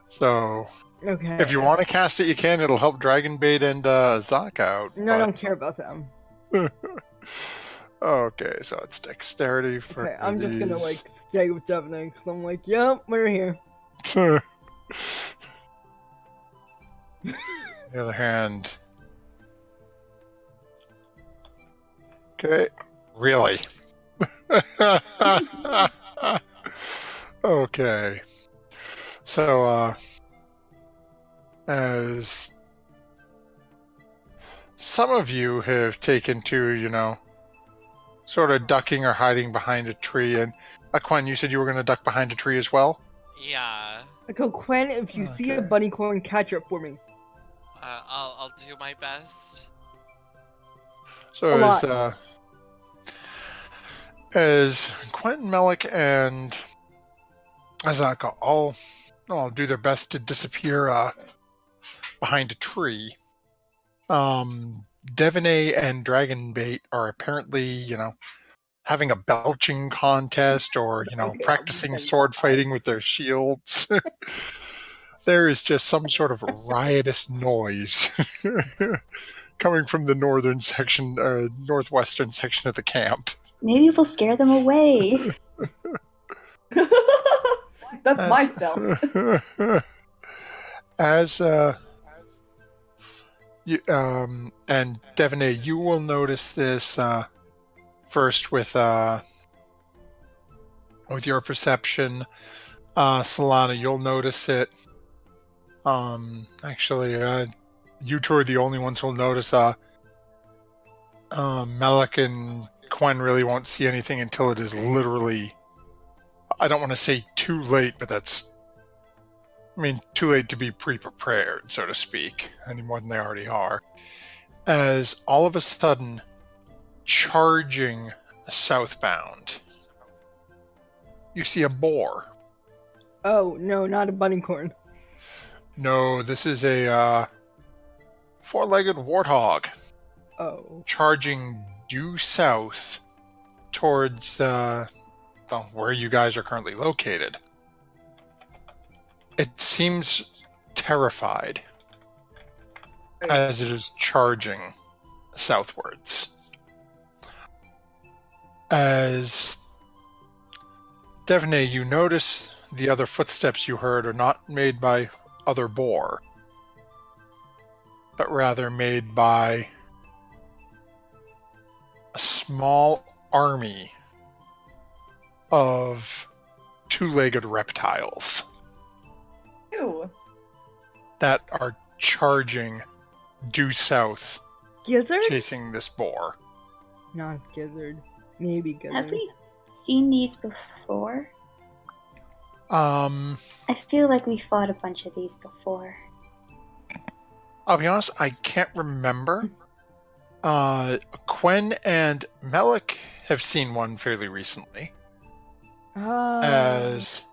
So, Okay. if you want to cast it, you can. It'll help Dragonbait and Zaka out. No, I don't care about them. Okay, so it's dexterity for Okay, I'm just gonna these. like stay with Devonay because I'm like, yep, we're here. On the other hand. Okay. Really? Okay. So, as some of you have taken to, sort of ducking or hiding behind a tree, and Aquan, you said you were going to duck behind a tree as well? Yeah. Okay, Quen, if you see a Okay. bunny corn, catch it for me. I'll do my best. So A as As Quentin, Malik, and Azaka all do their best to disappear behind a tree. Devaney and Dragonbait are apparently, having a belching contest or, practicing sword fighting with their shields. There is just some sort of riotous noise coming from the northwestern section of the camp. Maybe we'll scare them away. That's my stealth. And Devaney, you will notice this first with your perception. Solana, you'll notice it. Actually, you two are the only ones who'll notice. Malik and Quen really won't see anything until it is literally, I don't want to say too late, but too late to be pre-prepared, so to speak, any more than they already are. As all of a sudden, charging southbound, you see a boar. Oh, no, not a bunnycorn. No, this is a four-legged warthog. Oh. Charging due south towards where you guys are currently located. It seems terrified as it is charging southwards. As Devaney, you notice the other footsteps you heard are not made by other boar, but rather made by a small army of two-legged reptiles. Ew. That are charging due south, Gizzard? chasing this boar. Not gizzard. Maybe gizzard. Have we seen these before? I I feel like we fought a bunch of these before. I'll be honest, I can't remember. Quen and Malik have seen one fairly recently. As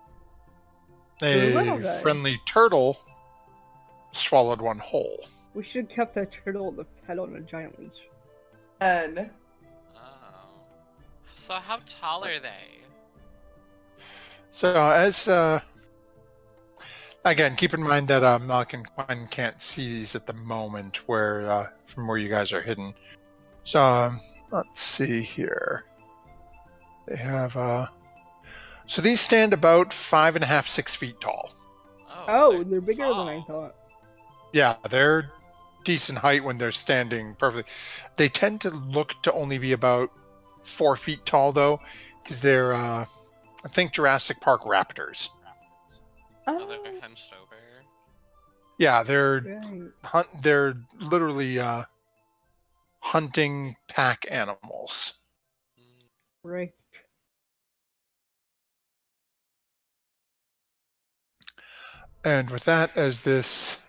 a friendly turtle swallowed one whole. We should have kept that turtle the pet on a giant leash. And Oh. So how tall are they? So as again, keep in mind that Malik and Quen can't see these at the moment, where from where you guys are hidden. So let's see here. They have so these stand about 5.5, 6 feet tall. Oh, they're bigger tall. than I thought. Yeah, they're decent height when they're standing perfectly. They tend to look to only be about 4 feet tall, though, because they're, I think, Jurassic Park raptors. Oh, they're hunched over. Yeah, they're Right. they're literally hunting pack animals. Mm. Right. And with that, as this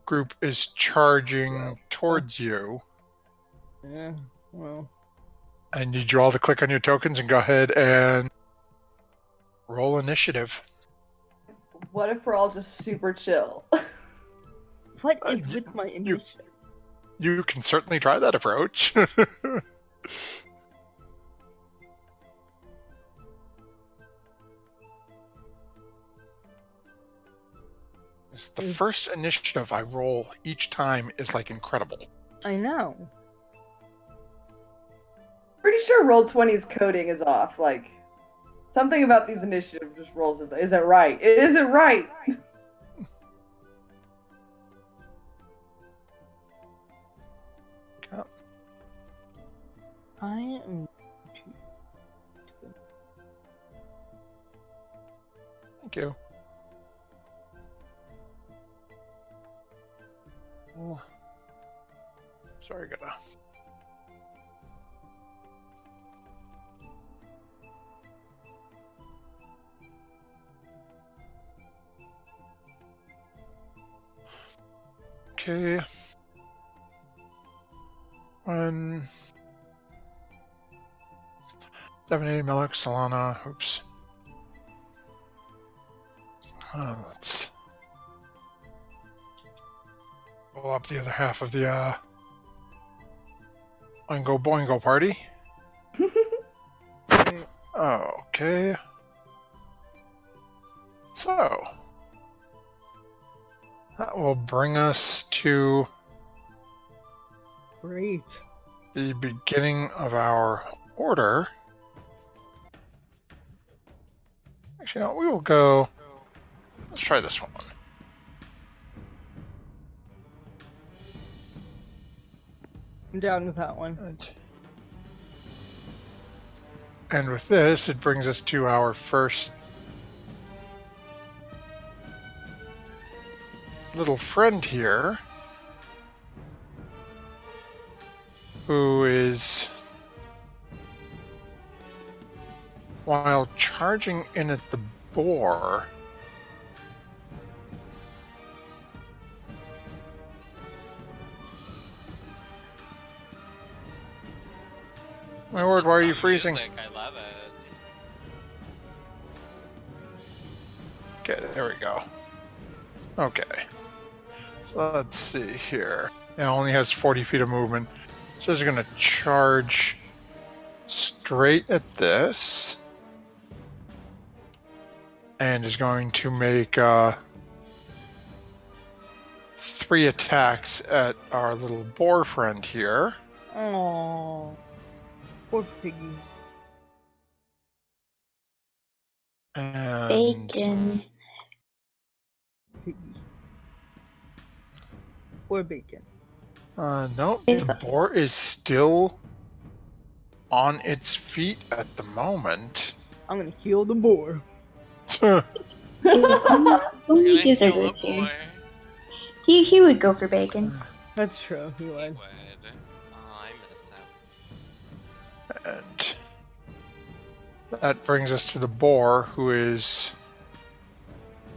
group is charging towards you, Yeah, well. I need you all to click on your tokens and go ahead and roll initiative. what if we're all just super chill? What is with my initiative? You can certainly try that approach. The first initiative I roll each time is like incredible. I know. Pretty sure Roll20's coding is off. Like, something about these initiative just rolls isn't right. It isn't right. I am. Thank you. Oh. Sorry, gotta. Okay. Stephanie, Melik, Solana. Oops. Let's pull up the other half of the Oingo Boingo party. Okay. So, that will bring us to Great. the beginning of our order. Actually, no, we will go. Let's try this one. I'm down with that one. And with this, it brings us to our first little friend here, who is, while charging in at the boar, my lord, why are you freezing? Music, I love it. Okay, there we go. Okay. So let's see here. It only has 40 feet of movement. So it's going to charge straight at this. And is going to make 3 attacks at our little boar friend here. Oh, poor piggy. And Bacon. Piggy. Poor bacon. nope, the boar is still on its feet at the moment. I'm gonna heal the boar. Only You're gonna Gizzard heal was the here. boy. He would go for bacon. That's true. He He would. would. Oh, I miss him. And that brings us to the boar, who is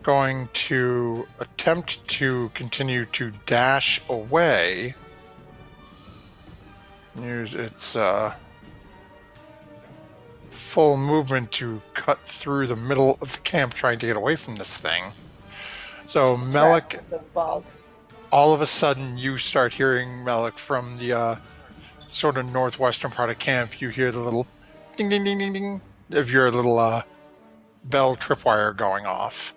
going to attempt to continue to dash away. Use its full movement to cut through the middle of the camp, trying to get away from this thing. So Melik, Tracks is involved. all of a sudden you start hearing Melik from the sort of northwestern part of camp. You hear the little ding ding ding ding ding of your little bell tripwire going off.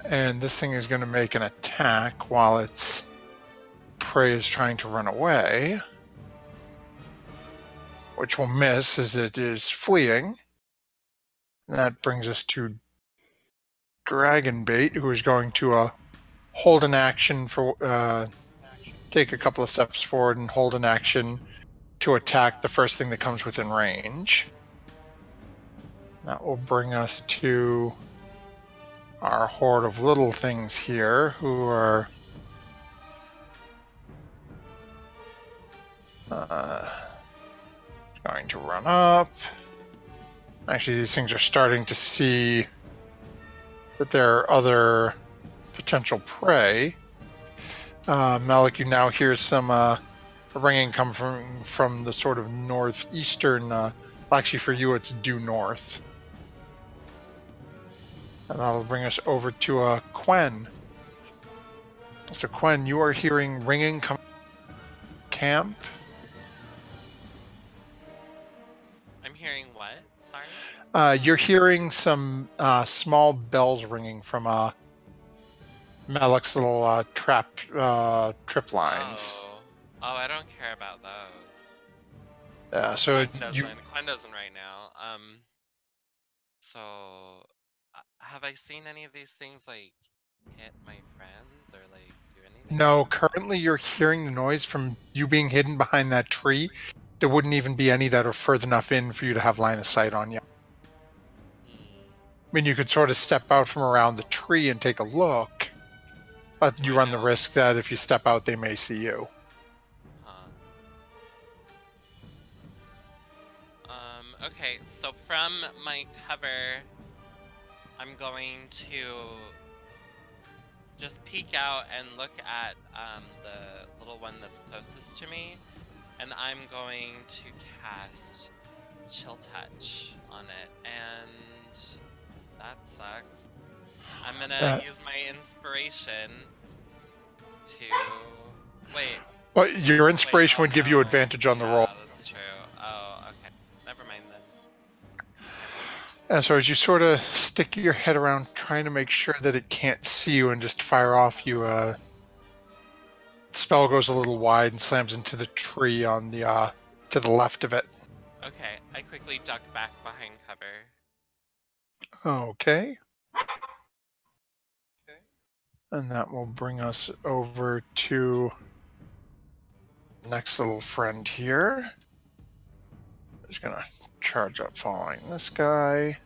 And this thing is going to make an attack while its prey is trying to run away, which will miss as it is fleeing. And that brings us to Dragonbait, who is going to hold an action for take a couple of steps forward and hold an action to attack the first thing that comes within range. That will bring us to our horde of little things here, who are going to run up. Actually, these things are starting to see that there are other potential prey. Melik, you now hear some ringing come from the sort of northeastern. Actually, for you, it's due north. And that'll bring us over to Quen. So Quen, you are hearing ringing come camp. I'm hearing what? Sorry? You're hearing some small bells ringing from Melik's little trip lines. Oh, I don't care about those. Yeah, so Quen doesn't right now. So have I seen any of these things like hit my friends or like do anything? no, currently you're hearing the noise from you being hidden behind that tree. There wouldn't even be any that are further enough in for you to have line of sight on you. I mean, you could sort of step out from around the tree and take a look, but you run the risk that if you step out, they may see you. Okay, so from my cover, I'm going to just peek out and look at the little one that's closest to me, and I'm going to cast Chill Touch on it, and that sucks. I'm gonna use my inspiration to... Wait. Well, your inspiration would give you no. advantage on the roll. That's true. Oh, okay. Never mind then. And so as you sort of stick your head around trying to make sure that it can't see you and just fire off, you spell goes a little wide and slams into the tree on the to the left of it. Okay, I quickly duck back behind cover. Okay. And that will bring us over to next little friend here. Just gonna charge up following this guy.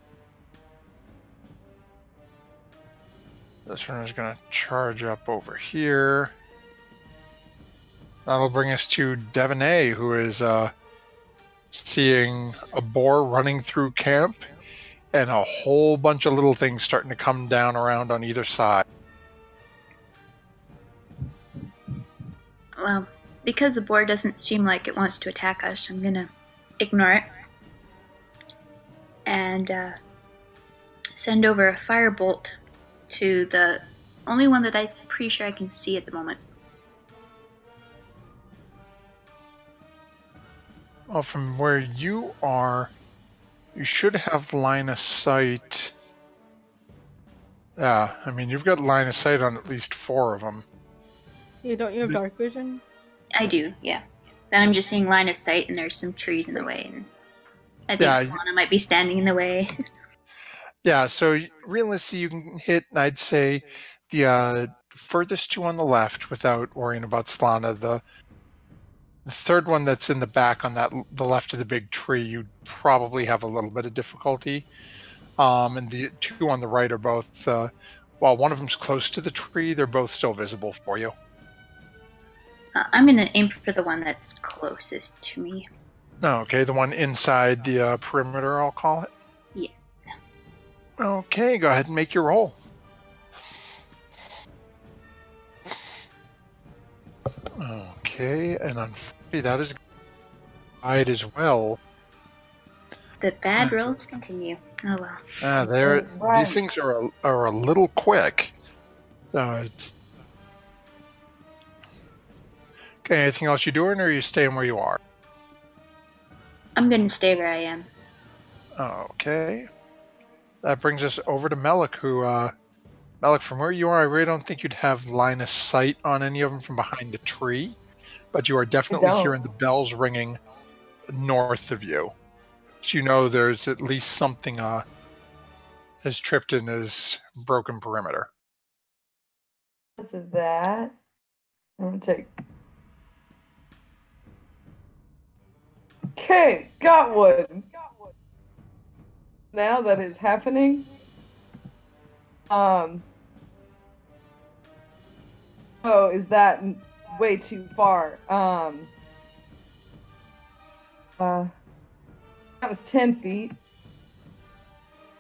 This one is gonna charge up over here. That'll bring us to Devonay, who is seeing a boar running through camp and a whole bunch of little things starting to come down around on either side. Well, because the boar doesn't seem like it wants to attack us, I'm gonna ignore it. And send over a firebolt to the only one that I'm pretty sure I can see at the moment. Well, from where you are, you should have line of sight. Yeah, I mean, you've got line of sight on at least 4 of them. Yeah, don't you have dark vision? I do, yeah. Then I'm just seeing line of sight, and there's some trees in the way, and I think Solana might be standing in the way. Yeah, so realistically, you can hit, I'd say, the furthest 2 on the left without worrying about Solana. The third one that's in the back on the left of the big tree, you'd probably have a little bit of difficulty. And the 2 on the right are both, while one of them's close to the tree, they're both still visible for you. I'm going to aim for the one that's closest to me. Okay, the one inside the perimeter, I'll call it? Yes. Okay, go ahead and make your roll. Okay, and unfortunately that is wide as well. The bad rolls continue. Oh well. These things are a little quick. So it's okay. Anything else you doing, or are you staying where you are? I'm gonna stay where I am. Okay. That brings us over to Melik, who Melik, from where you are, I really don't think you'd have line of sight on any of them from behind the tree, but you are definitely hearing the bells ringing north of you. So you know there's at least something has tripped in his broken perimeter. Because of that, I'm gonna take. Okay, got one. Now that is happening. Oh, is that way too far? That was 10 feet.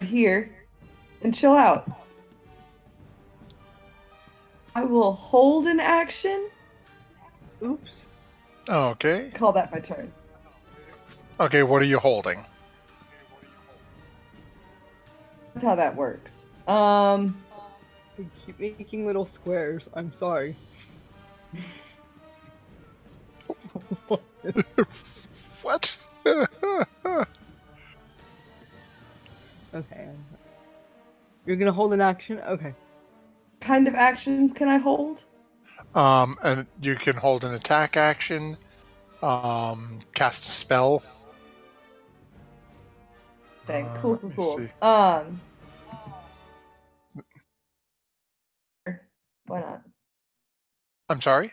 Here. And chill out. I will hold an action. Oops. Okay. Call that my turn. Okay, what are you holding? That's how that works. You keep making little squares. I'm sorry. What? Okay. You're gonna hold an action? Okay. What kind of actions can I hold? And you can hold an attack action, cast a spell. Okay, cool. See. Why not? I'm sorry?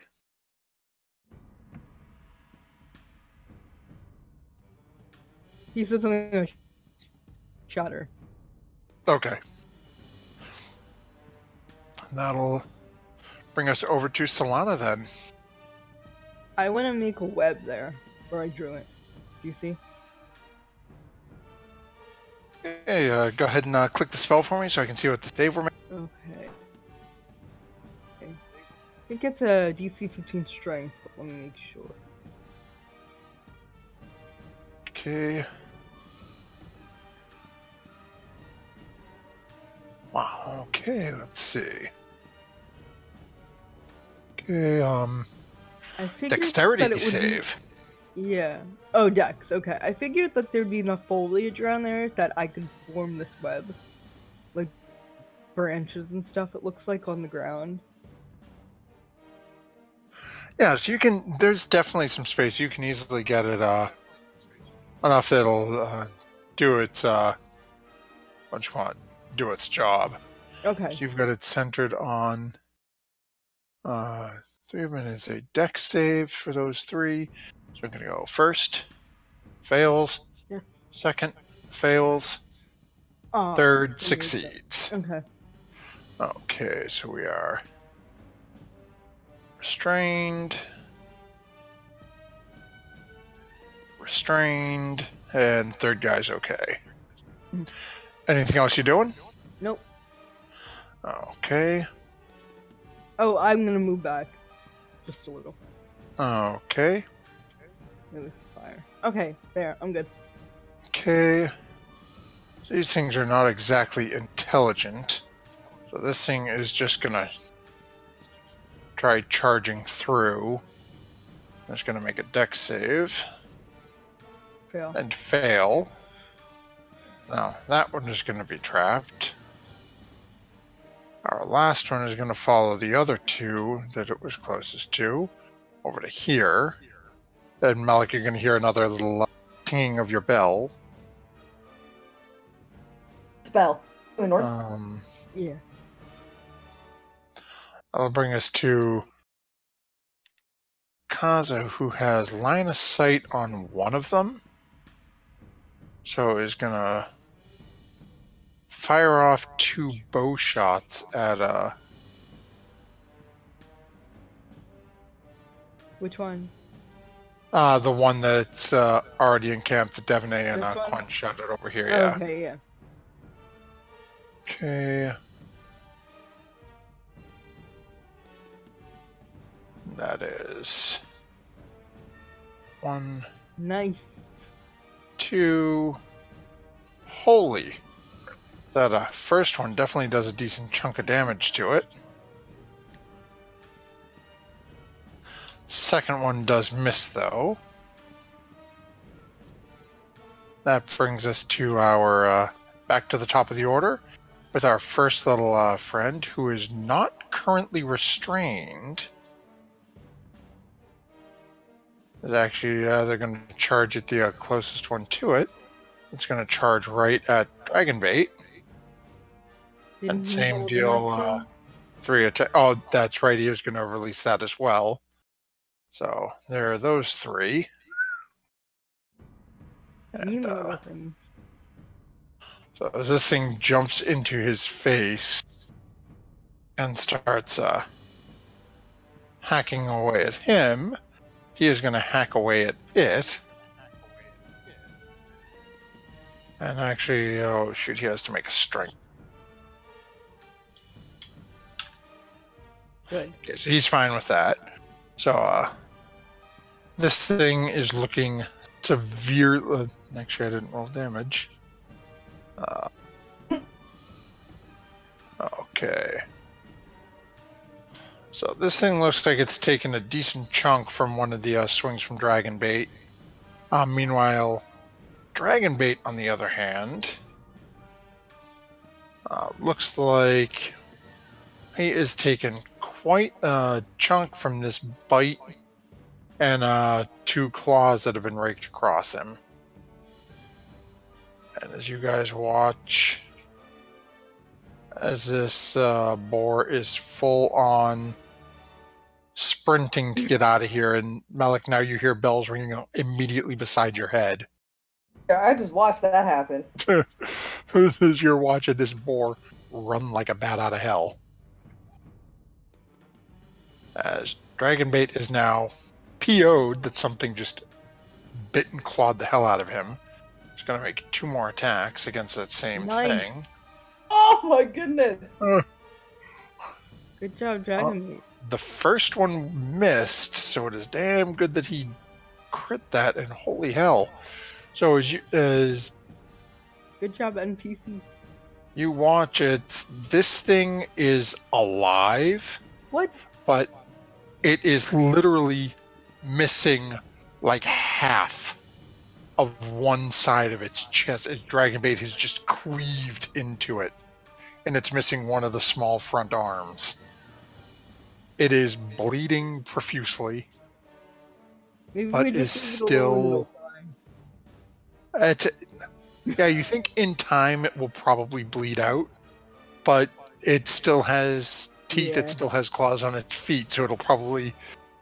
He said something like shatter. Okay. That'll bring us over to Solana then. I want to make a web there, where I drew it. Do you see? Okay, go ahead and click the spell for me so I can see what the save we're making. Okay. I think it's a DC 15 strength, but let me make sure. Okay. Wow, okay, let's see. Okay, I figured dexterity that it would save. Be... Yeah. Oh, Dex. Okay. I figured that there'd be enough foliage around there that I could form this web, like branches and stuff. It looks like on the ground. Yeah, so you can. There's definitely some space. You can easily get it enough that it'll do its what you want, do its job. Okay. So you've got it centered on 3 of them is a dex save for those 3. So I'm gonna go first, fails, Yeah. second, fails, Oh, third succeeds. Okay. Okay, so we are restrained, and third guy's okay. Anything else you're doing? Nope. Okay. Oh, I'm gonna move back. Just a little. Okay. It was fire. Okay, there. I'm good. Okay. So these things are not exactly intelligent. So this thing is just gonna try charging through. It's gonna make a dex save. Fail. And fail. Now, that one is gonna be trapped. Our last one is gonna follow the other 2 that it was closest to, over to here. And Malik, you're gonna hear another little tinging of your bell. Spell. Going north. Yeah. That'll bring us to Kaza, who has line of sight on one of them. So is gonna fire off 2 bow shots at Which one? the one that's already encamped. The Devaney and This one? Quan shot it over here. Oh, Yeah. okay, yeah. Okay. That is 1, Nice. 2. Holy. That first one definitely does a decent chunk of damage to it. Second one does miss, though. That brings us to our back to the top of the order with our first little friend, who is not currently restrained. Is actually they're going to charge at the closest one to it. It's going to charge right at Dragonbait. And same deal, 3 attack. Oh, that's right. He is going to release that as well. So there are those 3. And, so as this thing jumps into his face and starts hacking away at him, he is going to hack away at it. And actually, oh shoot, he has to make a strength. Good. Okay, so he's fine with that. So this thing is looking severe. Actually, I didn't roll damage. Okay. So this thing looks like it's taken a decent chunk from one of the swings from Dragonbait. Meanwhile, Dragonbait, on the other hand, looks like he is taking quite a chunk from this bite and 2 claws that have been raked across him. And as you guys watch, as this boar is full on sprinting to get out of here, and Malik, now you hear bells ringing immediately beside your head. Yeah, I just watched that happen. As you're watching this boar run like a bat out of hell. As Dragonbait is now PO'd that something just bit and clawed the hell out of him. He's going to make 2 more attacks against that same thing. Oh my goodness! Good job, Dragonbait. The first one missed, so it is damn good that he crit that, and holy hell. So as Good job, NPC. you watch it, this thing is alive, What? but it is literally missing like half of one side of its chest. Its dragon bait has just cleaved into it, and it's missing one of the small front arms. It is bleeding profusely, Maybe but we is just leave it alone still. Yeah, you think in time it will probably bleed out, but it still has teeth, Yeah. it still has claws on its feet, so it'll probably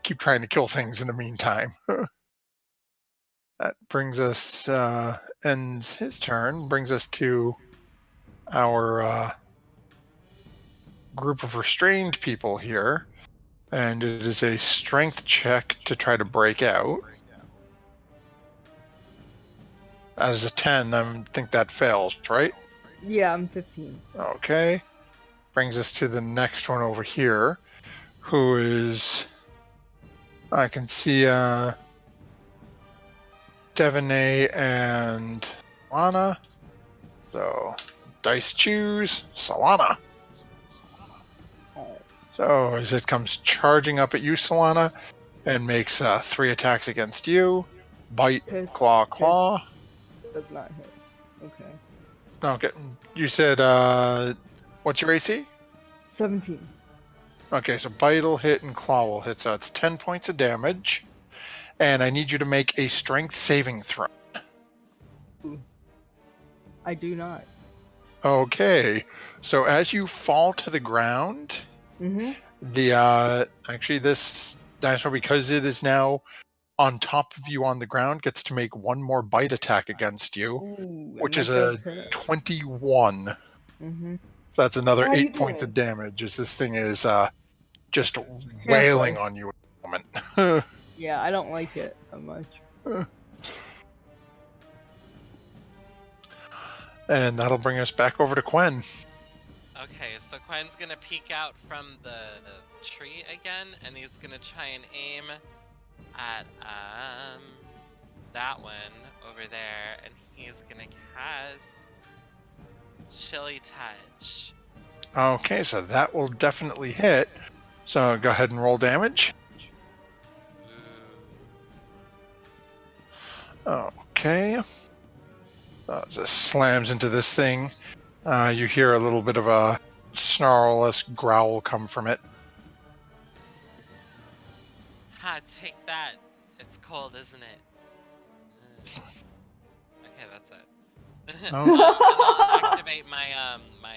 keep trying to kill things in the meantime. That brings us, ends his turn, brings us to our group of restrained people here, and it is a strength check to try to break out. As a 10, I think that fails, right? Yeah, I'm 15. Okay. Brings us to the next one over here, who is... I can see Devaney and Solana. So, dice choose Solana. So, as it comes charging up at you, Solana, and makes 3 attacks against you. Bite, Hit. claw, claw. Does not hit. Okay. Okay, you said, what's your AC? 17. Okay, so bite will hit and claw will hit, so it's 10 points of damage. And I need you to make a strength saving throw. Ooh. I do not. Okay, so as you fall to the ground, the actually this dinosaur, because it is now on top of you on the ground, gets to make one more bite attack against you, Ooh, which is and a that does hit. 21. Mhm. So that's another How you 8 points doing? of damage, as this thing is just wailing on you at the moment. Yeah, I don't like it that much. And that'll bring us back over to Quen. Okay, so Quinn's gonna peek out from the tree again, and he's gonna try and aim at that one over there, and he's gonna cast Chilly Touch. Okay, so that will definitely hit. So go ahead and roll damage. Ooh. Okay. Just slams into this thing. You hear a little bit of a snarl-esque growl come from it. Ha, take that. It's cold, isn't it? Okay, that's it. Oh. I'll activate my my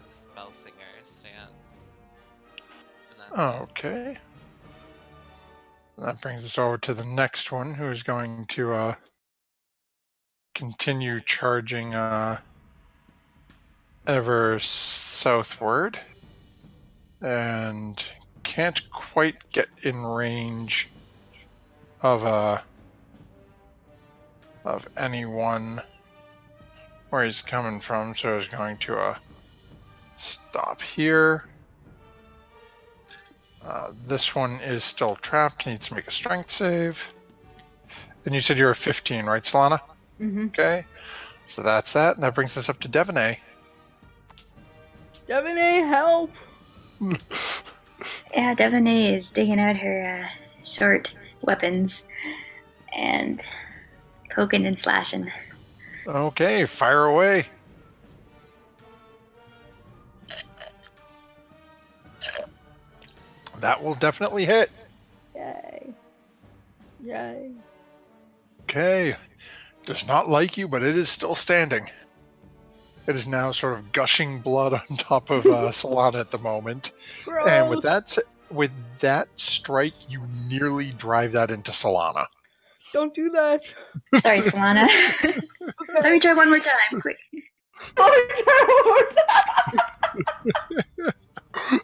spell singer stance. Okay. That brings us over to the next one, who's going to continue charging ever southward, and can't quite get in range of anyone where he's coming from, so he's going to stop here. This one is still trapped, needs to make a strength save. And you said you're a 15, right, Solana? Okay. So that's that, and that brings us up to Devaney. Devaney, help! Yeah, Devaney is digging out her short weapons and poking and slashing. Okay, fire away. That will definitely hit. Yay. Yay. Okay. Does not like you, but it is still standing. It is now sort of gushing blood on top of Solana at the moment. Gross. And with that strike, you nearly drive that into Solana. Don't do that. Sorry, Solana. Let me try one more time, quick.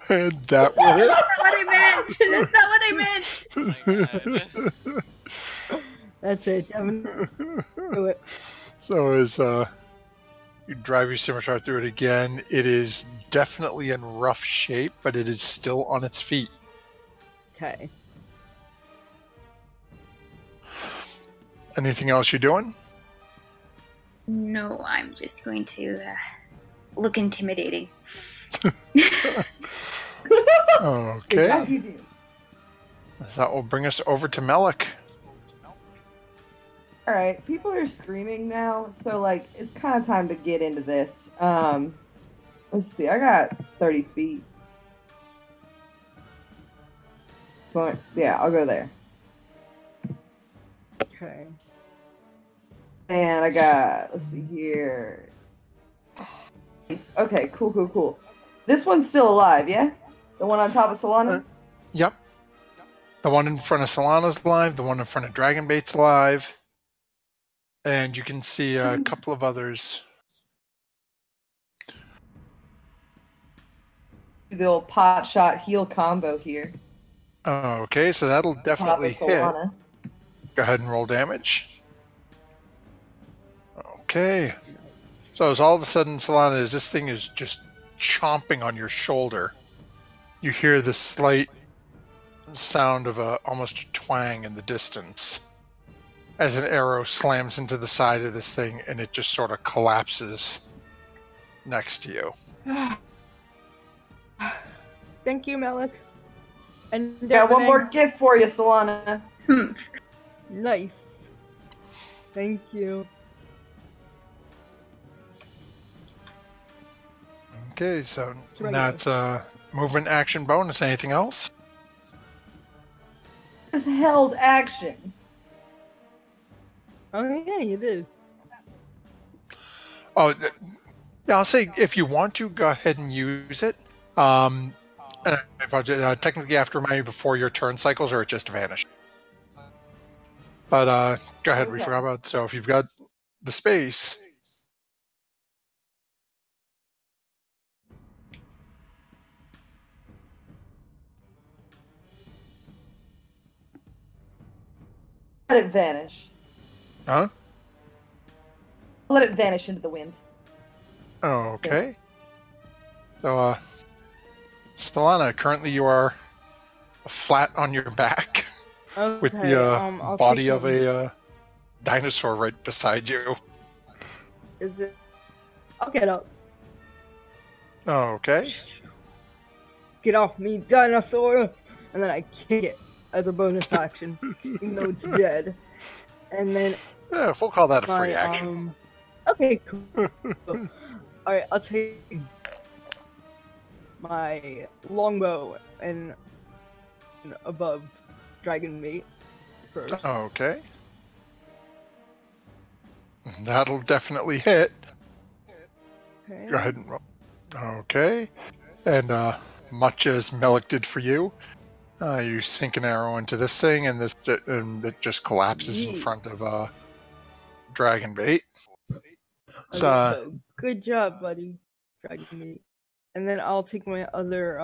And that will hit. That's not what I meant. That's not what I meant. Oh my god. That's it, Devaney. Do it. So as you drive your scimitar through it again, it is definitely in rough shape, but it is still on its feet. Okay. Anything else you're doing? No, I'm just going to look intimidating. Okay. As you do. That will bring us over to Melik. All right, people are screaming now, so like it's kind of time to get into this. Let's see, I got 30 feet. So, yeah, I'll go there. Okay. And I got, let's see here. Okay, cool. This one's still alive, yeah? The one on top of Solana? Yep. The one in front of Solana's alive. The one in front of Dragonbait's alive. And you can see a couple of others. The old pot shot heal combo here. Okay, so that'll definitely Top of hit. Solana. Go ahead and roll damage. Okay. So as all of a sudden, Solana, as this thing is just chomping on your shoulder, you hear the slight sound of almost a twang in the distance as an arrow slams into the side of this thing and it just sort of collapses next to you. Thank you, Melik. And Got one more gift for you, Solana. Nice. Thank you. Okay, so Right. that's a movement action bonus. Anything else? It's held action. Oh yeah, you did. Oh, yeah, I'll say if you want to, go ahead and use it. If I technically have to remind you before your turn cycles, or it just vanished. But go ahead, we Okay. forgot about. So if you've got the space, Let it vanish. huh? Let it vanish into the wind. Okay. So, Solana, currently you are flat on your back Okay, with the I'll body take of a dinosaur right beside you. Is it? I'll get up. Okay. Get off me, dinosaur! And then I kick it as a bonus action, even though it's dead. And then Yeah, we'll call that a free my, action. Okay, cool. Alright, I'll take my longbow and above dragon mate first. Okay. That'll definitely hit. Okay. Go ahead and roll. Okay. And much as Melik did for you, you sink an arrow into this thing, and it just collapses in Yeet. front of dragon bait. So, Okay, good job, buddy. Dragon mate. And then I'll take my other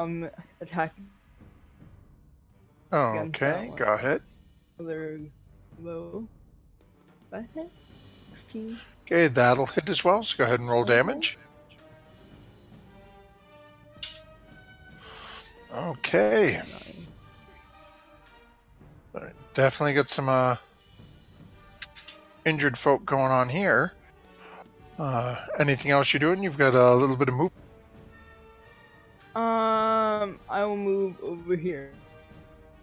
attack. okay, one. go ahead. Other low. That hit? 16. Okay, that'll hit as well. So go ahead and roll Okay. damage. Okay. Definitely got some injured folk going on here. Anything else you're doing? You've got a little bit of movement. I will move over here.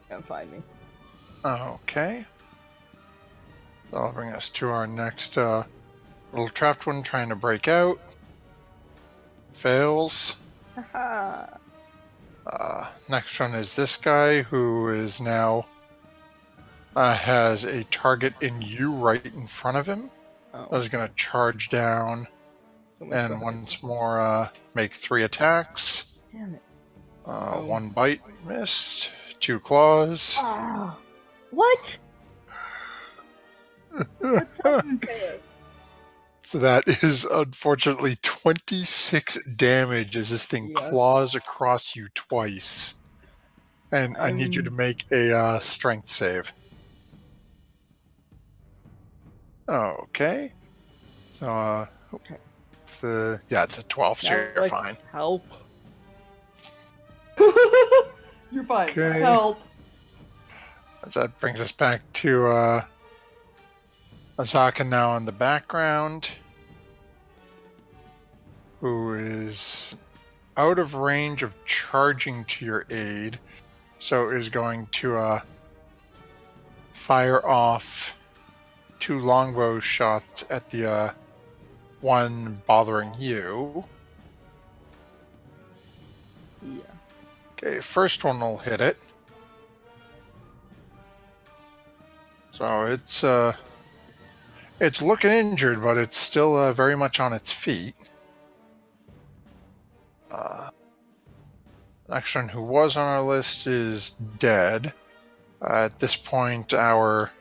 Can't find me. Okay. That'll bring us to our next little trapped one trying to break out. Fails. Haha. Next one is this guy who is now has a target in you right in front of him. Oh. I was going to charge down and once more make 3 attacks. Damn it. 1 bite missed, 2 claws. Ah. What? That's unfair. So that is unfortunately 26 damage as this thing Yeah. claws across you twice. And I need you to make a strength save. Okay. So, it's a 12, so That, you're like, fine. Help. You're fine. Okay. Help. So that brings us back to Azaka now in the background, who is out of range of charging to your aid, so is going to fire off 2 longbow shots at the one bothering you. Yeah. Okay, first one will hit it. So it's looking injured, but it's still very much on its feet. Next one who was on our list is dead. At this point, our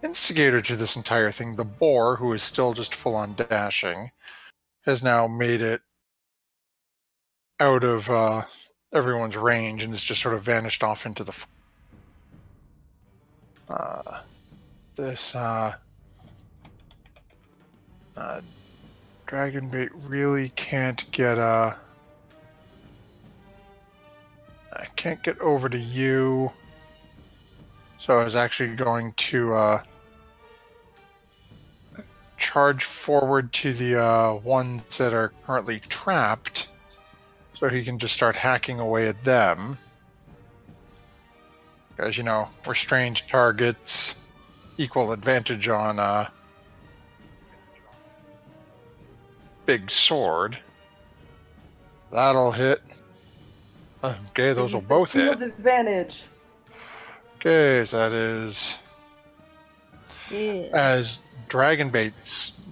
instigator to this entire thing, the boar, who is still just full on dashing, has now made it out of everyone's range and has just sort of vanished off into the. This Dragonbait really can't get I can't get over to you, so I was actually going to charge forward to the ones that are currently trapped, so he can just start hacking away at them. As you know, restrained targets equal advantage on big sword. That'll hit. Okay, those will both hit. Advantage. Okay, so that is Yeah. as Dragonbait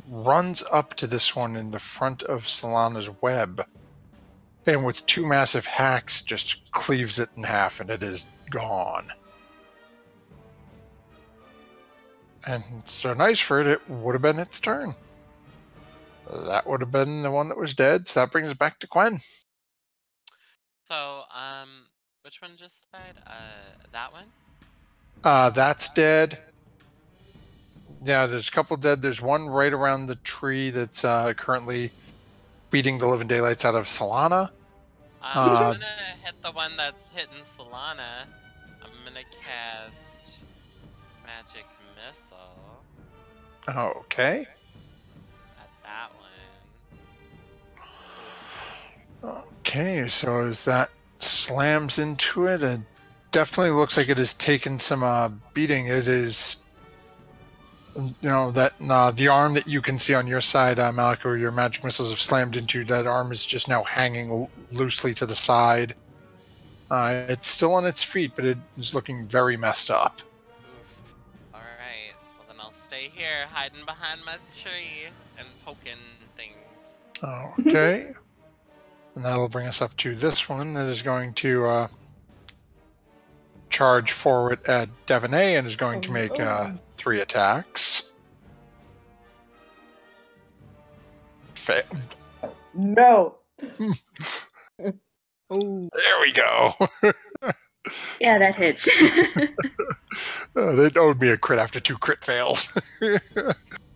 runs up to this one in the front of Solana's web, and with 2 massive hacks just cleaves it in half, and it is gone. And so nice for it, it would have been its turn. That would have been the one that was dead, so that brings us back to Quen. So, which one just died? That one? That's dead. Yeah, there's a couple dead. There's one right around the tree that's currently beating the living daylights out of Solana. I'm gonna hit the one that's hitting Solana. I'm gonna cast Magic Missile Okay. at that one. Okay, so as that slams into it, it definitely looks like it has taken some beating. It is, that the arm that you can see on your side, Malik, where your magic missiles have slammed into, that arm is just now hanging loosely to the side. It's still on its feet, but it is looking very messed up. Oof. Alright, well then I'll stay here, hiding behind my tree and poking things. Okay. And that'll bring us up to this one that is going to charge forward at Devonay and is going to make 3 attacks. Failed. No. Oh. There we go. Yeah, that hits. They owed me a crit after 2 crit fails.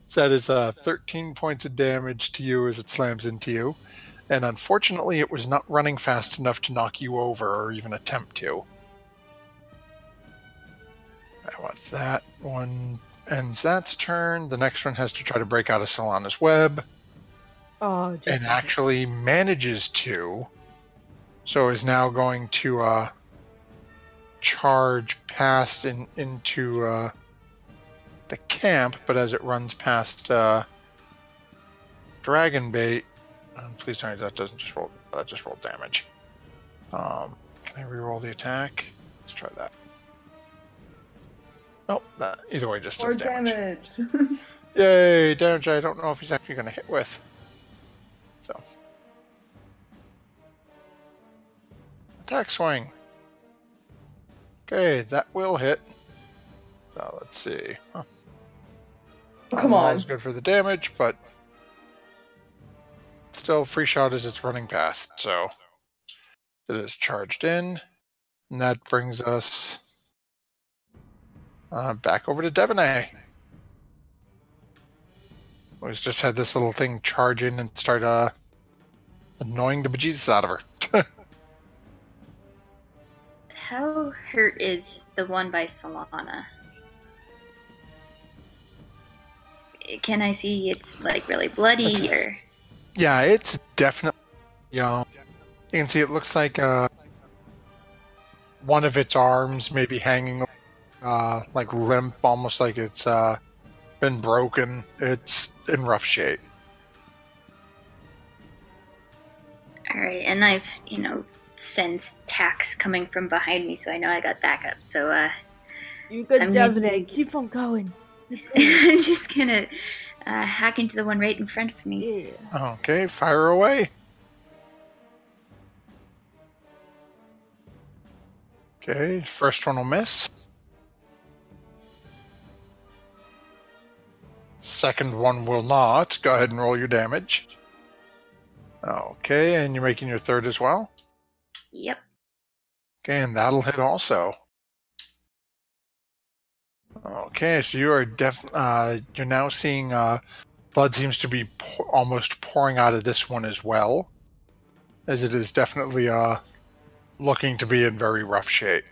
So that is 13 points of damage to you as it slams into you. And unfortunately, it was not running fast enough to knock you over or even attempt to. And with that one ends that's turn. The next one has to try to break out of Solana's web. Oh, And actually manages to. So is now going to charge past into the camp, but as it runs past Dragonbait, please tell me that doesn't just roll. That just rolled damage. Can I reroll the attack? Let's try that. Nope. Either way, just More does damage. damage. Yay, damage! I don't know if he's actually going to hit with. So, attack swing. Okay, that will hit. So let's see. Huh. Come Not on. as good for the damage, but still free shot as it's running past. So it is charged in, and that brings us back over to Devonay. We've just had this little thing charge in and start annoying the bejesus out of her. How hurt is the one by Solana? can I see it's like really bloody or? Yeah, it's definitely, you can see it looks like one of its arms maybe hanging, like limp, almost like it's been broken. It's in rough shape. All right, and I've sensed attacks coming from behind me, so I know I got backup. So You good, I'm Devin. Keep on going. I'm just gonna hack into the one right in front of me. Yeah. Okay, fire away. Okay, first one will miss. Second one will not. Go ahead and roll your damage. Okay, and you're making your third as well. Yep. Okay, and that'll hit also. Okay, so you are you're now seeing blood seems to be almost pouring out of this one as well, as it is definitely looking to be in very rough shape.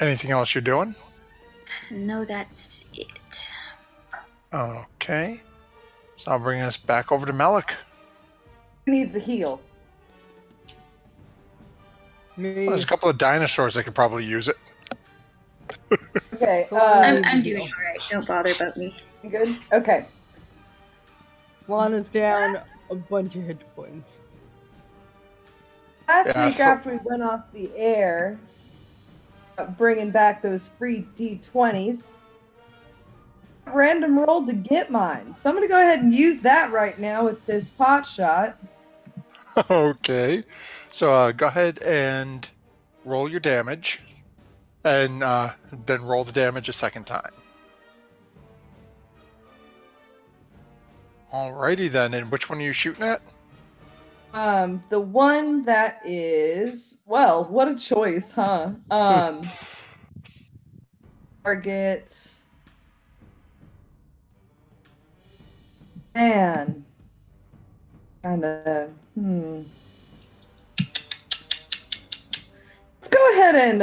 Anything else you're doing? No, that's it. Okay, so I'll bring us back over to Malik. Needs a heal. Me. There's a couple of dinosaurs that could probably use it. Okay. I'm doing all right. Don't bother about me. You good? Okay. Lana's down a bunch of hit points. Last Yeah, week so- after we went off the air, bringing back those free D20s, random roll to get mine. So I'm going to go ahead and use that right now with this pot shot. Okay, so go ahead and roll your damage, and then roll the damage a second time. Alrighty then, and which one are you shooting at? The one that is, well, what a choice, huh? Target. Man. Kinda, Let's go ahead and,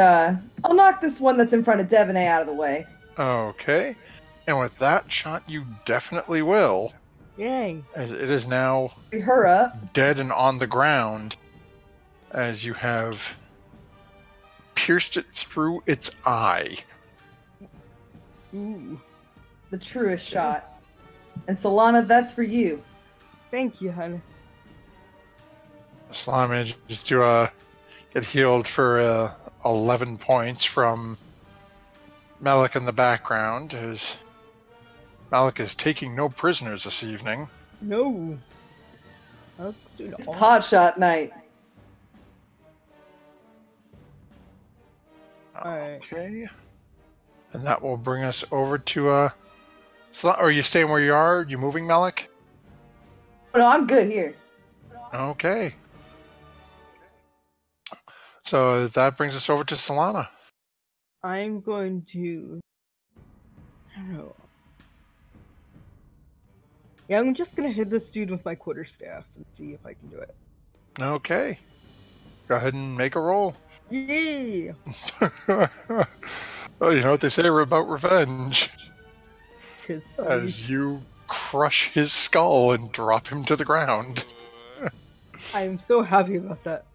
I'll knock this one that's in front of Devon out of the way. Okay, and with that shot, you definitely will, Yay. as it is now Free her up. dead and on the ground, as you have pierced it through its eye. Ooh. The truest shot. And Solana, that's for you. Thank you, honey. Slime just to get healed for 11 points from Malik in the background, as Malik is taking no prisoners this evening. No. Let's do It's all. pot shot night. Alright. Okay. And that will bring us over to are you staying where you are? Are you moving, Malik? Oh, no, I'm good here. Okay. So that brings us over to Solana. I'm going to. I don't know. Yeah, I'm just gonna hit this dude with my quarterstaff and see if I can do it. Okay. Go ahead and make a roll. Yay! Well, you know what they say about revenge. 'Cause As you crush his skull and drop him to the ground. I'm so happy about that.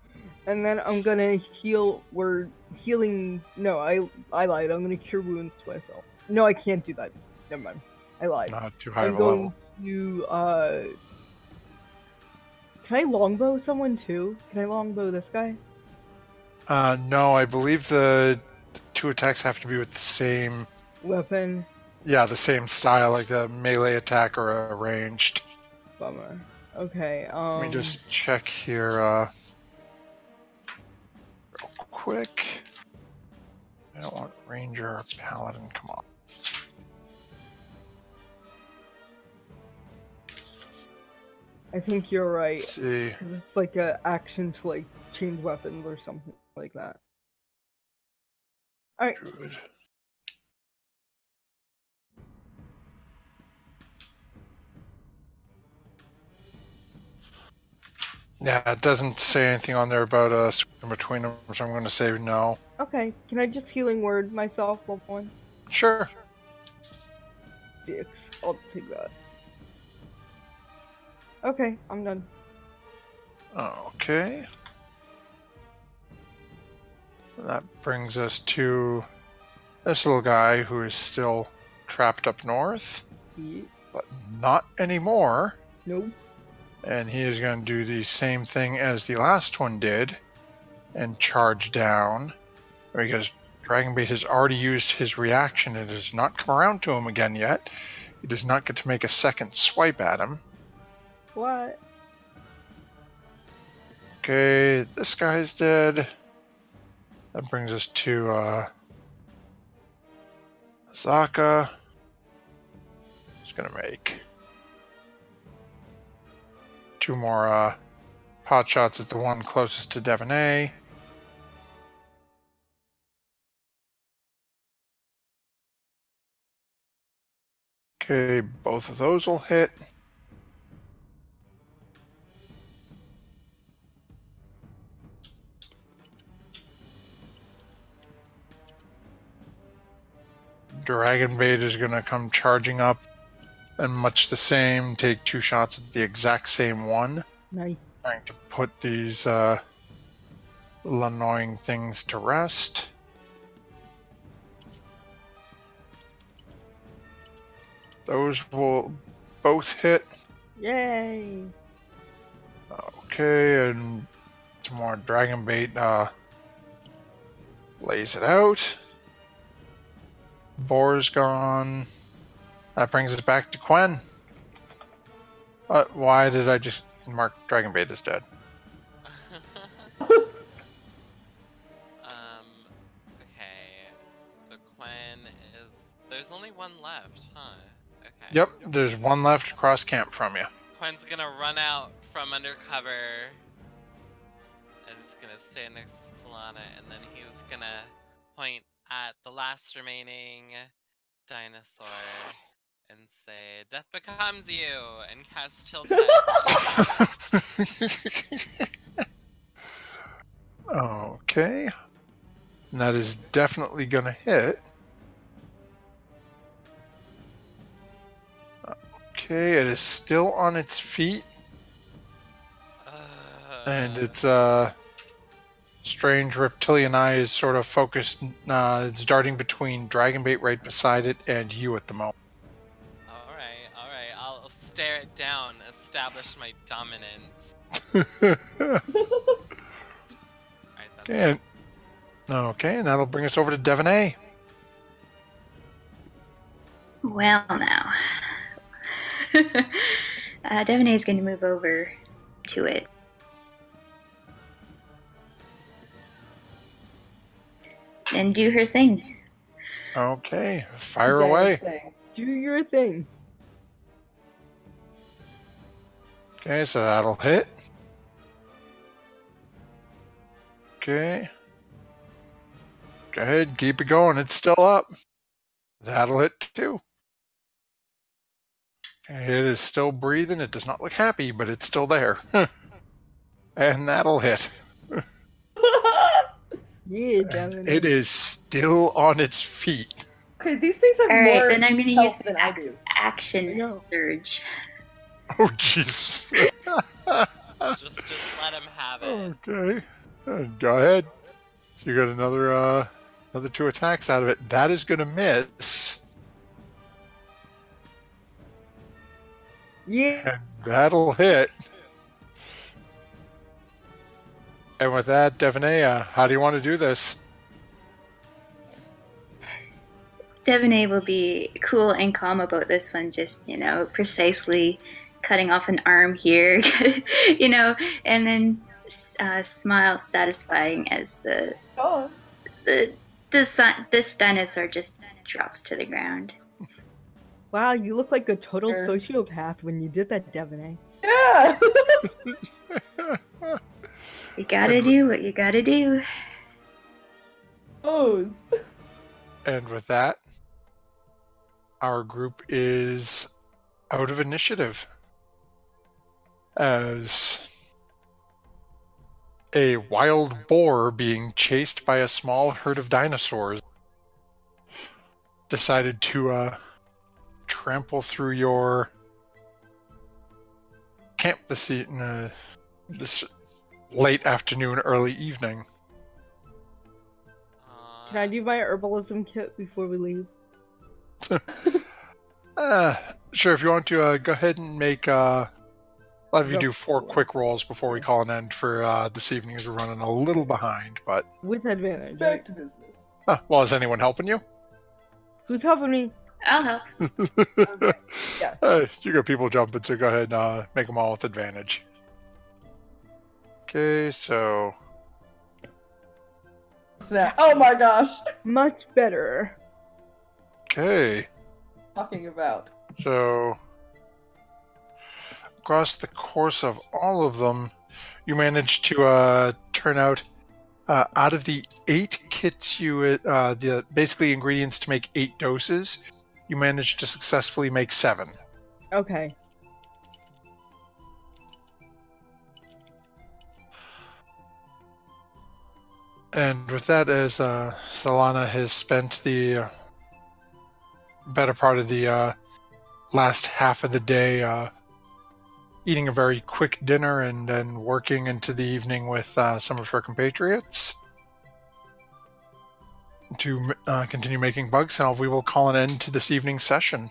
And then I'm gonna heal. We're healing. No, I lied. I'm gonna cure wounds myself. No, I can't do that. Never mind. I lied. Not too high I'm of a going level. to. Can I longbow someone too? Can I longbow this guy? No, I believe the two attacks have to be with the same. Weapon. Yeah, the same style, like the melee attack or a ranged. Bummer. Okay. Let me just check here real quick. I don't want ranger or paladin. Come on. I think you're right. Let's see. 'Cause it's like a action to like change weapons or something like that. Alright. Good. Yeah, it doesn't say anything on there about switching between them, so I'm going to say no. Okay. Can I just healing word myself one more? Sure. 2d6. I'll take that. Okay, I'm done. Okay. That brings us to this little guy who is still trapped up north, Yeah. but not anymore. Nope. And he is going to do the same thing as the last one did and charge down, because Dragonbait has already used his reaction and has not come around to him again yet. He does not get to make a second swipe at him. What? Okay, this guy's dead. That brings us to Zaka. He's going to make 2 more pot shots at the one closest to Devonay. Okay, both of those will hit. Dragonbait is going to come charging up and much the same, take 2 shots at the exact same one. Nice. Trying to put these little annoying things to rest. Those will both hit. Yay! Okay, and some more Dragonbait lays it out. Boar's gone. That brings us back to Quen. Why did I just mark Dragonbait as dead? Okay. So Quen is... There's only one left, huh? Okay. Yep, there's one left across camp from you. Quen's gonna run out from under cover. And is gonna stay next to Solana, and then he's gonna point at the last remaining dinosaur and say, "Death becomes you," and cast Chill Touch. Okay. And that is definitely going to hit. Okay, it is still on its feet. And its strange reptilian eye is sort of focused. It's darting between Dragonbait right beside it and you at the moment. Alright. I'll stare it down, establish my dominance. Alright, that's and that'll bring us over to Devonay. Well, now. Devonay is going to move over to it. And do her thing. Okay, fire away. Do your thing. Okay, so that'll hit. Okay. Go ahead, keep it going. It's still up. That'll hit too. Okay, it is still breathing. It does not look happy, but it's still there. And that'll hit. Yeah, definitely. It is still on its feet. Okay, these things have All more right, then I'm going to use health than the I do. action surge. Oh, jeez. just let him have it. Okay. Go ahead. So you got another 2 attacks out of it. That is going to miss. Yeah. And that'll hit. And with that, Devonay, how do you want to do this? Devonay will be cool and calm about this one, just, precisely cutting off an arm here, and then smile satisfying as this dinosaur just drops to the ground. Wow, you look like a total sociopath when you did that, Devonay. Yeah! You gotta do what you gotta do. Pose. And with that, our group is out of initiative. As a wild boar being chased by a small herd of dinosaurs decided to trample through your camp this late afternoon, early evening. Can I do my herbalism kit before we leave? Sure, if you want to go ahead and make... I'll have you do 4 quick rolls before we call an end for this evening, as we're running a little behind, but... With advantage. Back to business. Well, is anyone helping you? Who's helping me? I'll help. Okay. Yeah. You got people jumping, so go ahead and make them all with advantage. Okay, so... Snap. Oh my gosh. Much better. Okay, Talking about. so... Across the course of all of them, you managed to turn out, out of the 8 kits the basically ingredients to make 8 doses, you managed to successfully make 7. Okay. And with that, as Solana has spent the better part of the last half of the day eating a very quick dinner and then working into the evening with some of her compatriots to continue making bugs, we will call an end to this evening's session.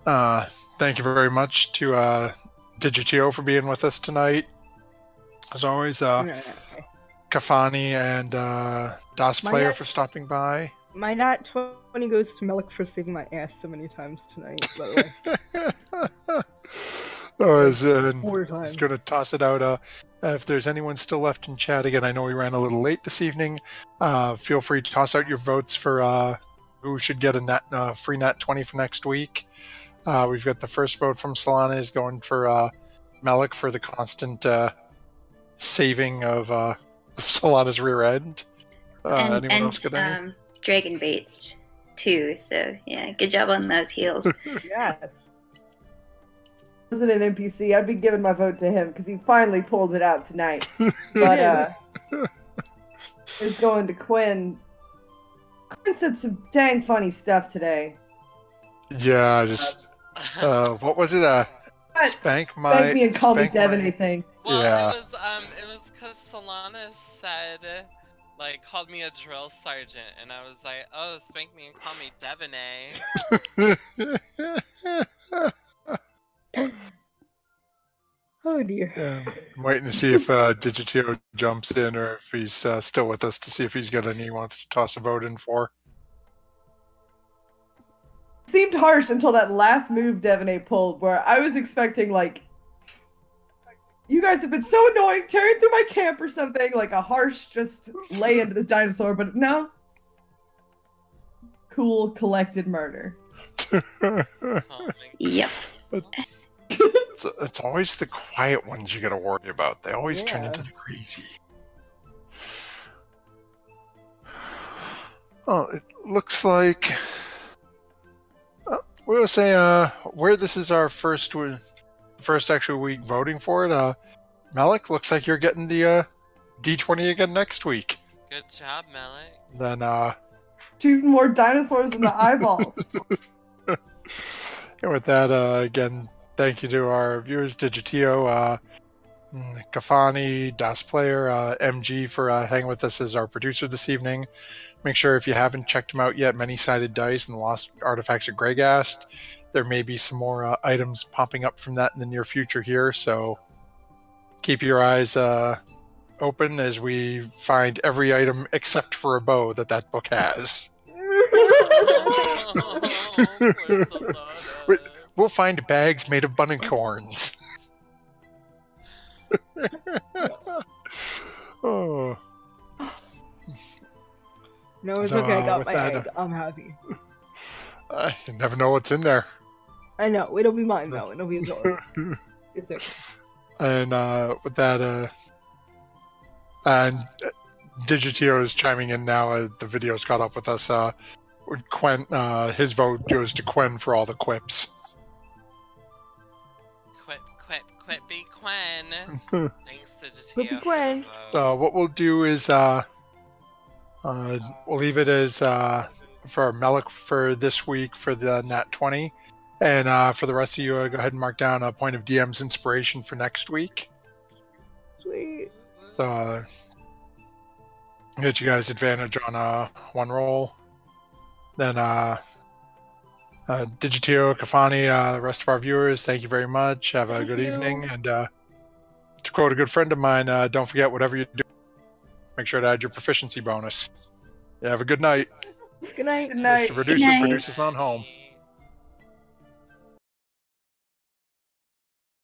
Thank you very much to Digitio for being with us tonight. As always, Kafani and Das Player for stopping by. My nat 20 goes to Melik for saving my ass so many times tonight, by the way. I was 4 times. going to toss it out. If there's anyone still left in chat, again, I know we ran a little late this evening. Feel free to toss out your votes for who should get a free nat 20 for next week. We've got the first vote from Solana is going for Melik for the constant saving of Solana's rear end. Anyone else got any? Dragon baits too. So yeah, good job on those heals. Yeah. Wasn't an NPC. I'd be giving my vote to him because he finally pulled it out tonight. But it's going to Quinn. Quinn said some dang funny stuff today. Yeah, just what was it? Spank me and call me Devin my... anything. Well, Yeah. it was because Solana said, like, called me a drill sergeant, and I was like, oh, spank me and call me Devin, Oh dear. Yeah. I'm waiting to see if Digitio jumps in or if he's still with us to see if he's got any he wants to toss a vote in for. Seemed harsh until that last move Devin pulled, where I was expecting, like, you guys have been so annoying, tearing through my camp or something, like a harsh just lay into this dinosaur, but no. Cool, collected murder. Yep. It's always the quiet ones you gotta worry about. They always turn into the crazy. Oh, it looks like... we'll say where this is our first actual week voting for it. Melik, looks like you're getting the D20 again next week. Good job, Melik. Then Shooting more dinosaurs in the eyeballs. and with that, again, thank you to our viewers, Digitio, Kafani, Das Player, MG for hanging with us as our producer this evening. Make sure if you haven't checked them out yet, Many-Sided Dice and the Lost Artifacts of Greygast. There may be some more items popping up from that in the near future here, so keep your eyes open as we find every item except for a bow that book has. We'll find bags made of bunnicorns. Oh. No, it's So, okay. I got with my that, egg. I'm happy. You never know what's in there. I know. It'll be mine, though. It'll be yours. It's okay. And with that, and Digitio is chiming in now. The video's caught up with us. Quen, his vote goes to Quen for all the quips. Quit, be Quen. Thanks to Quit be Quen. Digitio. So what we'll do is we'll leave it as for Melik for this week for the Nat 20. And for the rest of you, go ahead and mark down a point of DM's inspiration for next week. Sweet. So get you guys advantage on one roll. Then Digitio, Kafani, the rest of our viewers, thank you very much. Have a good evening. And to quote a good friend of mine, don't forget whatever you do, make sure to add your proficiency bonus. Yeah, have a good night. Good night. Good night. Mr. Producer night. produces on home.